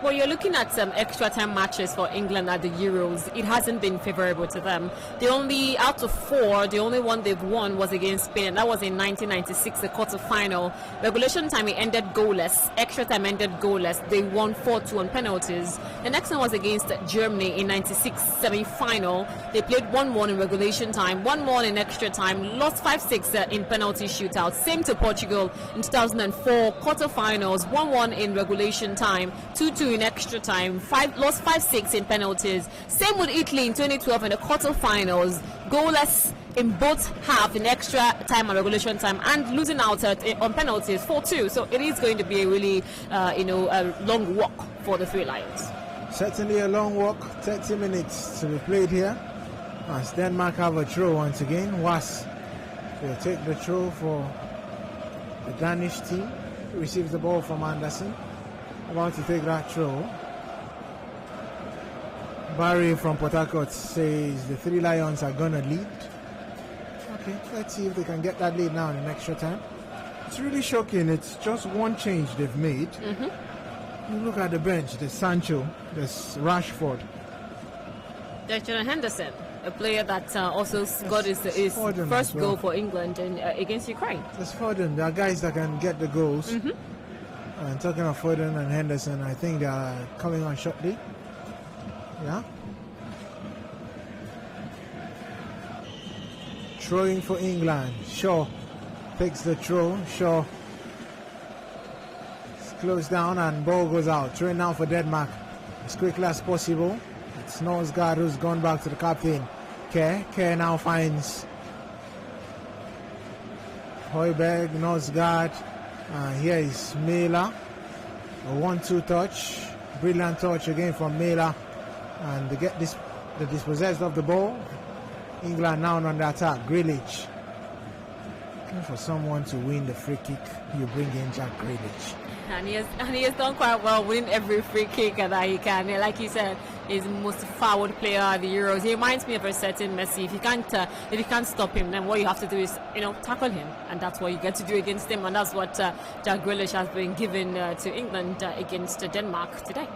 Well, you're looking at some extra time matches for England at the Euros. It hasn't been favorable to them. Out of 4, the only one they've won was against Spain, and that was in 1996, the quarter-final. Regulation time, it ended goalless. Extra time ended goalless. They won 4-2 on penalties. The next one was against Germany in 96 semi-final. They played 1-1 in regulation time, 1-1 in extra time, lost 5-6 in penalty shootout. Same to Portugal in 2004 quarter-finals, 1-1 in regulation time, 2-2 in extra time, lost 5-6 in penalties. Same with Italy in 2012 in the quarterfinals, goalless in both half in extra time and regulation time, and losing out on penalties 4-2. So it is going to be a really a long walk for the Three Lions. Certainly a long walk. 30 minutes to be played here as Denmark have a throw once again. Was will take the throw for the Danish team. He receives the ball from Anderson. About to take that throw. Barry from Port Harcourt says the Three Lions are going to lead. Okay, let's see if they can get that lead now in an extra time. It's really shocking. It's just one change they've made. You look at the bench. There's Sancho, there's Rashford. There's Jonathan Henderson, a player that also got his first goal for England against Ukraine. There's Foden. There are guys that can get the goals. And talking of Foden and Henderson, I think they are coming on shortly. Yeah. Throwing for England. Shaw takes the throw. Shaw is closed down and ball goes out. Throwing now for Denmark as quickly as possible. It's Norsgaard who's gone back to the captain. Kerr. Kerr now finds Højbjerg, Norsgaard. Here is Mela. A 1-2 touch. Brilliant touch again from Mela. And they get the dispossessed of the ball. England now on the attack. Grealish. Looking for someone to win the free kick. You bring in Jack Grealish. And he has done quite well winning every free kick that he can. Like you said, he's the most forward player at the Euros. He reminds me of a certain Messi. If you can't stop him, then what you have to do is tackle him, and that's what you get to do against him. And that's what Jack Grealish has been given to England against Denmark today.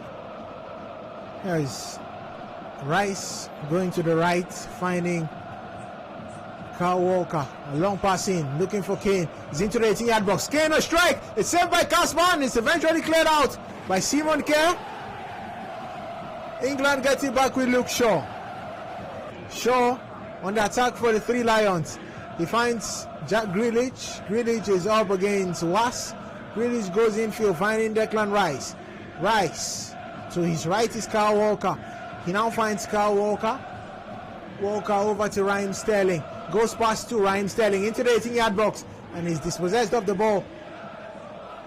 There's Rice going to the right, finding Kyle Walker. A long pass in, looking for Kane. He's into the 18-yard box. Kane, a strike. It's saved by Kasper, and it's eventually cleared out by Simon Kerr. England gets it back with Luke Shaw. Shaw on the attack for the Three Lions. He finds Jack Grealish. Grealish is up against Was. Grealish goes infield, finding Declan Rice. Rice. To his right is Kyle Walker. He now finds Kyle Walker. Walker over to Raheem Sterling. Goes past to Raheem Sterling into the 18-yard box, and is dispossessed of the ball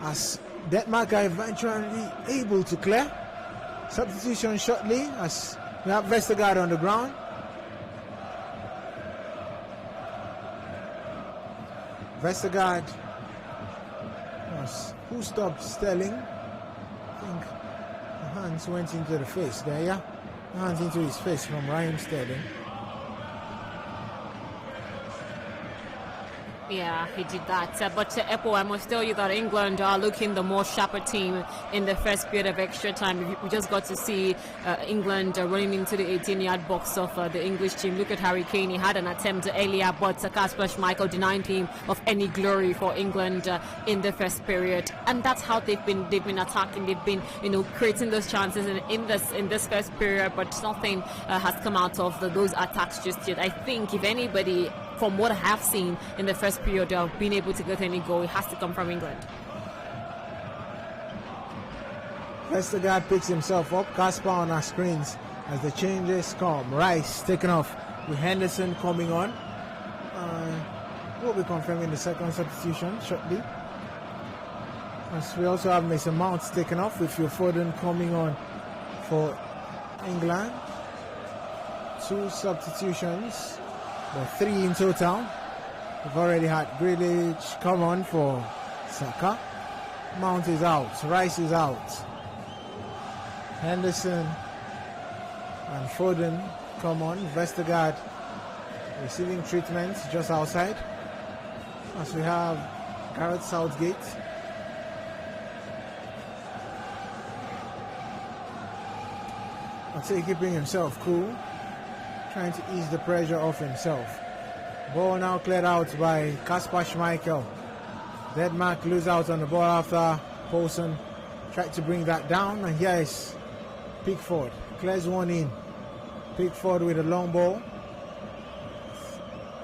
as Denmark are eventually able to clear. Substitution shortly as we have Vestergaard on the ground. Vestergaard, who stopped Sterling? I think the hands went into the face there, yeah? The hands into his face from Raheem Sterling. Yeah, he did that. But Ekpo, I must tell you that England are looking the more sharper team in the first period of extra time. We just got to see England running into the 18-yard box of the English team. Look at Harry Kane. He had an attempt earlier, but Kasper Schmeichel denied him of any glory for England in the first period. And that's how they've been attacking. They've been creating those chances in this first period, but nothing has come out of those attacks just yet. I think if anybody, from what I have seen in the first period of being able to get any goal, it has to come from England. Vestergaard picks himself up. Kasper on our screens as the changes come. Rice taken off with Henderson coming on. We'll be confirming the second substitution shortly. As we also have Mason Mount taken off with Phil Foden coming on for England. 2 substitutions, but 3 in total. We've already had Grealish come on for Saka. Mount is out, Rice is out. Henderson and Foden come on. Vestergaard receiving treatment just outside. As we have Gareth Southgate. I'd say keeping himself cool, trying to ease the pressure off himself. Ball now cleared out by Kasper Schmeichel. Denmark lose out on the ball after Poulsen tried to bring that down, and here is Pickford. Clears one in. Pickford with a long ball.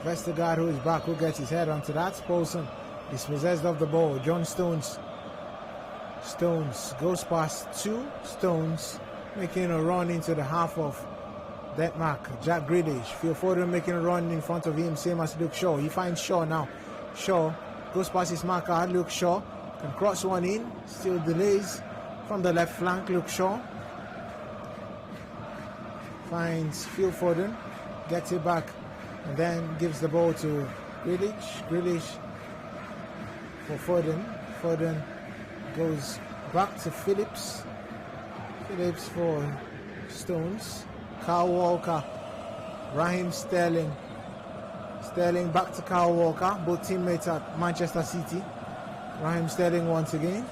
Vestergaard, who is back, who gets his head onto that. Poulsen dispossessed of the ball. John Stones. Stones goes past 2. Stones making a run into the half of Denmark. Jack Grealish. Phil Foden making a run in front of him, same as Luke Shaw. He finds Shaw now. Shaw goes past his marker. Luke Shaw can cross one in. Still delays from the left flank. Luke Shaw finds Phil Foden, gets it back, and then gives the ball to Grealish. Grealish for Foden. Foden goes back to Phillips. Phillips for Stones. Kyle Walker. Raheem Sterling. Sterling back to Kyle Walker. Both teammates at Manchester City. Raheem Sterling once again.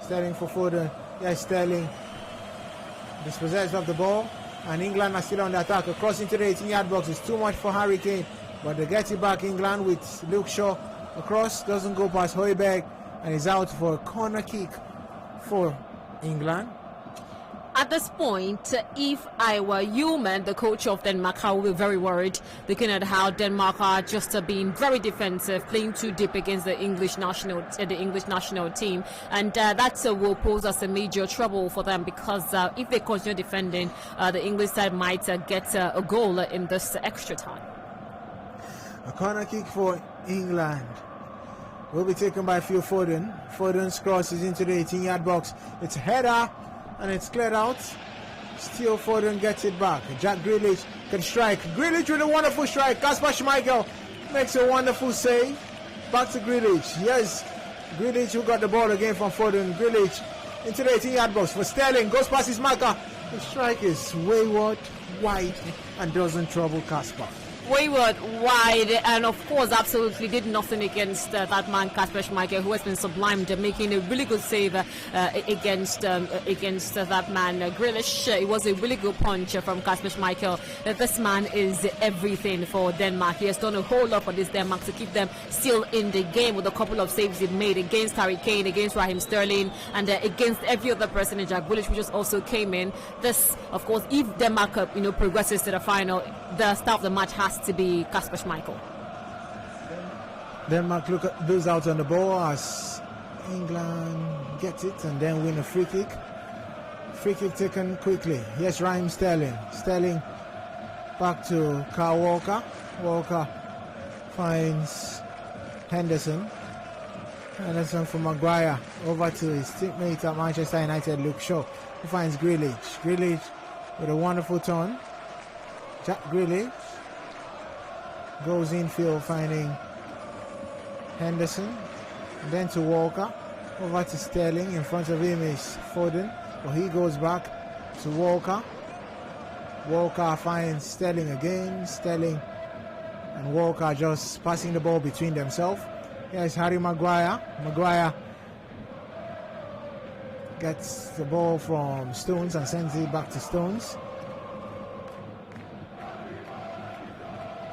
Sterling for Foden. Yes, Sterling dispossessed of the ball. And England are still on the attack. A cross into the 18-yard box is too much for Harry Kane. But they get it back, England, with Luke Shaw. Across doesn't go past Højbjerg. And is out for a corner kick for England. At this point, if I were you, man, the coach of Denmark, I would be very worried looking at how Denmark are just being very defensive, playing too deep against the English national team, and that will pose us a major trouble for them, because if they continue defending, the English side might get a goal in this extra time. A corner kick for England will be taken by Phil Foden. Foden's cross is into the 18-yard box. It's a header. And it's cleared out. Still Foden gets it back. Jack Grealish can strike. Grealish with a wonderful strike. Kasper Schmeichel makes a wonderful save. Back to Grealish. Yes, Grealish who got the ball again from Foden. Grealish into the 18-yard box for Sterling. Goes past his marker. The strike is wayward, wide, and doesn't trouble Kasper. Wayward, wide, and of course absolutely did nothing against that man Kasper Schmeichel, who has been sublimed, making a really good save against that man Grealish. It was a really good punch from Kasper Schmeichel. This man is everything for Denmark. He has done a whole lot for this Denmark to keep them still in the game, with a couple of saves he made against Harry Kane, against Raheem Sterling, and against every other person in Jack Grealish, who just also came in. This, of course, if Denmark progresses to the final, the star of the match has to be Kasper Schmeichel. Denmark lose out on the ball as England gets it and then win a free kick. Free kick taken quickly. Yes, Raheem Sterling. Sterling back to Kyle Walker. Walker finds Henderson. Henderson for Maguire. Over to his teammate at Manchester United, Luke Shaw, who finds Grealish. Grealish with a wonderful turn. Jack Grealish goes infield, finding Henderson, and then to Walker, over to Sterling. In front of him is Foden, but he goes back to Walker. Walker finds Sterling again. Sterling and Walker just passing the ball between themselves. Here's Harry Maguire. Maguire gets the ball from Stones and sends it back to Stones.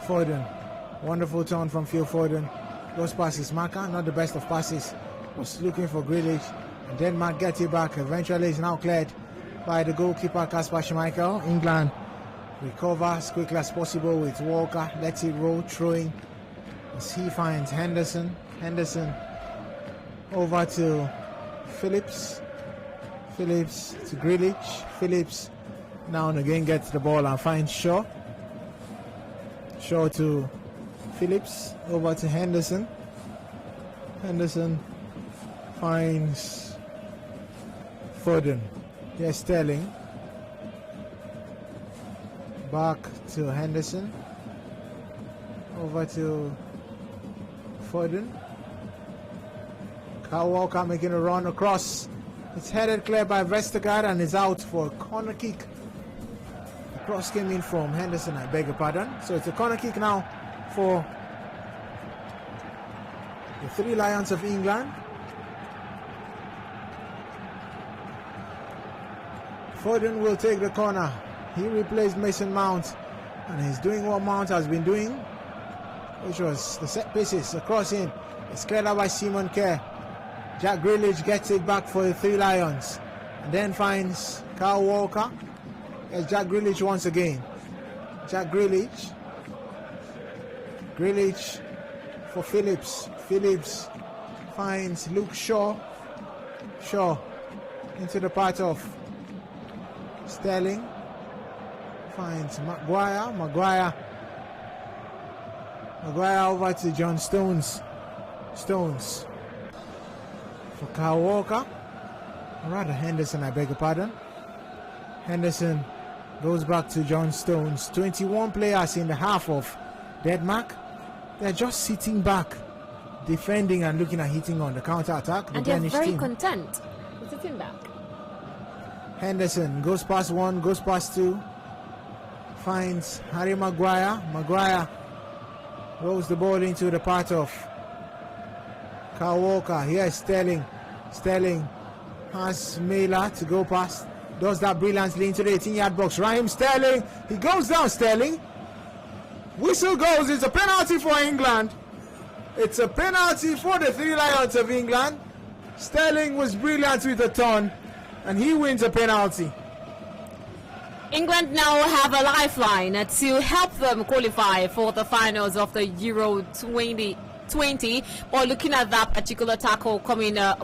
Foden, wonderful turn from Phil Foden. Goes past his marker, not the best of passes. Was looking for Grealish, and Denmark gets it back. Eventually, it's now cleared by the goalkeeper Kasper Schmeichel. England recover as quickly as possible with Walker. Lets it roll, throwing as he finds Henderson. Henderson over to Phillips. Phillips to Grealish. Phillips now and again gets the ball and finds Shaw. Shaw to Phillips, over to Henderson. Henderson finds Foden. Here's Sterling. Back to Henderson. Over to Foden. Kyle Walker making a run across. It's headed clear by Vestergaard and is out for a corner kick. The cross came in from Henderson, I beg your pardon. So it's a corner kick now for the Three Lions of England. Foden will take the corner. He replaced Mason Mount and he's doing what Mount has been doing, which was the set pieces across in. It's cleared out by Simon Kerr. Jack Grealish gets it back for the Three Lions and then finds Kyle Walker. It's Jack Grealish once again. Jack Grealish. Grealish for Phillips. Phillips finds Luke Shaw. Shaw into the part of Sterling. Finds Maguire. Maguire over to John Stones. Stones for Kyle Walker. Or rather Henderson, I beg your pardon. Henderson goes back to John Stones. 21 players in the half of Denmark. They're just sitting back, defending and looking at hitting on the counter-attack. And they're very content with sitting back. Henderson goes past one, goes past two. Finds Harry Maguire. Maguire rolls the ball into the part of Kyle Walker. Here's Sterling. Sterling has Mela to go past. Does that brilliantly into the 18-yard box. Raheem Sterling. He goes down, Sterling. Whistle goes. It's a penalty for England. It's a penalty for the Three Lions of England. Sterling was brilliant with the turn, and he wins a penalty. England now have a lifeline to help them qualify for the finals of the Euro 2020. Or looking at that particular tackle coming, It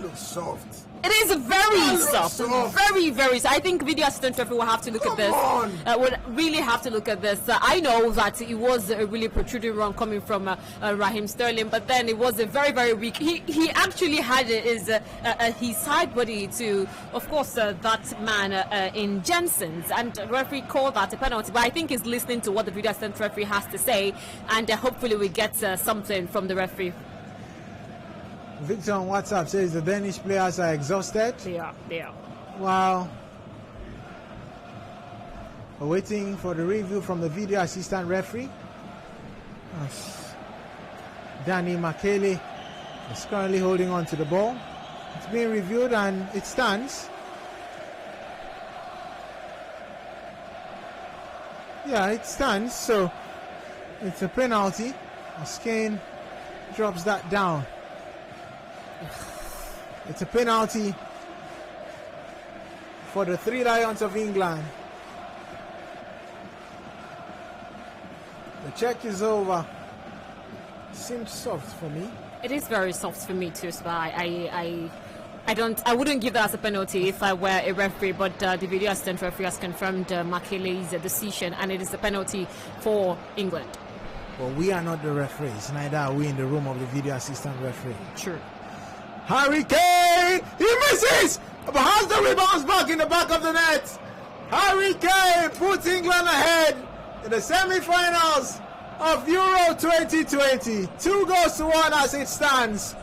looks soft. it is very soft, very, very soft. I think video assistant referee will have to look at this. Would really have to look at this. I know that it was a really protruding run coming from Raheem Sterling, but then it was a very, very weak. He actually had his side body to, of course, that man in Jensen's, and the referee called that a penalty. But I think he's listening to what the video assistant referee has to say, and hopefully we get something from the referee. Victor on WhatsApp says the Danish players are exhausted. They are. Wow. We're waiting for the review from the video assistant referee. Danny Makele is currently holding on to the ball. It's being reviewed and it stands. Yeah, it stands. So it's a penalty. Skane drops that down. It's a penalty for the Three Lions of England. The check is over. Seems soft for me. It is very soft for me too, so I wouldn't give that as a penalty if I were a referee, but the video assistant referee has confirmed Makele's decision, and it is a penalty for England. But we are not the referees, neither are we in the room of the video assistant referee. True. Harry Kane! He misses! But has the rebounds back in the back of the net? Harry Kane puts England ahead in the semi-finals of Euro 2020. 2-1 as it stands.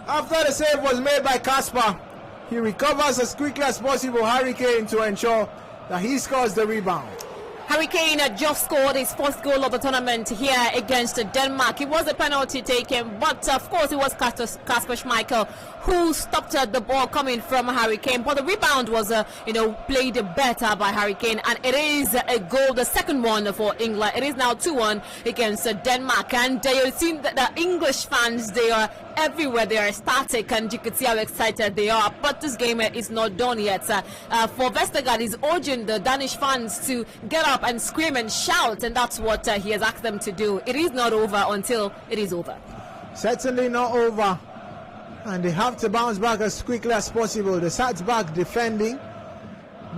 After the save was made by Kasper, he recovers as quickly as possible, Harry Kane, to ensure that he scores the rebound. Harry Kane just scored his first goal of the tournament here against Denmark. It was a penalty taken, but of course it was Kasper Schmeichel who stopped the ball coming from Harry Kane. But the rebound was, played better by Harry Kane, and it is a goal, the second one for England. It is now 2-1 against Denmark, and you see that the English fans, they are everywhere. They are ecstatic, and you could see how excited they are. But this game is not done yet. For Vestergaard, he's urging the Danish fans to get up and scream and shout, and that's what he has asked them to do. It is not over until it is over. Certainly not over, and they have to bounce back as quickly as possible. They sat back defending.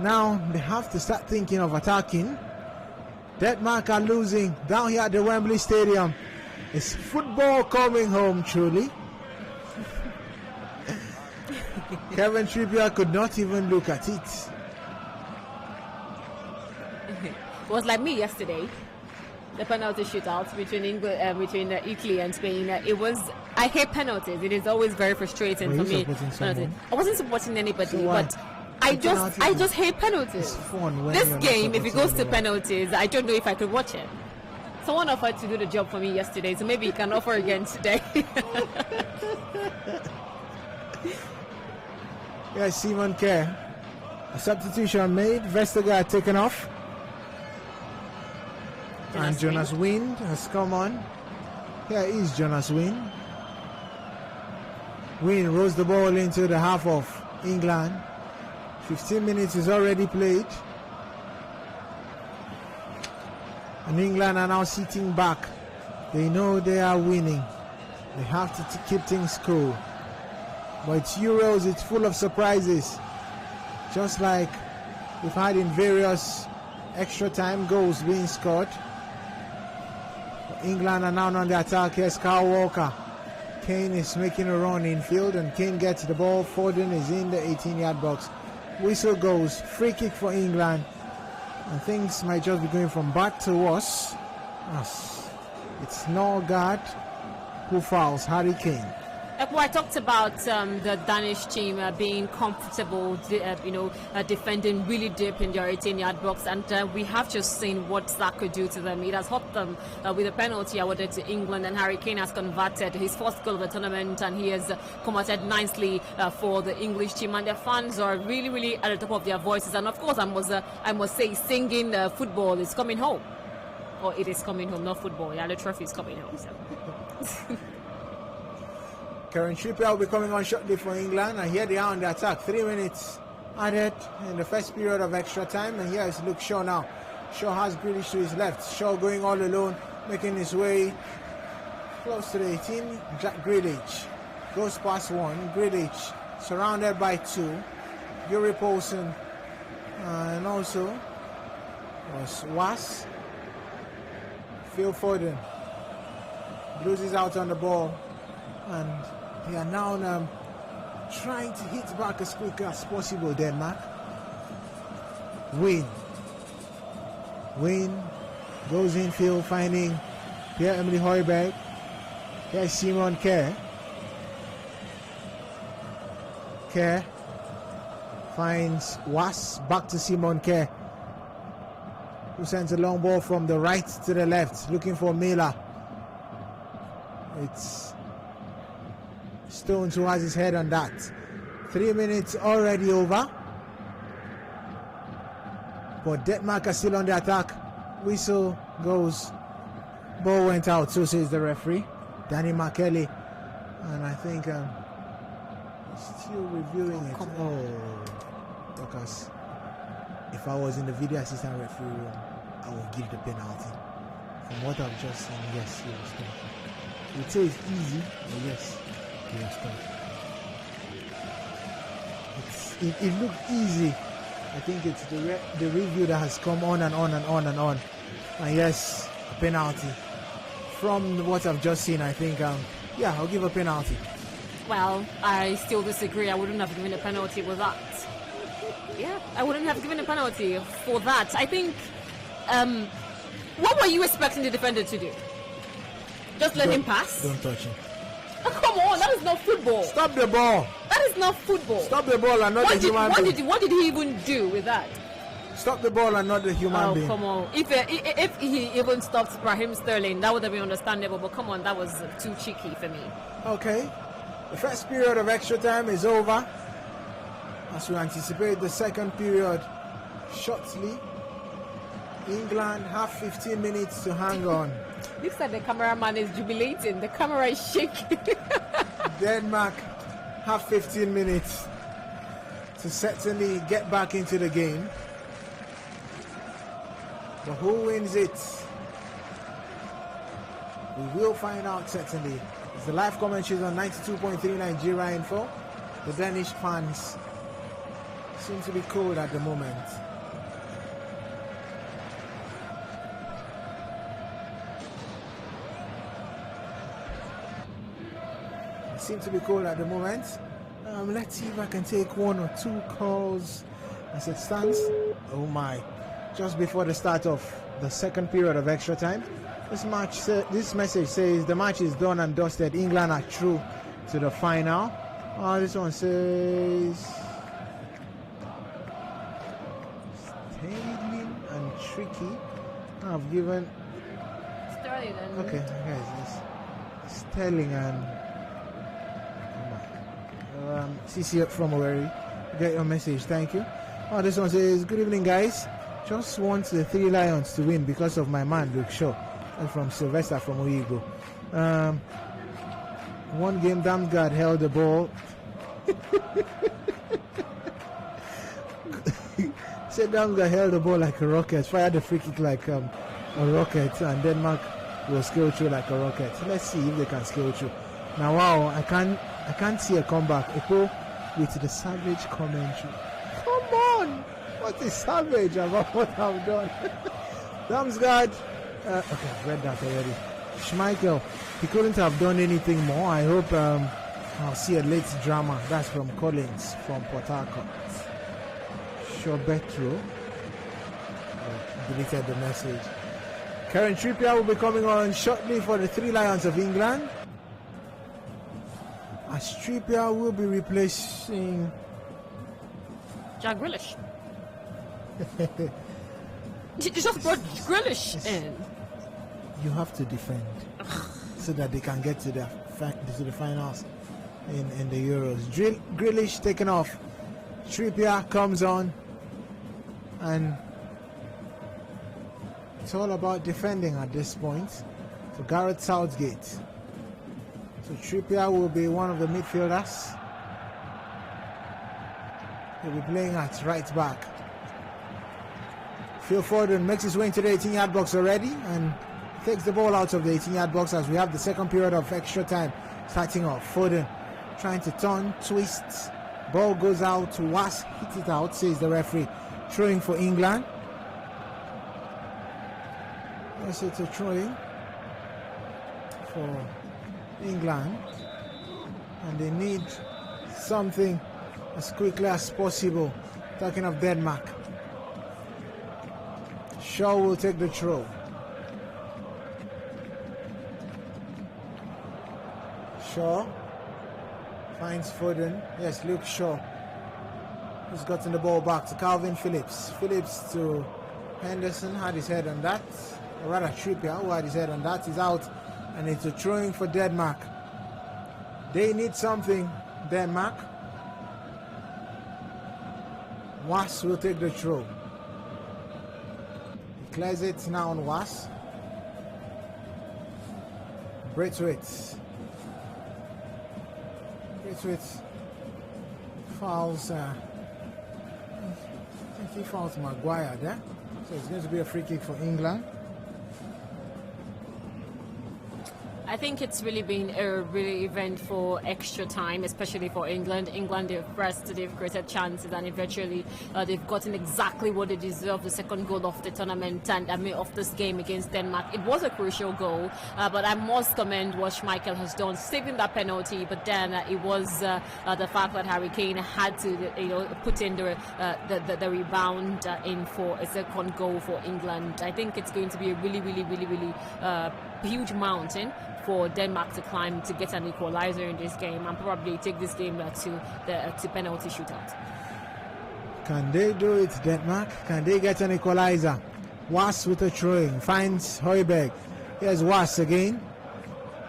Now they have to start thinking of attacking. Denmark are losing down here at the Wembley Stadium. Is football coming home truly? Kevin Trippier could not even look at it. It was like me yesterday. The penalty shootout between Italy and Spain. I hate penalties. It is always very frustrating for me. I wasn't supporting anybody, So but I just hate penalties. It's fun when This you're not game, if it goes to supporting penalties, I don't know if I could watch it. Someone offered to do the job for me yesterday, so maybe he can offer again today. Yeah, Simon Kerr. A substitution made. Vestergaard taken off. And Jonas Wind has come on. Here is Jonas Wind. Wind rolls the ball into the half of England. 15 minutes is already played. And England are now sitting back. They know they are winning. They have to keep things cool. But it's Euros, it's full of surprises. Just like we've had in various extra time goals being scored. England are now on the attack. Here's Kyle Walker. Kane is making a run in field and Kane gets the ball. Foden is in the 18-yard box. Whistle goes. Free kick for England. And things might just be going from bad to worse. It's Norgard who fouls Harry Kane. Ekpo, I talked about the Danish team being comfortable, defending really deep in their 18-yard box, and we have just seen what that could do to them. It has helped them with a penalty awarded to England, and Harry Kane has converted his first goal of the tournament, and he has committed nicely for the English team, and their fans are really, really at the top of their voices. And of course, I must say, singing football is coming home. Or it is coming home, not football. Yeah, the trophy is coming home. So. Karen Trippier will be coming on shortly for England, and here they are on the attack. 3 minutes added in the first period of extra time, and here is Luke Shaw now. Shaw has Grealish to his left. Shaw going all alone, making his way close to the 18. Jack Grealish goes past one. Grealish surrounded by two. Yuri Poulsen and also Was. Phil Foden loses out on the ball, and they are now trying to hit back as quick as possible. Denmark. Win goes infield, finding Pierre-Emile Højbjerg. Here's Simon Kerr. Kerr finds Was. Back to Simon Kerr, who sends a long ball from the right to the left, looking for Miller. It's Stones who has his head on that. 3 minutes already over. But Denmark are still on the attack. Whistle goes. Ball went out, so says the referee, Danny McKelly. And I think still reviewing it. Oh, Lucas. If I was in the video assistant referee room, I would give the penalty. From what I've just seen, yes, he was done. It says easy, but yes, he was done. It looked easy. I think it's the review that has come on and on and on and on. And yes, a penalty. From what I've just seen, I think, yeah, I'll give a penalty. Well, I still disagree. I wouldn't have given a penalty with that. Yeah, I wouldn't have given a penalty for that. I think, what were you expecting the defender to do? Just let him pass? Don't touch him. Oh, come on, that is not football. Stop the ball. That is not football. Stop the ball and not the human being. What did he even do with that? Stop the ball and not the human being. Oh, come on. If he even stopped Raheem Sterling, that would have been understandable. But come on, that was too cheeky for me. Okay. The first period of extra time is over. As we anticipate the second period shortly. England have 15 minutes to hang on. Looks like the cameraman is jubilating. The camera is shaking. Denmark have 15 minutes to certainly get back into the game. But who wins it? We will find out certainly. It's the live commentary on 92.3 Nigeria Info. The Danish fans seem to be cold at the moment. Seem to be cold at the moment. Let's see if I can take one or two calls as it stands. Oh my. Just before the start of the second period of extra time. This message says the match is done and dusted. England are through to the final. Oh, this one says Sterling and Tricky. I've given Sterling and okay, guys, it's Sterling and CC from Oweri. Get your message, thank you. Oh, this one says good evening, guys. Just want the Three Lions to win because of my man Luke Shaw. And from Sylvester from Oyigo. One game, Damsgaard held the ball. Said Damsgaard held the ball like a rocket, fired the free kick like a rocket, and Denmark will scale through like a rocket. So let's see if they can scale through. Now, wow, I can't see a comeback. Ekpo with the savage commentary. Come on, what is savage about what I've done? Damsgaard. Okay, I've read that already. Schmeichel, he couldn't have done anything more. I hope I'll see a late drama. That's from Collins from Port Harcourt. Shobetro deleted the message. Karen Trippier will be coming on shortly for the Three Lions of England. As Trippier will be replacing Jack Grealish. You just brought Grealish in. You have to defend so that they can get to the finals in the Euros. Grealish taken off. Trippier comes on, and it's all about defending at this point. So Gareth Southgate. So Trippier will be one of the midfielders. He'll be playing at right back. Phil Foden makes his way into the 18-yard box already and takes the ball out of the 18-yard box as we have the second period of extra time starting off. Foden trying to turn, twist, ball goes out, Was hits it out, says the referee. Throwing for England. Yes, it's a throwing for England, and they need something as quickly as possible. Talking of Denmark. Shaw will take the throw. Shaw finds Foden. Yes, Luke Shaw. He's gotten the ball back to Calvin Phillips. Phillips to Henderson, had his head on that. Or rather, Trippier, who had his head on that, is out. And it's a throwing for Denmark. They need something, Denmark. Was will take the throw. He clears it now on Was. Braithwaite fouls. I think he fouls Maguire there. So it's going to be a free kick for England. I think it's really been a really eventful extra time, especially for England. England, they've pressed, they've created chances, and eventually they've gotten exactly what they deserve, the second goal of the tournament and of this game against Denmark. It was a crucial goal, but I must commend what Schmeichel has done, saving that penalty, but then it was the fact that Harry Kane had to put in the rebound in for a second goal for England. I think it's going to be a really huge mountain for Denmark to climb to get an equalizer in this game and probably take this game to penalty shootout. Can they do it, Denmark? Can they get an equalizer? Was with a throwing, finds Højbjerg. Here's Was again.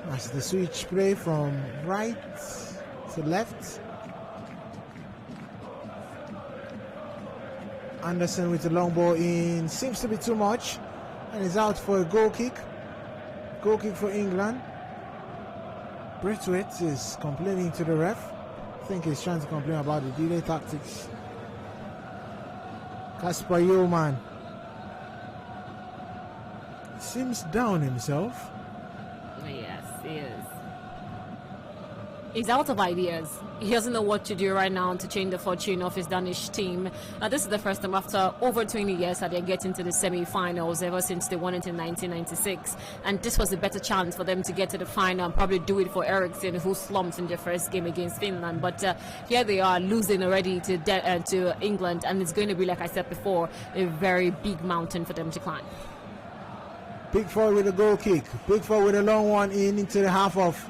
That's the switch play from right to left. Anderson with the long ball in. Seems to be too much. And is out for a goal kick. Goal kick for England. Braithwaite is complaining to the ref. I think he's trying to complain about the delay tactics. Kasper Yeoman seems down himself. Yes, he is. He's out of ideas. He doesn't know what to do right now to change the fortune of his Danish team. This is the first time after over 20 years that they're getting to the semi-finals ever since they won it in 1996. And this was a better chance for them to get to the final and probably do it for Eriksson, who slumped in the first game against Finland. But here they are losing already to England, and it's going to be, like I said before, a very big mountain for them to climb. Pickford with a goal kick. Pickford with a long one into the half of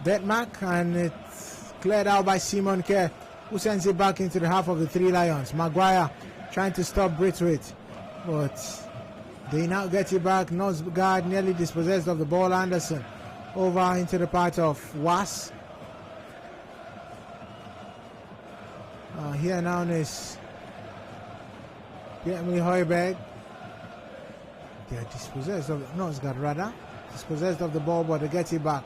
Denmark, and it's cleared out by Simon Kerr, who sends it back into the half of the Three Lions. Maguire trying to stop Braithwaite, but they now get it back. Nosgard nearly dispossessed of the ball. Anderson over into the part of Was. Here now is Pierre-Emile Højbjerg. They are dispossessed of Nosgard, rather dispossessed of the ball, but they get it back.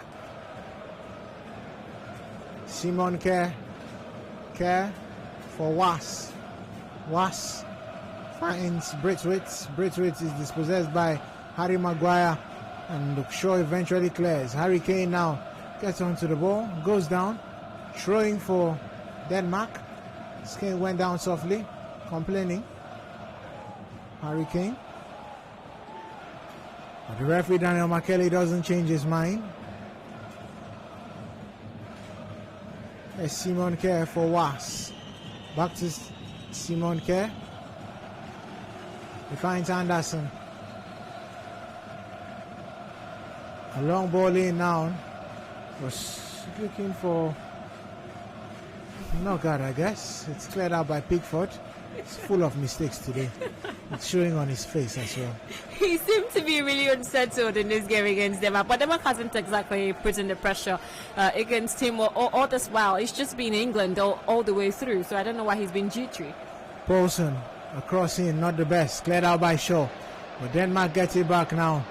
Simon Kerr for Was. Was finds Braithwaite. Braithwaite is dispossessed by Harry Maguire, and Shaw eventually clears. Harry Kane now gets onto the ball, goes down, throwing for Denmark. Kane went down softly, complaining. Harry Kane. But the referee Daniel McKelly doesn't change his mind. There's Simon Kerr for Was. Back to Simon Kerr. He finds Anderson. A long ball in now. Was looking for Nosgard, I guess. It's cleared out by Pickford. It's full of mistakes today. It's showing on his face as well. He seemed to be really unsettled in this game against Denmark, but Denmark hasn't exactly put in the pressure against him all this while. It's just been England all the way through, so I don't know why he's been jittery. Poulsen, a cross in, not the best. Cleared out by Shaw. But Denmark gets it back now.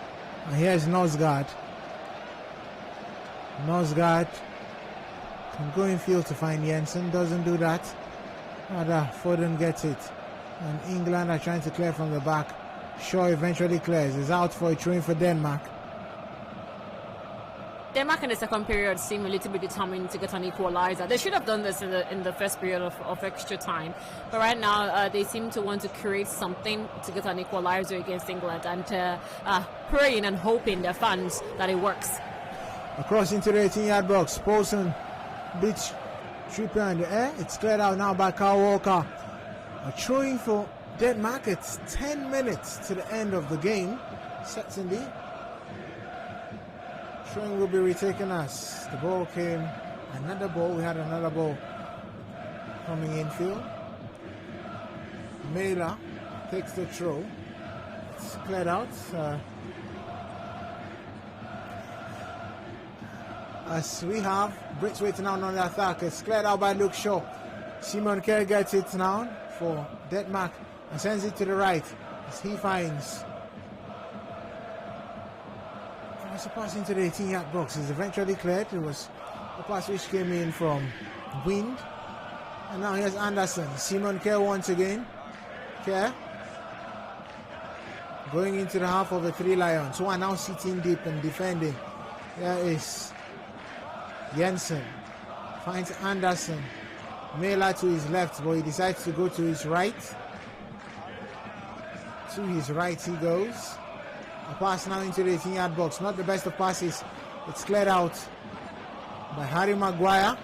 And here's Nosgard. Nosgard can go in field to find Jensen. Doesn't do that. Rather, Foden gets it. And England are trying to clear from the back. Shaw eventually clears. Is out for a throw-in for Denmark. Denmark in the second period seem a little bit determined to get an equalizer. They should have done this in the first period of extra time. But right now, they seem to want to create something to get an equalizer against England, and praying and hoping their fans that it works. Across into the 18-yard box. Poulsen beats Trippier in the air. It's cleared out now by Kyle Walker. A throw-in for Denmark. It's 10 minutes to the end of the game. Certainly. Throw-in will be retaken as the ball came. Another ball. We had another ball coming infield. Mela takes the throw. It's cleared out. As we have Braithwaite now on the attack. It's cleared out by Luke Shaw. Simon Kerr gets it now for Denmark and sends it to the right as he finds. It was a pass into the 18-yard box. It's eventually cleared. It was a pass which came in from Wind. And now here's Anderson. Simon Kerr once again. Kerr going into the half of the Three Lions, who are now sitting deep and defending. There is Jensen. Finds Anderson. Mela to his left, but he decides to go to his right. To his right he goes. A pass now into the 18-yard box. Not the best of passes. It's cleared out by Harry Maguire.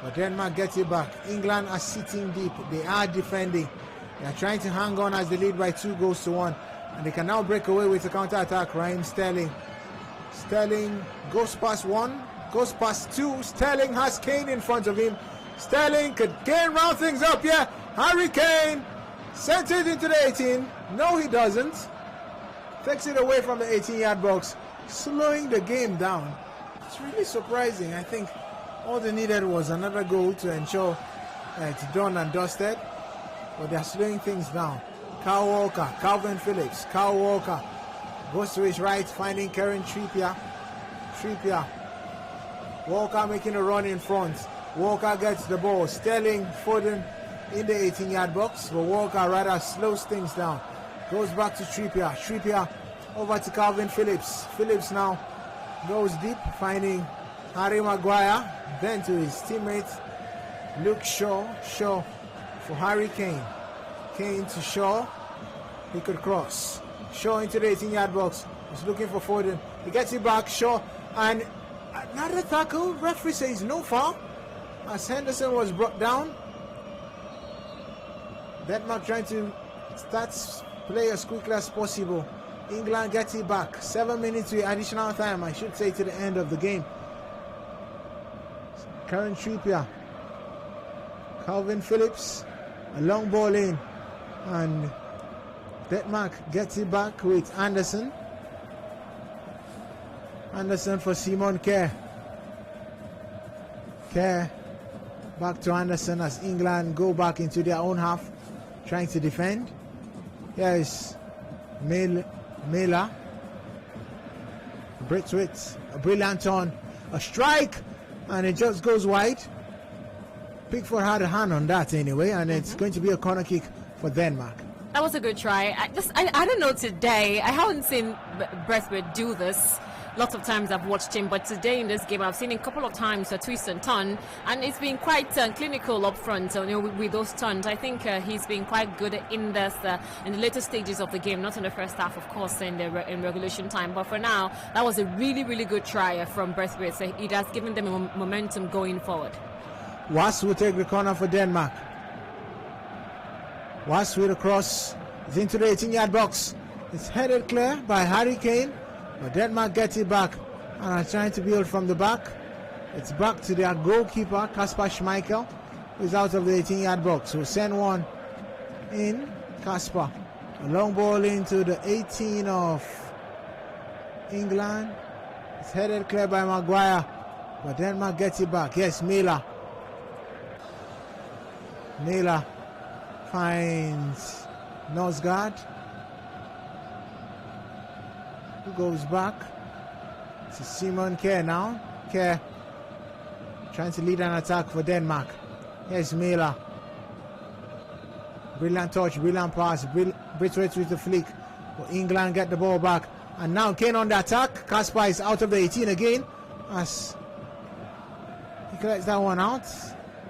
But Denmark gets it back. England are sitting deep. They are defending. They are trying to hang on as they lead by 2-1. And they can now break away with a counter-attack. Raheem Sterling. Sterling goes past one. Goes past two. Sterling has Kane in front of him. Sterling could Kane round things up, yeah. Harry Kane sent it into the 18. No, he doesn't. Takes it away from the 18-yard box, slowing the game down. It's really surprising. I think all they needed was another goal to ensure it's done and dusted. But they're slowing things down. Kyle Walker, Calvin Phillips. Kyle Walker goes to his right, finding Kieran Trippier. Trippier. Walker making a run in front. Walker gets the ball. Sterling, Foden in the 18-yard box. But Walker rather slows things down. Goes back to Trippier. Trippier over to Calvin Phillips. Phillips now goes deep, finding Harry Maguire, then to his teammate Luke Shaw. Shaw for Harry Kane. Kane to Shaw. He could cross. Shaw into the 18-yard box. He's looking for Foden. He gets it back. Shaw, and another tackle. Referee says no foul as Henderson was brought down. Denmark trying to start play as quickly as possible. England gets it back. 7 minutes to additional time, I should say, to the end of the game. Karen Trippier, Calvin Phillips, a long ball in, and Denmark gets it back with Anderson. Anderson for Simon Kjær. Kjær back to Anderson as England go back into their own half, trying to defend. Here is Mela. Braithwaite, a brilliant on, a strike, and it just goes wide. Pickford had a hand on that anyway, and it's going to be a corner kick for Denmark. That was a good try. I don't know today. I haven't seen Braithwaite do this. Lots of times I've watched him, but today in this game I've seen him a couple of times twist and turn, and it's been quite clinical up front. With those turns, I think he's been quite good in this in the later stages of the game, not in the first half, of course, in regulation time. But for now, that was a really, really good try from Braithwaite. So it has given them a momentum going forward. Was will take the corner for Denmark. Was with a cross. It's into the 18-yard box. It's headed clear by Harry Kane. But Denmark gets it back and are trying to build from the back. It's back to their goalkeeper, Kasper Schmeichel, who is out of the 18-yard box. We'll send one in. Kasper. A long ball into the 18 of England. It's headed clear by Maguire. But Denmark gets it back. Yes, Mela. Mela finds Nosgard. Who goes back to Simon Kjær now. Kjær trying to lead an attack for Denmark. Here's Mela. Brilliant touch, brilliant pass. Braithwaite with the flick. But England get the ball back. And now Kane on the attack. Kasper is out of the 18 again as he collects that one out.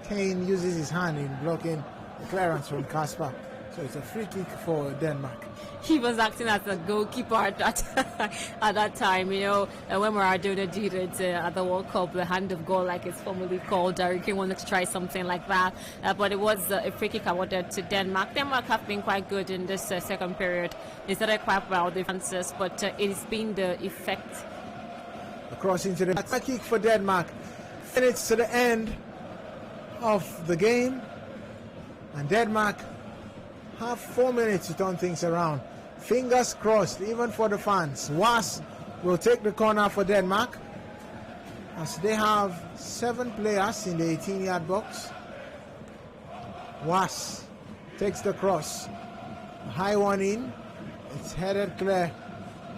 Kane uses his hand in blocking the clearance from Kasper. So it's a free kick for Denmark. He was acting as a goalkeeper at that time, when Maradona did it at the World Cup, the hand of God, like it's formally called. Harry Kane wanted to try something like that, but it was a free kick awarded to Denmark. Denmark have been quite good in this second period. They started quite well, defenses, but it's been the effect. Across into the free kick for Denmark. Minutes to the end of the game, and Denmark have 4 minutes to turn things around. Fingers crossed, even for the fans. Was will take the corner for Denmark as they have 7 players in the 18-yard box. Was takes the cross. A high one in. It's headed clear.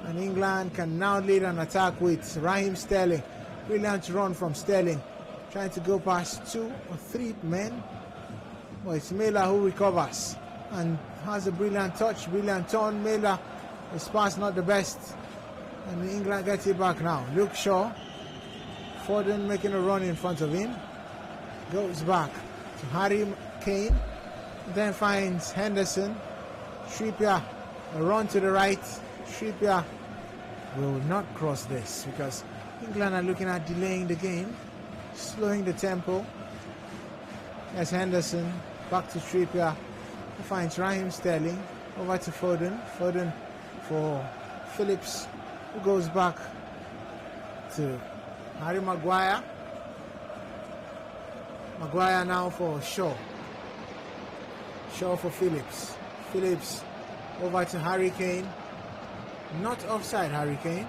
And England can now lead an attack with Raheem Sterling. Brilliant run from Sterling. Trying to go past 2 or 3 men. Well, it's Mela who recovers and has a brilliant touch, brilliant turn. Mela, his pass not the best, and England gets it back now. Luke Shaw, Foden making a run in front of him, goes back to Harry Kane, then finds Henderson. Trippier, a run to the right. Trippier will not cross this because England are looking at delaying the game, slowing the tempo. There's Henderson, back to Trippier, who finds Raheem Sterling, over to Foden. Foden for Phillips, who goes back to Harry Maguire. Maguire now for Shaw. Shaw for Phillips. Phillips over to Harry Kane. Not offside, Harry Kane.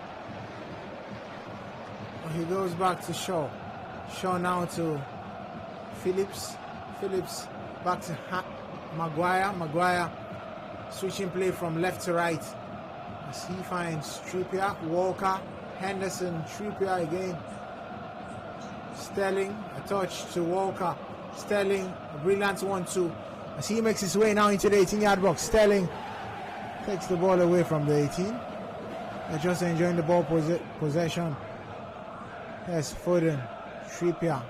He goes back to Shaw. Shaw now to Phillips. Phillips back to Maguire. Maguire switching play from left to right as he finds Trippier, Walker, Henderson, Trippier again. Sterling, a touch to Walker. Sterling, a brilliant 1-2 as he makes his way now into the 18-yard box. Sterling takes the ball away from the 18. They're just enjoying the ball possession. Yes, Foden, Trippier,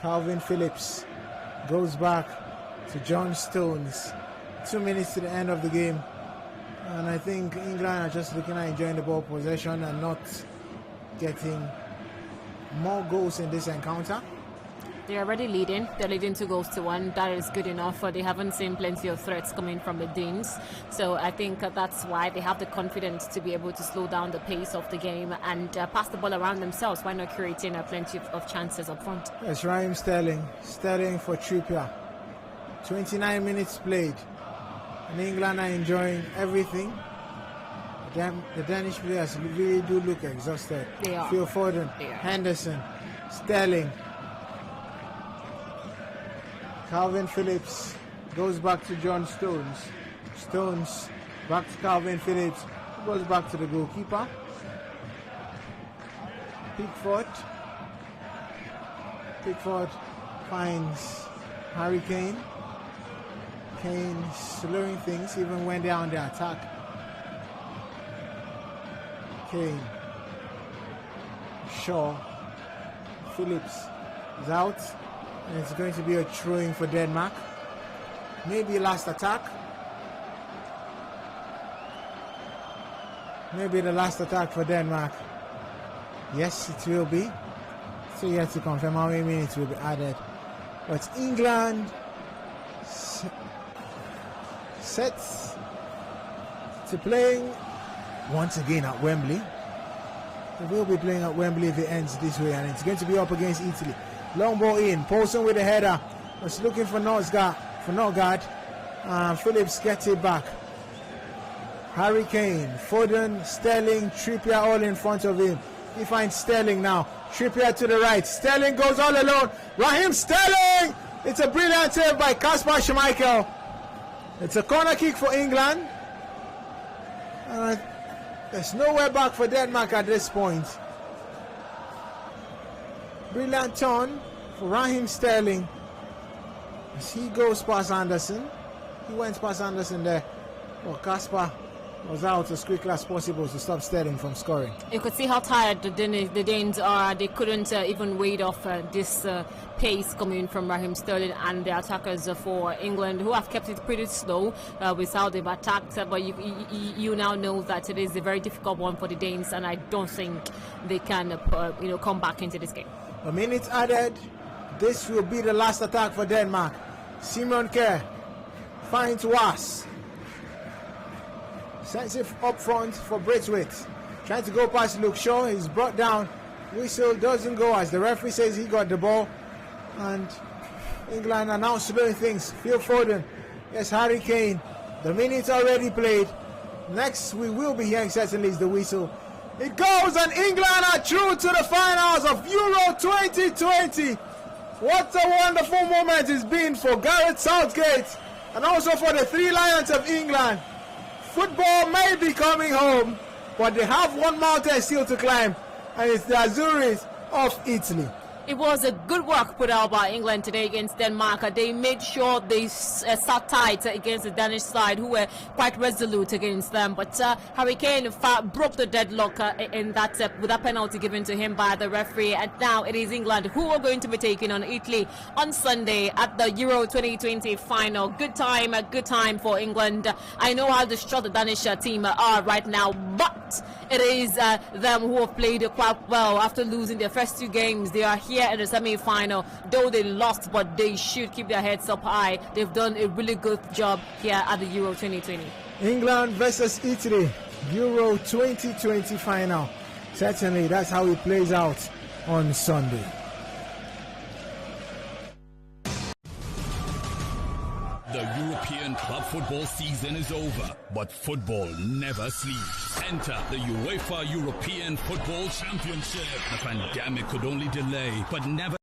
Calvin Phillips goes back to John Stones. 2 minutes to the end of the game, and I think England are just looking at enjoying the ball possession and not getting more goals in this encounter. They're already leading. They're leading 2-1. That is good enough. They haven't seen plenty of threats coming from the Danes. So I think that's why they have the confidence to be able to slow down the pace of the game and pass the ball around themselves. Why not creating plenty of chances up front? Yes, Raheem Sterling. Sterling for Trippier. 29 minutes played. And England are enjoying everything. The Danish players really do look exhausted. They are. Phil Foden, Henderson, Sterling. Calvin Phillips goes back to John Stones. Stones back to Calvin Phillips. Goes back to the goalkeeper. Pickford finds Harry Kane. Kane slowing things even when they're on the attack. Kane. Shaw. Phillips is out. And it's going to be a throw-in for Denmark. Maybe last attack. Maybe the last attack for Denmark. Yes, it will be. So you have to confirm how many minutes will be added. But England sets to playing once again at Wembley. They will be playing at Wembley if it ends this way, and it's going to be up against Italy. Long ball in, Paulson with the header. Was looking for Notgard. Phillips gets it back. Harry Kane, Foden, Sterling, Trippier all in front of him. He finds Sterling now. Trippier to the right. Sterling goes all alone. Raheem Sterling! It's a brilliant save by Kasper Schmeichel. It's a corner kick for England. There's nowhere back for Denmark at this point. Brilliant turn for Raheem Sterling as he goes past Anderson. He went past Anderson there. Well, Kasper was out as quickly as possible to stop Sterling from scoring. You could see how tired the Danes are. They couldn't even wait off this pace coming from Raheem Sterling and the attackers for England, who have kept it pretty slow with how they've attacked. But you now know that it is a very difficult one for the Danes, and I don't think they can come back into this game. A minute added. This will be the last attack for Denmark. Simon Kjær finds Was. Sends it up front for Braithwaite. Trying to go past Luke Shaw. He's brought down. Whistle doesn't go as the referee says he got the ball. And England are now slowing things. Phil Foden. Yes, Harry Kane. The minute's already played. Next we will be hearing certainly is the whistle. It goes, and England are through to the finals of Euro 2020. What a wonderful moment it's been for Gareth Southgate and also for the Three Lions of England. Football may be coming home, but they have one mountain still to climb, and it's the Azuris of Italy. It was a good work put out by England today against Denmark. They made sure they sat tight against the Danish side, who were quite resolute against them. But Harry Kane broke the deadlock in that with that penalty given to him by the referee. And now it is England who are going to be taking on Italy on Sunday at the Euro 2020 final. Good time for England. I know how distraught the Danish team are right now, but it is them who have played quite well after losing their first two games. They are here in the semi-final, though they lost, but they should keep their heads up high. They've done a really good job here at the Euro 2020. England versus Italy, Euro 2020 final. Certainly, that's how it plays out on Sunday. The European club football season is over, but football never sleeps. Enter the UEFA European Football Championship. The pandemic could only delay, but never